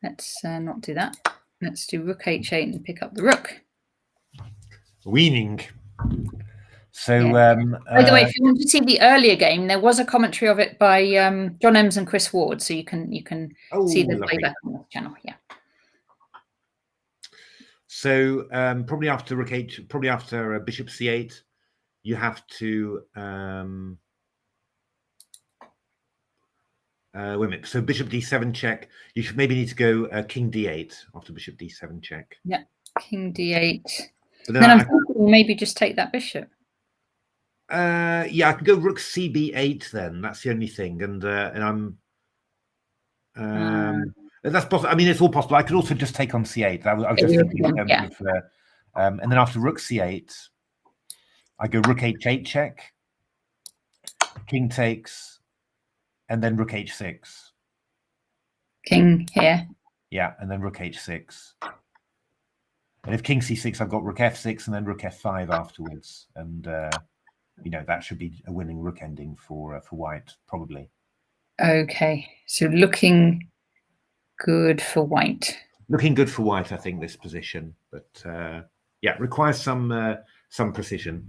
Let's not do that. Let's do rook h8 and pick up the rook. Weaning. So, by the way, if you want to see the earlier game, there was a commentary of it by John Ems and Chris Ward, so you can see the playback on the channel. Yeah. So probably after Rook H, probably after Bishop C8, you have to wait a minute. So Bishop D7 check. You should maybe need to go King D8 after Bishop D7 check. Yeah, King D8. But then I'm thinking maybe just take that bishop. Yeah, I can go Rook CB8 then. That's the only thing, and I'm that's possible. I mean, it's all possible. I could also just take on C8. I was just thinking in terms of, and then after Rook C8, I go Rook H8 check, King takes, and then Rook H6. King here. Yeah, and then Rook H6. And if King C6, I've got Rook F6 and then Rook F5 afterwards, and you know, that should be a winning rook ending for white, probably. Okay, so looking good for white. Looking good for white, I think, this position, but yeah, requires some precision.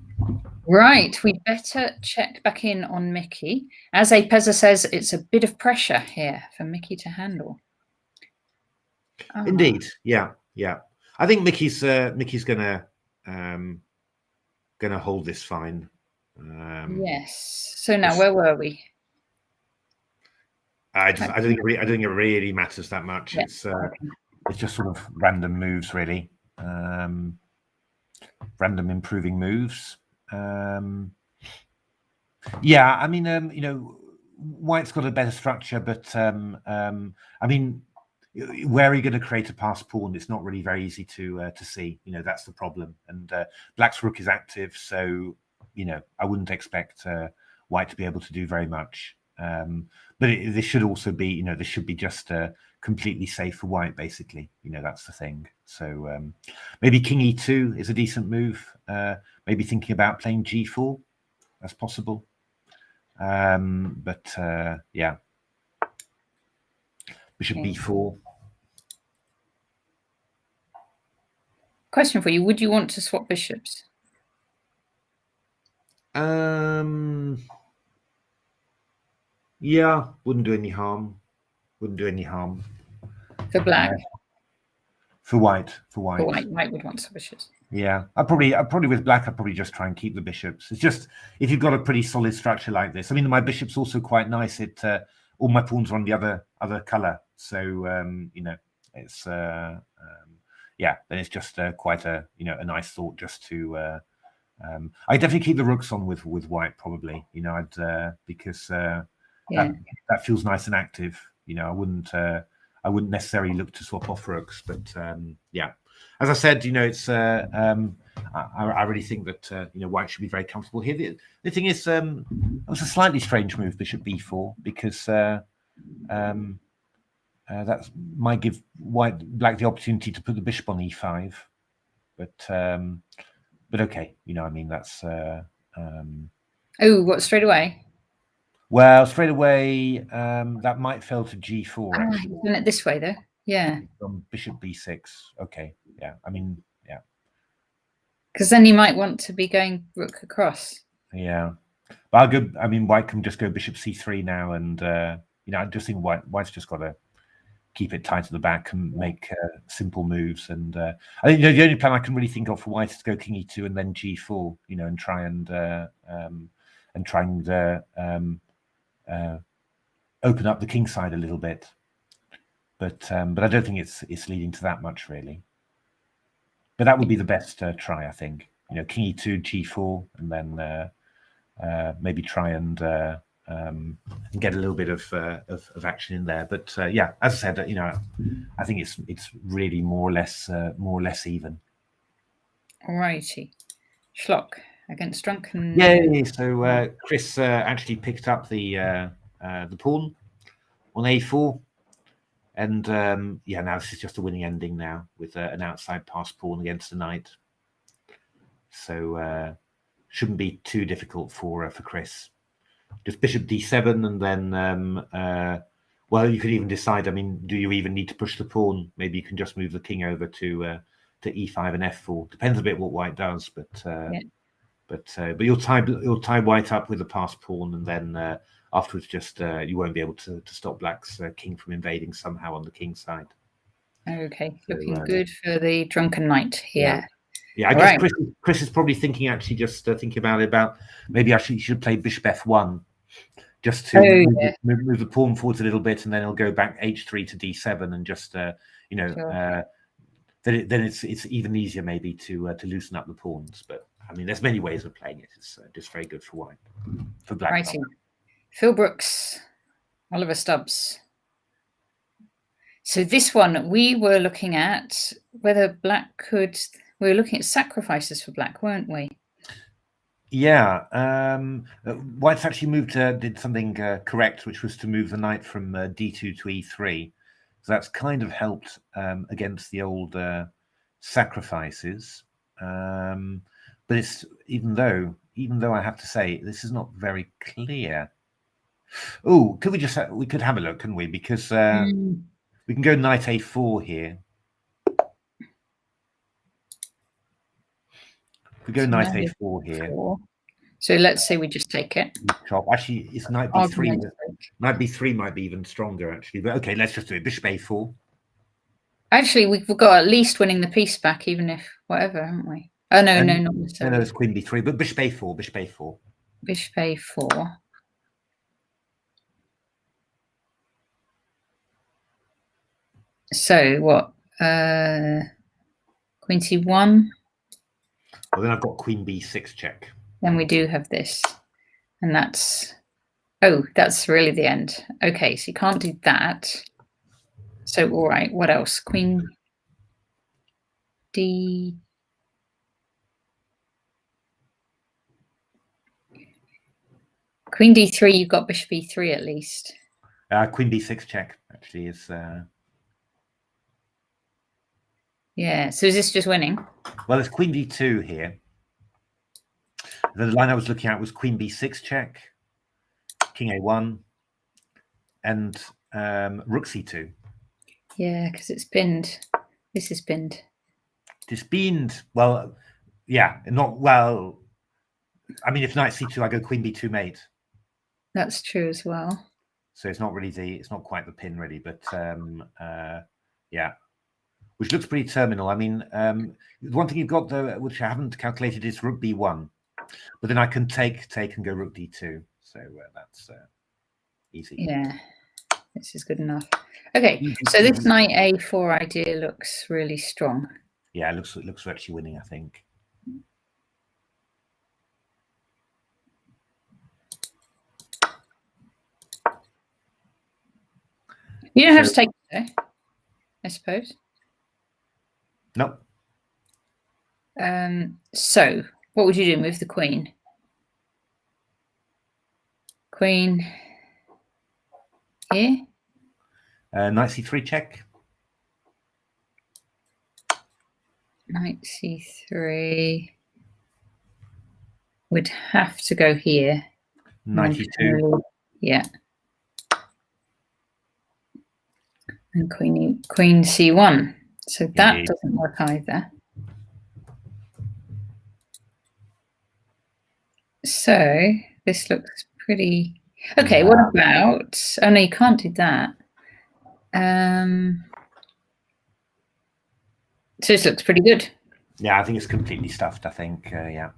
Right, we'd better check back in on Mickey. As Apeza says, it's a bit of pressure here for Mickey to handle. Indeed, yeah. I think Mickey's gonna hold this fine. Yes. So now, where were we? I don't think it really matters that much. Yeah. It's just sort of random moves, really. Random improving moves. Yeah, I mean, you know, white's got a better structure, but I mean, where are you going to create a passed pawn? It's not really very easy to see. You know, that's the problem. And black's rook is active, so you know, I wouldn't expect white to be able to do very much. But this should also be, you know, this should be just completely safe for white, basically. You know, that's the thing. So maybe King E2 is a decent move. Maybe thinking about playing G4, that's possible. But yeah, Bishop B4. Question for you: would you want to swap bishops? Yeah, wouldn't do any harm. Wouldn't do any harm. For black. For white. White would want some bishops. Yeah, I probably with black, I'd probably just try and keep the bishops. It's just if you've got a pretty solid structure like this. I mean, my bishop's also quite nice. It all my pawns are on the other color, so you know, it's yeah. Then it's just quite a a nice thought just to. I definitely keep the rooks on with white probably. You know, I'd because that feels nice and active. You know, I wouldn't necessarily look to swap off rooks, but yeah. As I said, you know, it's I really think that you know, white should be very comfortable here. The thing is, it was a slightly strange move, Bishop B4, because that might give black the opportunity to put the bishop on E5, but okay, you know, I mean, that's oh, what, straight away? Well, straight away, that might fail to G4. You've done it this way, though. Yeah. Bishop B6. Okay. Yeah. I mean, yeah. Because then you might want to be going rook across. Yeah. But I'll go. I mean, white can just go Bishop C3 now, and you know, I just think white's just got to keep it tight to the back and make simple moves. And I think, you know, the only plan I can really think of for white is to go King E2 and then G4. You know, and try and open up the king side a little bit, but I don't think it's leading to that much really. But that would be the best try, I think. You know, King E2, G4, and then maybe try and get a little bit of action in there. But yeah, as I said, you know, I think it's really more or less even. Alrighty, Schlock against Drunken. Yay! So Chris actually picked up the pawn on A4, and yeah, now this is just a winning ending now with an outside pass pawn against the knight. So shouldn't be too difficult for Chris. Just Bishop D7, and then well, you could even decide. I mean, do you even need to push the pawn? Maybe you can just move the king over to E5 and F4. Depends a bit what white does, but But you'll tie white up with a passed pawn, and then afterwards just you won't be able to stop black's king from invading somehow on the king side. Okay, looking good for the drunken knight here. Yeah, I guess Chris is probably thinking, actually, just thinking about maybe actually you should play bishop f1 just to move the pawn forwards a little bit, and then he'll go back h3 to d7, and just you know, then it's even easier maybe to loosen up the pawns. But I mean, there's many ways of playing it. It's just very good for white, for black. Righty. Phil Brooks, Oliver Stubbs. So this one, we were looking at whether black could. We were looking at sacrifices for black, weren't we? Yeah. White's actually did something correct, which was to move the knight from d2 to e3. So that's kind of helped against the old sacrifices. But it's even though I have to say this is not very clear. Oh, could we could have a look, couldn't we? Because we can go knight a4 here. We go knight a4 here. So let's say we just take it. Chop. Actually, it's knight b3. Knight b3 might be even stronger, actually. But okay, let's just do it. Bishop a4. Actually, we've got at least winning the piece back, even if whatever, haven't we? Oh no, no, not necessarily. No, it's queen b3, but bishop a4. Bishop a4. Bishop a4. So what? Queen c1. Well, then I've got queen b6 check. Then we do have this, and that's really the end. Okay, so you can't do that. So all right, what else? Queen d. Queen d3. You've got bishop e3 at least. Queen b6 check actually is. Yeah. So is this just winning? Well, it's queen d2 here. The line I was looking at was queen b6 check, king a1, and rook c2. Yeah, because it's pinned. This is pinned. It's pinned. Well, yeah, not well. I mean, if knight c2, I go queen b2 mate. That's true as well. So it's not really it's not quite the pin really, but yeah, which looks pretty terminal. I mean, the one thing you've got though, which I haven't calculated, is rook b1. But then I can take and go rook d2. So that's easy. Yeah, this is good enough. Okay, so this knight a4 idea looks really strong. Yeah, it looks actually winning, I think. You don't have to take it, though, I suppose. No. So what would you do? Move the queen. Queen here. Knight c3 check. Knight c3 would have to go here. Knight e2. Yeah. And queen c1. So that doesn't work either. So this looks pretty okay. What about? Oh no, you can't do that. So this looks pretty good. Yeah, I think it's completely stuffed. I think, yeah.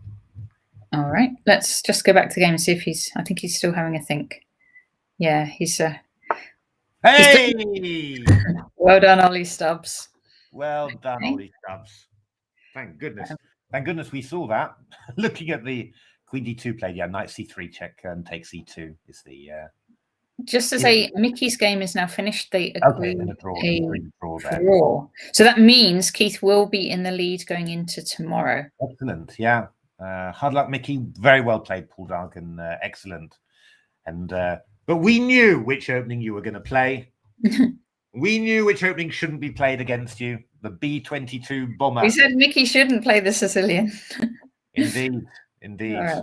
All right, let's just go back to the game and see if he's. I think he's still having a think. Yeah, he's. Hey! Well done, Ollie Stubbs. Well done, Ollie Stubbs. Thank goodness. Thank goodness we saw that. Looking at the queen d2 play, yeah, knight c3 check and take c2 is the. Just to say, Mickey's game is now finished. They agree a draw. So that means Keith will be in the lead going into tomorrow. Excellent, yeah. Hard luck, Mickey. Very well played, Paul Dargan. Excellent. And but we knew which opening you were going to play. We knew which opening shouldn't be played against you. The B-22 bomber. We said Mickey shouldn't play the Sicilian. Indeed, indeed. All right.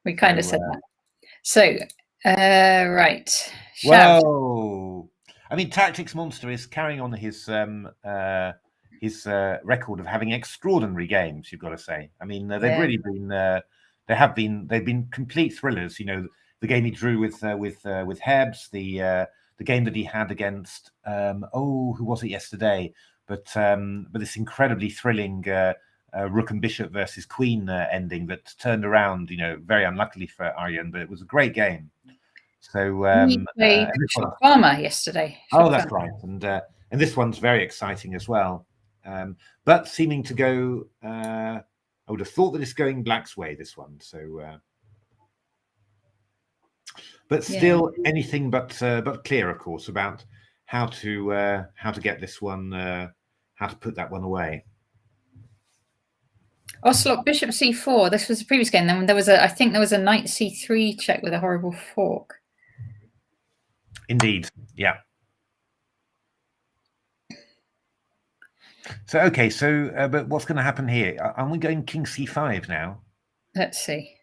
We kind of said that. So, right. Whoa. I mean, Tactics Monster is carrying on his record of having extraordinary games, you've got to say. I mean, they've really been they've been complete thrillers. You know, the game he drew with Hebs, the game that he had against who was it yesterday? But this incredibly thrilling Rook and Bishop versus Queen ending that turned around, you know, very unluckily for Aryan, but it was a great game. So he played Farmer yesterday. Oh, that's right, and this one's very exciting as well. But seeming to go, I would have thought that it's going Black's way, this one. So, but still anything but clear, of course, about how to get this one, how to put that one away. Ocelot Bishop C4. This was the previous game. Then there was I think there was a Knight C3 check with a horrible fork. Indeed, yeah. So okay, so but what's going to happen here? Are we going King C5 now? Let's see.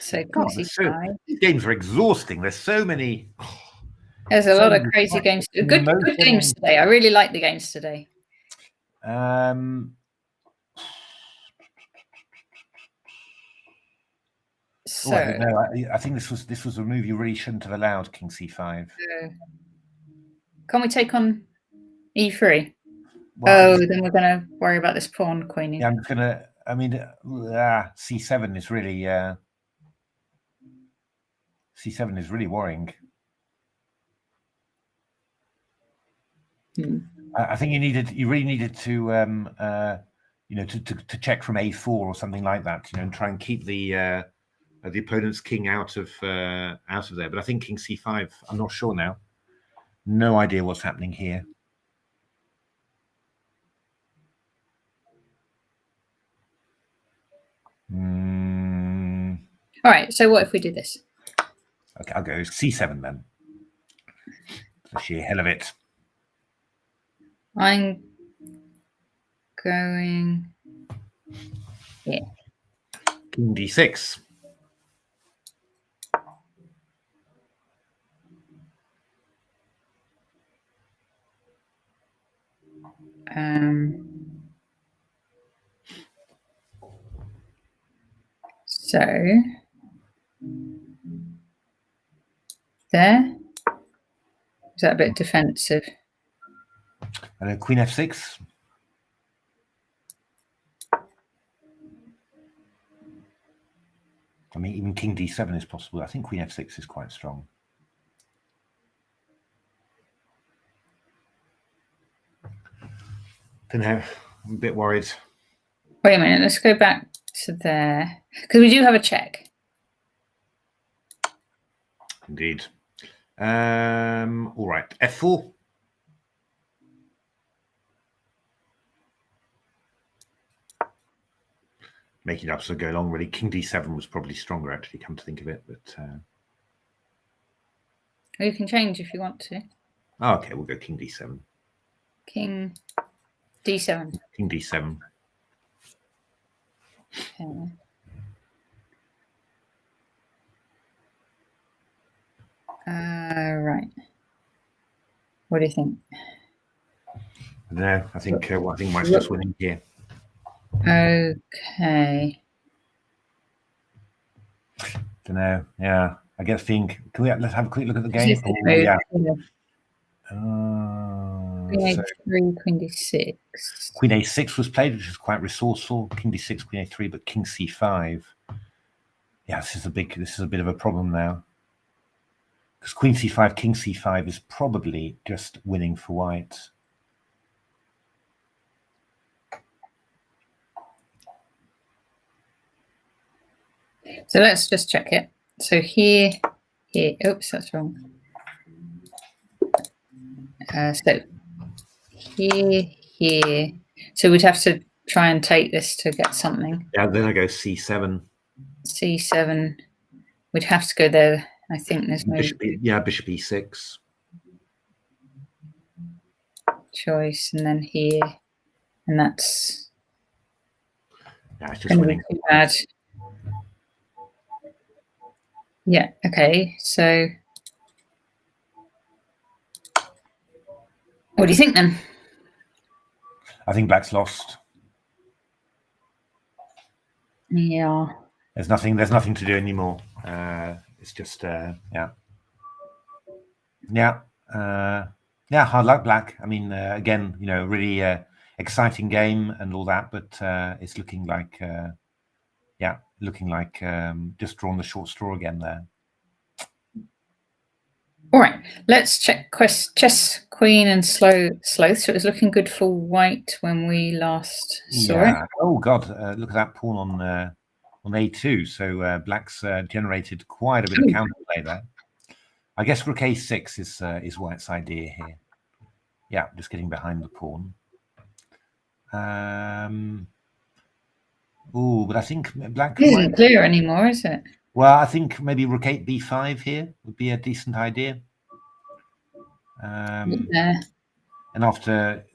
So King C5. These games are exhausting. There's so many. There's a lot of crazy games. Good games today. I really like the games today. So I think this was a move you really shouldn't have allowed, King C5. Can we take on E3? Well, then we're going to worry about this pawn queening. Yeah, I'm just going to. I mean, C7 is really C7 is really worrying. I think you really needed to you know, to check from A4 or something like that, you know, and try and keep the opponent's king out of there. But I think King C5, I'm not sure now. No idea what's happening here. All right, so what if we do this? Okay, I'll go C7 then. The sheer hell of it. I'm going here. King D6. So there. Is that a bit defensive? And Queen F6. I mean, even King D7 is possible. I think Queen F6 is quite strong. Don't know. I'm a bit worried. Wait a minute. Let's go back to there because we do have a check. Indeed. All right. F4. Making up as I go along, really. King D7 was probably stronger, actually, come to think of it. But you can change if you want to. Oh, okay, we'll go King D7. King D7. King D7. Okay. Right. What do you think? I don't know. I think White's just winning here. Okay. Don't know. Yeah, I guess think. Let's have a quick look at the game. Yeah. Queen A3, Queen D6. Queen A6 was played, which is quite resourceful. King D6, Queen A3, but King C5. Yeah, this is a bit of a problem now. Because Queen C5, King C5 is probably just winning for White. So let's just check it. So here. Oops, that's wrong. So here. So we'd have to try and take this to get something. Yeah, then I go C7. C7. We'd have to go there. I think there's no Bishop E6. Choice, and then here, and that's it's just winning. Too bad. Yeah. Okay. So, what do you think then? I think Black's lost. Yeah. There's nothing to do anymore. It's just yeah. Hard luck, black. I mean, again, really exciting game and all that, but it's looking like just drawn the short straw again there. All right, let's check chess, queen, and sloth. So it was looking good for white when we last saw it. Oh God, look at that pawn on a2. So black's generated quite a bit of counterplay there. I guess rook a6 is white's idea here. Yeah, just getting behind the pawn. Oh, but I think black isn't clear anymore, is it? Well, I think maybe rook 8 b5 here would be a decent idea. And after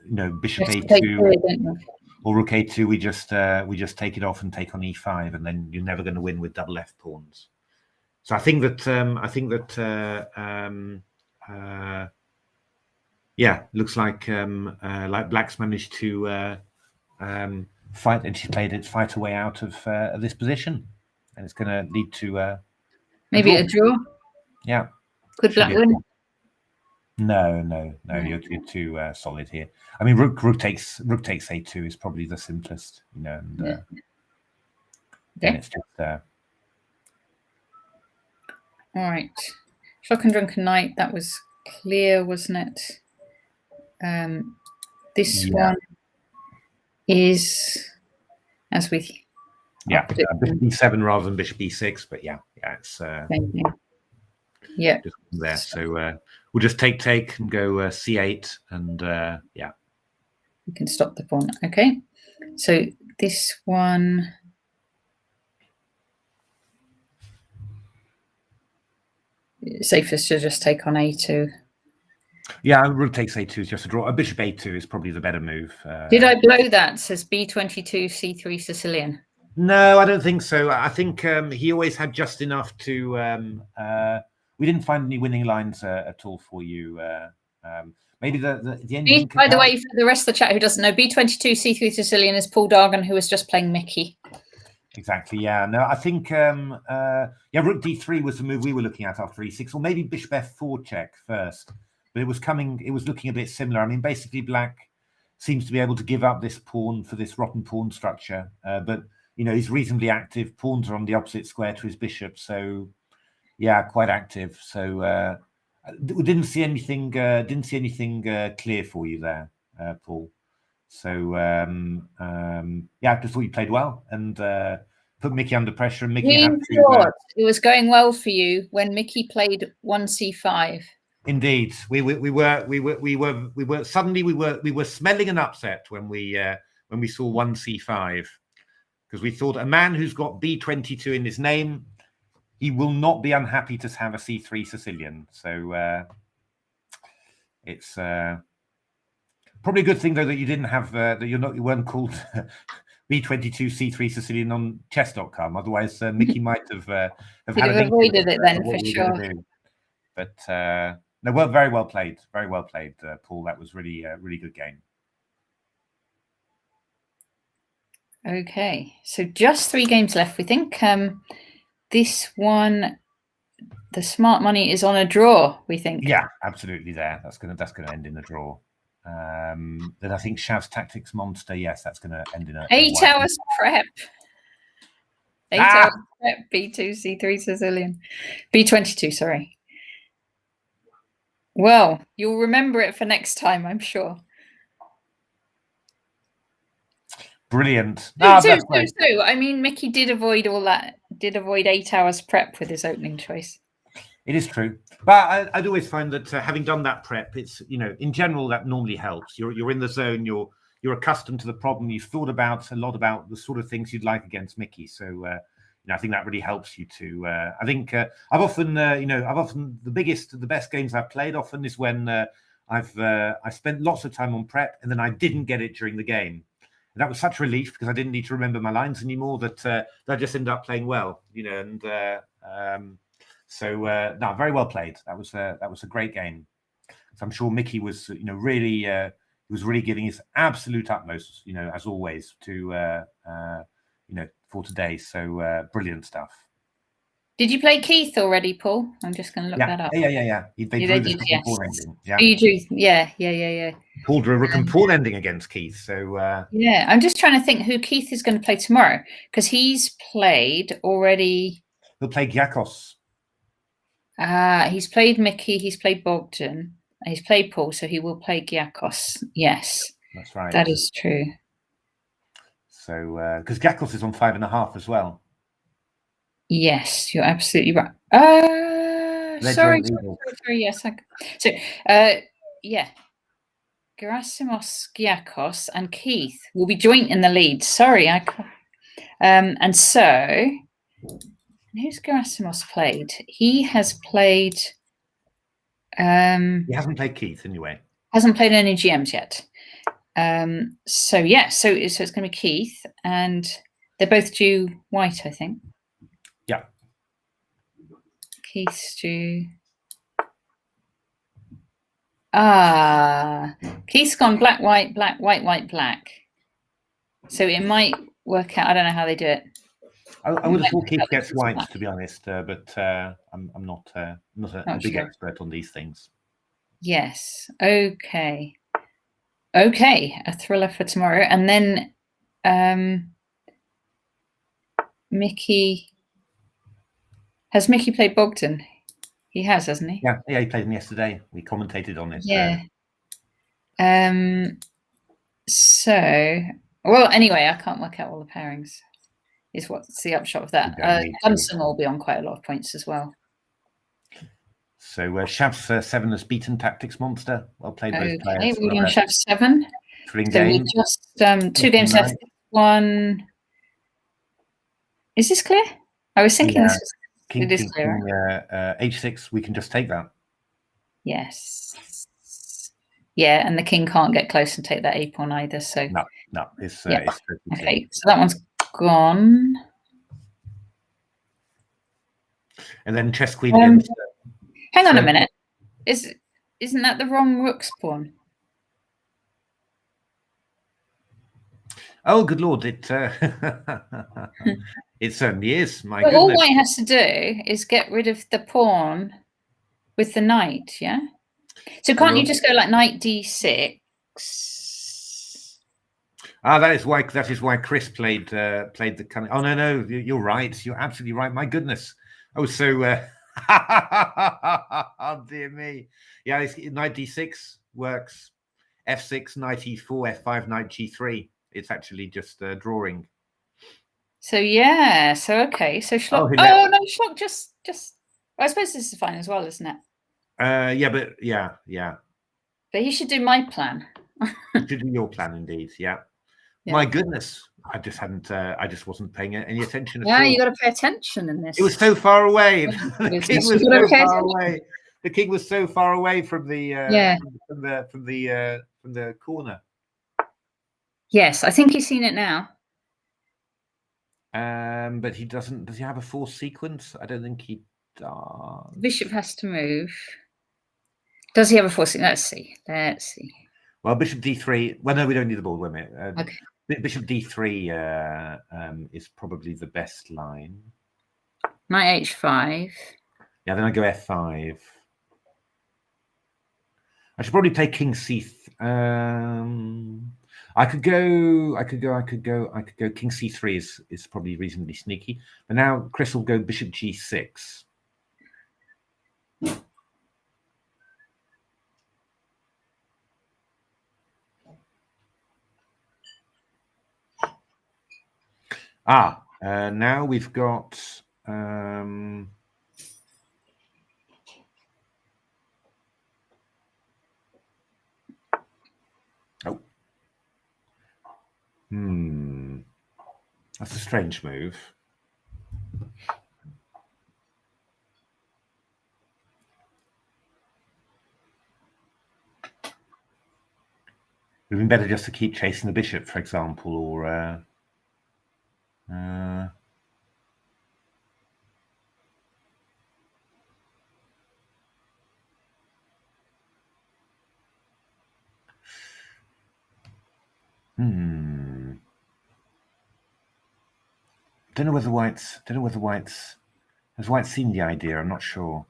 bishop a2 or rook a2, we just take it off and take on e5, and then you're never going to win with double f pawns. So I think that looks like black's managed to fight, and she played it fight a way out of this position, and it's going to lead to maybe a draw. Yeah. Could black win? No, you're too solid here. I mean, rook takes a2 is probably the simplest, and then it's just all right. Shock and Drunken Knight, that was clear, wasn't it? This one is as we bishop b7 rather than bishop b6, but it's just there. So we'll just take and go c8, and we can stop the pawn. Okay, so this one safest to just take on a2. Yeah, rook takes a2 is just a draw. A bishop a2 is probably the better move. Did I blow that? Says b22 c3 Sicilian. No, I don't think so. I think he always had just enough to. We didn't find any winning lines at all for you. Maybe the ending. By the way, for the rest of the chat who doesn't know, b22 c3 Sicilian is Paul Dargan, who was just playing Mickey. Exactly. Yeah. No, I think rook d3 was the move we were looking at after e6, or maybe bishop f4 check first. But it was looking a bit similar. I mean, basically, black seems to be able to give up this pawn for this rotten pawn structure. But he's reasonably active. Pawns are on the opposite square to his bishop, so yeah, quite active. So we didn't see anything. Clear for you there, Paul. So I just thought you played well and put Mickey under pressure. And Mickey had to, it was going well for you when Mickey played 1c5. Indeed, we were suddenly we were smelling an upset when we saw 1c5, because we thought a man who's got b22 in his name, he will not be unhappy to have a c3 Sicilian. So it's probably a good thing though that you didn't have that you weren't called b22 c3 Sicilian on chess.com. Otherwise, Mickey might have had avoided it then for sure. But no, very well played, Paul. That was really good game. Okay, so just 3 games left, we think. This one, the smart money is on a draw, we think. Yeah, absolutely. That's gonna end in a draw. Then I think Shav's Tactics Monster. Yes, that's gonna end in a 8 hours prep. 8 hours prep. B2 C3 Sicilian. B22. Sorry. Well, you'll remember it for next time, I'm sure. Brilliant. I mean, Mickey did avoid all that. Did avoid 8 hours prep with his opening choice. It is true, but I'd always find that having done that prep, it's in general that normally helps. You're in the zone. You're accustomed to the problem. You've thought a lot about the sort of things you'd like against Mickey. So I think that really helps you to. I think I've often the best games I've played often is when I spent lots of time on prep and then I didn't get it during the game. And that was such relief because I didn't need to remember my lines anymore. That I just ended up playing well, So very well played. That was a great game. So I'm sure Mickey was really giving his absolute utmost, as always, to for today. So brilliant stuff. Did you play Keith already, Paul? I'm just going to look that up. Yeah. They drew this yes. pawn ending. Yeah. Oh, you drew. Yeah. Paul drew a rook and pawn ending against Keith. So yeah, I'm just trying to think who Keith is going to play tomorrow, because he's played already. He'll play Giakos. He's played Mickey. He's played Bogdan. He's played Paul, so he will play Giakos. Yes, that's right. That is true. So because Giakos is on 5.5 as well. Yes, you're absolutely right. Sorry. Yes. So, yeah. Gerasimos, Giakos, and Keith will be joint in the lead. Sorry, and so who's Gerasimos played? He has played. He hasn't played Keith anyway. Hasn't played any GMs yet. So yeah, so it's going to be Keith, and they're both due white, I think. Yeah. Keith's due. Keith's gone black, white, white, black. So it might work out. I don't know how they do it. I would have thought Keith gets white, to be honest, but I'm not a big expert on these things. Yes. Okay. A thriller for tomorrow, and then Mickey. Has Mickey played Bogdan? He has, hasn't he? Yeah, he played him yesterday. We commentated on it. Yeah. So, well, anyway, I can't work out all the pairings. Is what's the upshot of that? Dunson will be on quite a lot of points as well. So Shavs 7 has beaten Tactics Monster. Well played, both players. We're on Shavs 7. So we just 2 games left. One. Is this clear? I was thinking this was. King, H6, we can just take that. Yes. Yeah, and the king can't get close and take that a pawn either. So no, it's okay. So that one's gone. And then chess queen against. Hang on a minute. Isn't that the wrong rook's pawn? Oh, good lord! It it certainly is. My goodness. All white has to do is get rid of the pawn with the knight. Yeah. So can't you just go like knight d6? That is why Chris played the cunning. Oh no, you're right. You're absolutely right. My goodness. Oh, so oh dear me. Yeah, knight d6 works. F6, knight e4, f5, knight g3. It's actually just drawing. So yeah, so okay, so Schlock. Oh no, Schlock just. I suppose this is fine as well, isn't it? Yeah. But he should do my plan. Should do your plan, indeed. Yeah. My goodness, I just hadn't. I just wasn't paying any attention. Yeah, you got to pay attention in this. It was so far away. The king was so far away. The king was so far away from the from the corner. Yes, I think he's seen it now. But he doesn't. Does he have a forced sequence? I don't think he does. Bishop has to move. Does he have a forced sequence? Let's see. Well, bishop d3. Well, no, we don't need the board. Wait a minute. Okay. Bishop d3 is probably the best line. Knight h5. Yeah, then I go f5. I should probably play king c3. I could go king c3 is probably reasonably sneaky. But now Chris will go bishop g6. Now we've got that's a strange move. It would have been better just to keep chasing the bishop, for example, or Don't know whether White's. Has White seen the idea? I'm not sure.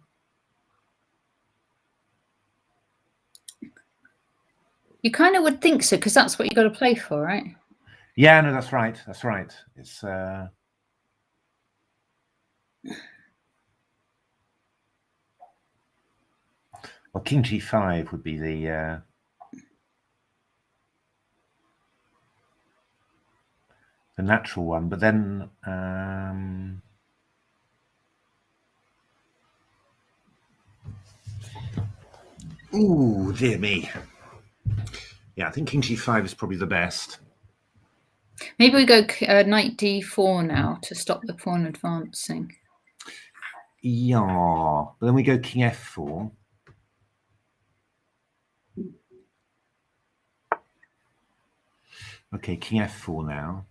You kind of would think so, because that's what you got to play for, right? Yeah, no, that's right. That's right. It's well, King G5 would be the natural one, but then ooh, dear me. Yeah, I think King G5 is probably the best. Maybe we go knight D4 now to stop the pawn advancing. Yeah, but then we go King F4. Okay, King F4 now.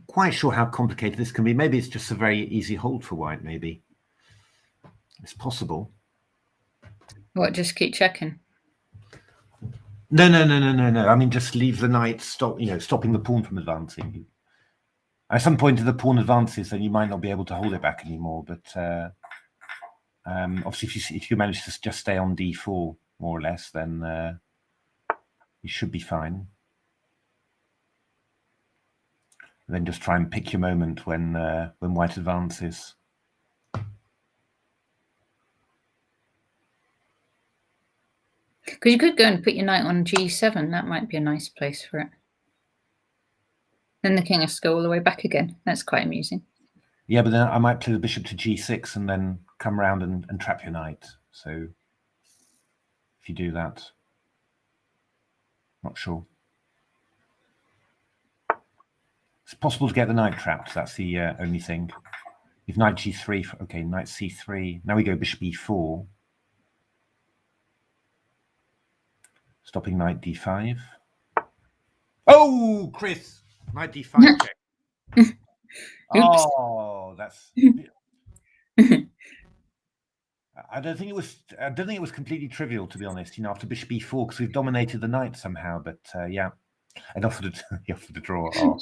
Quite sure how complicated this can be. Maybe it's just a very easy hold for White. Maybe it's possible. What? Just keep checking. No. I mean, just leave the knight. Stopping the pawn from advancing. At some point, if the pawn advances, then you might not be able to hold it back anymore. But obviously, if you manage to just stay on D4 more or less, then you should be fine. And then just try and pick your moment when White advances. Because you could go and put your knight on G7. That might be a nice place for it. Then the king has to go all the way back again. That's quite amusing. Yeah, but then I might play the bishop to G6 and then come around and trap your knight. So if you do that, not sure. It's possible to get the knight trapped. That's the only thing. If knight G3, okay, knight C3. Now we go bishop E4. Stopping knight D5. Oh, Chris! Knight D5 check. Oh, that's. I don't think it was completely trivial, to be honest. After bishop E4, because we've dominated the knight somehow. But yeah, and offered to draw. Oh.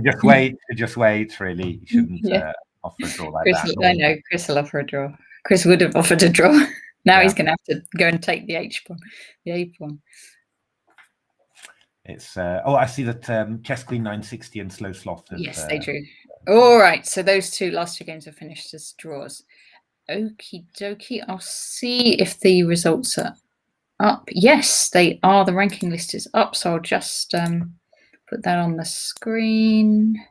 just wait. Really, you shouldn't offer a draw like that. I know Chris will offer a draw. Chris would have offered a draw. Now he's going to have to go and take the H pawn, the A pawn. It's I see that Chess Queen 960 and Slow Sloth. Yes, they drew. All right, so those last two games are finished as draws. Okie dokie. I'll see if the results are up. Yes, they are. The ranking list is up, so I'll just put that on the screen.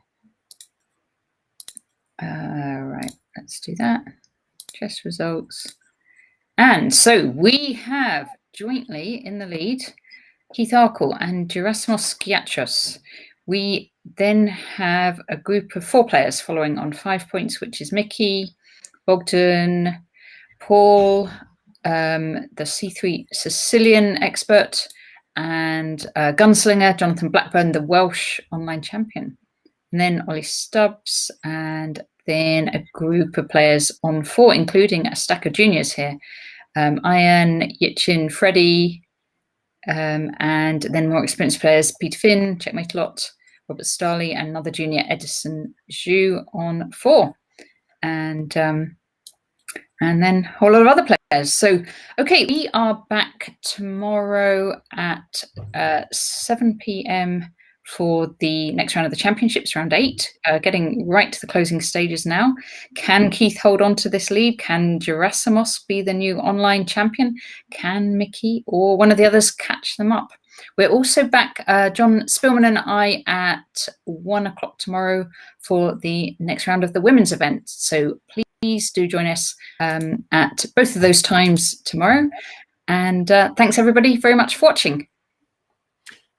Right, let's do that. Chess results. And so we have jointly in the lead Keith Arkle and Gerasimos Giatros. We then have a group of 4 players following on 5 points, which is Mickey, Bogdan, Paul, the C3 Sicilian expert, and gunslinger Jonathan Blackburn, the Welsh online champion. And then Ollie Stubbs, and then a group of players on 4, including a stack of juniors here. Ian, Yichin, Freddie, and then more experienced players, Peter Finn, Checkmate a Lot, Robert Starley, and another junior, Edison Zhu, on 4. And then a whole lot of other players. So, okay, we are back tomorrow at 7 p.m. for the next round of the championships, round 8, getting right to the closing stages now. Can Keith hold on to this lead? Can Gerasimos be the new online champion? Can Mickey or one of the others catch them up? We're also back, John Spillman and I, at 1 o'clock tomorrow for the next round of the women's event. So please do join us at both of those times tomorrow. And thanks everybody very much for watching.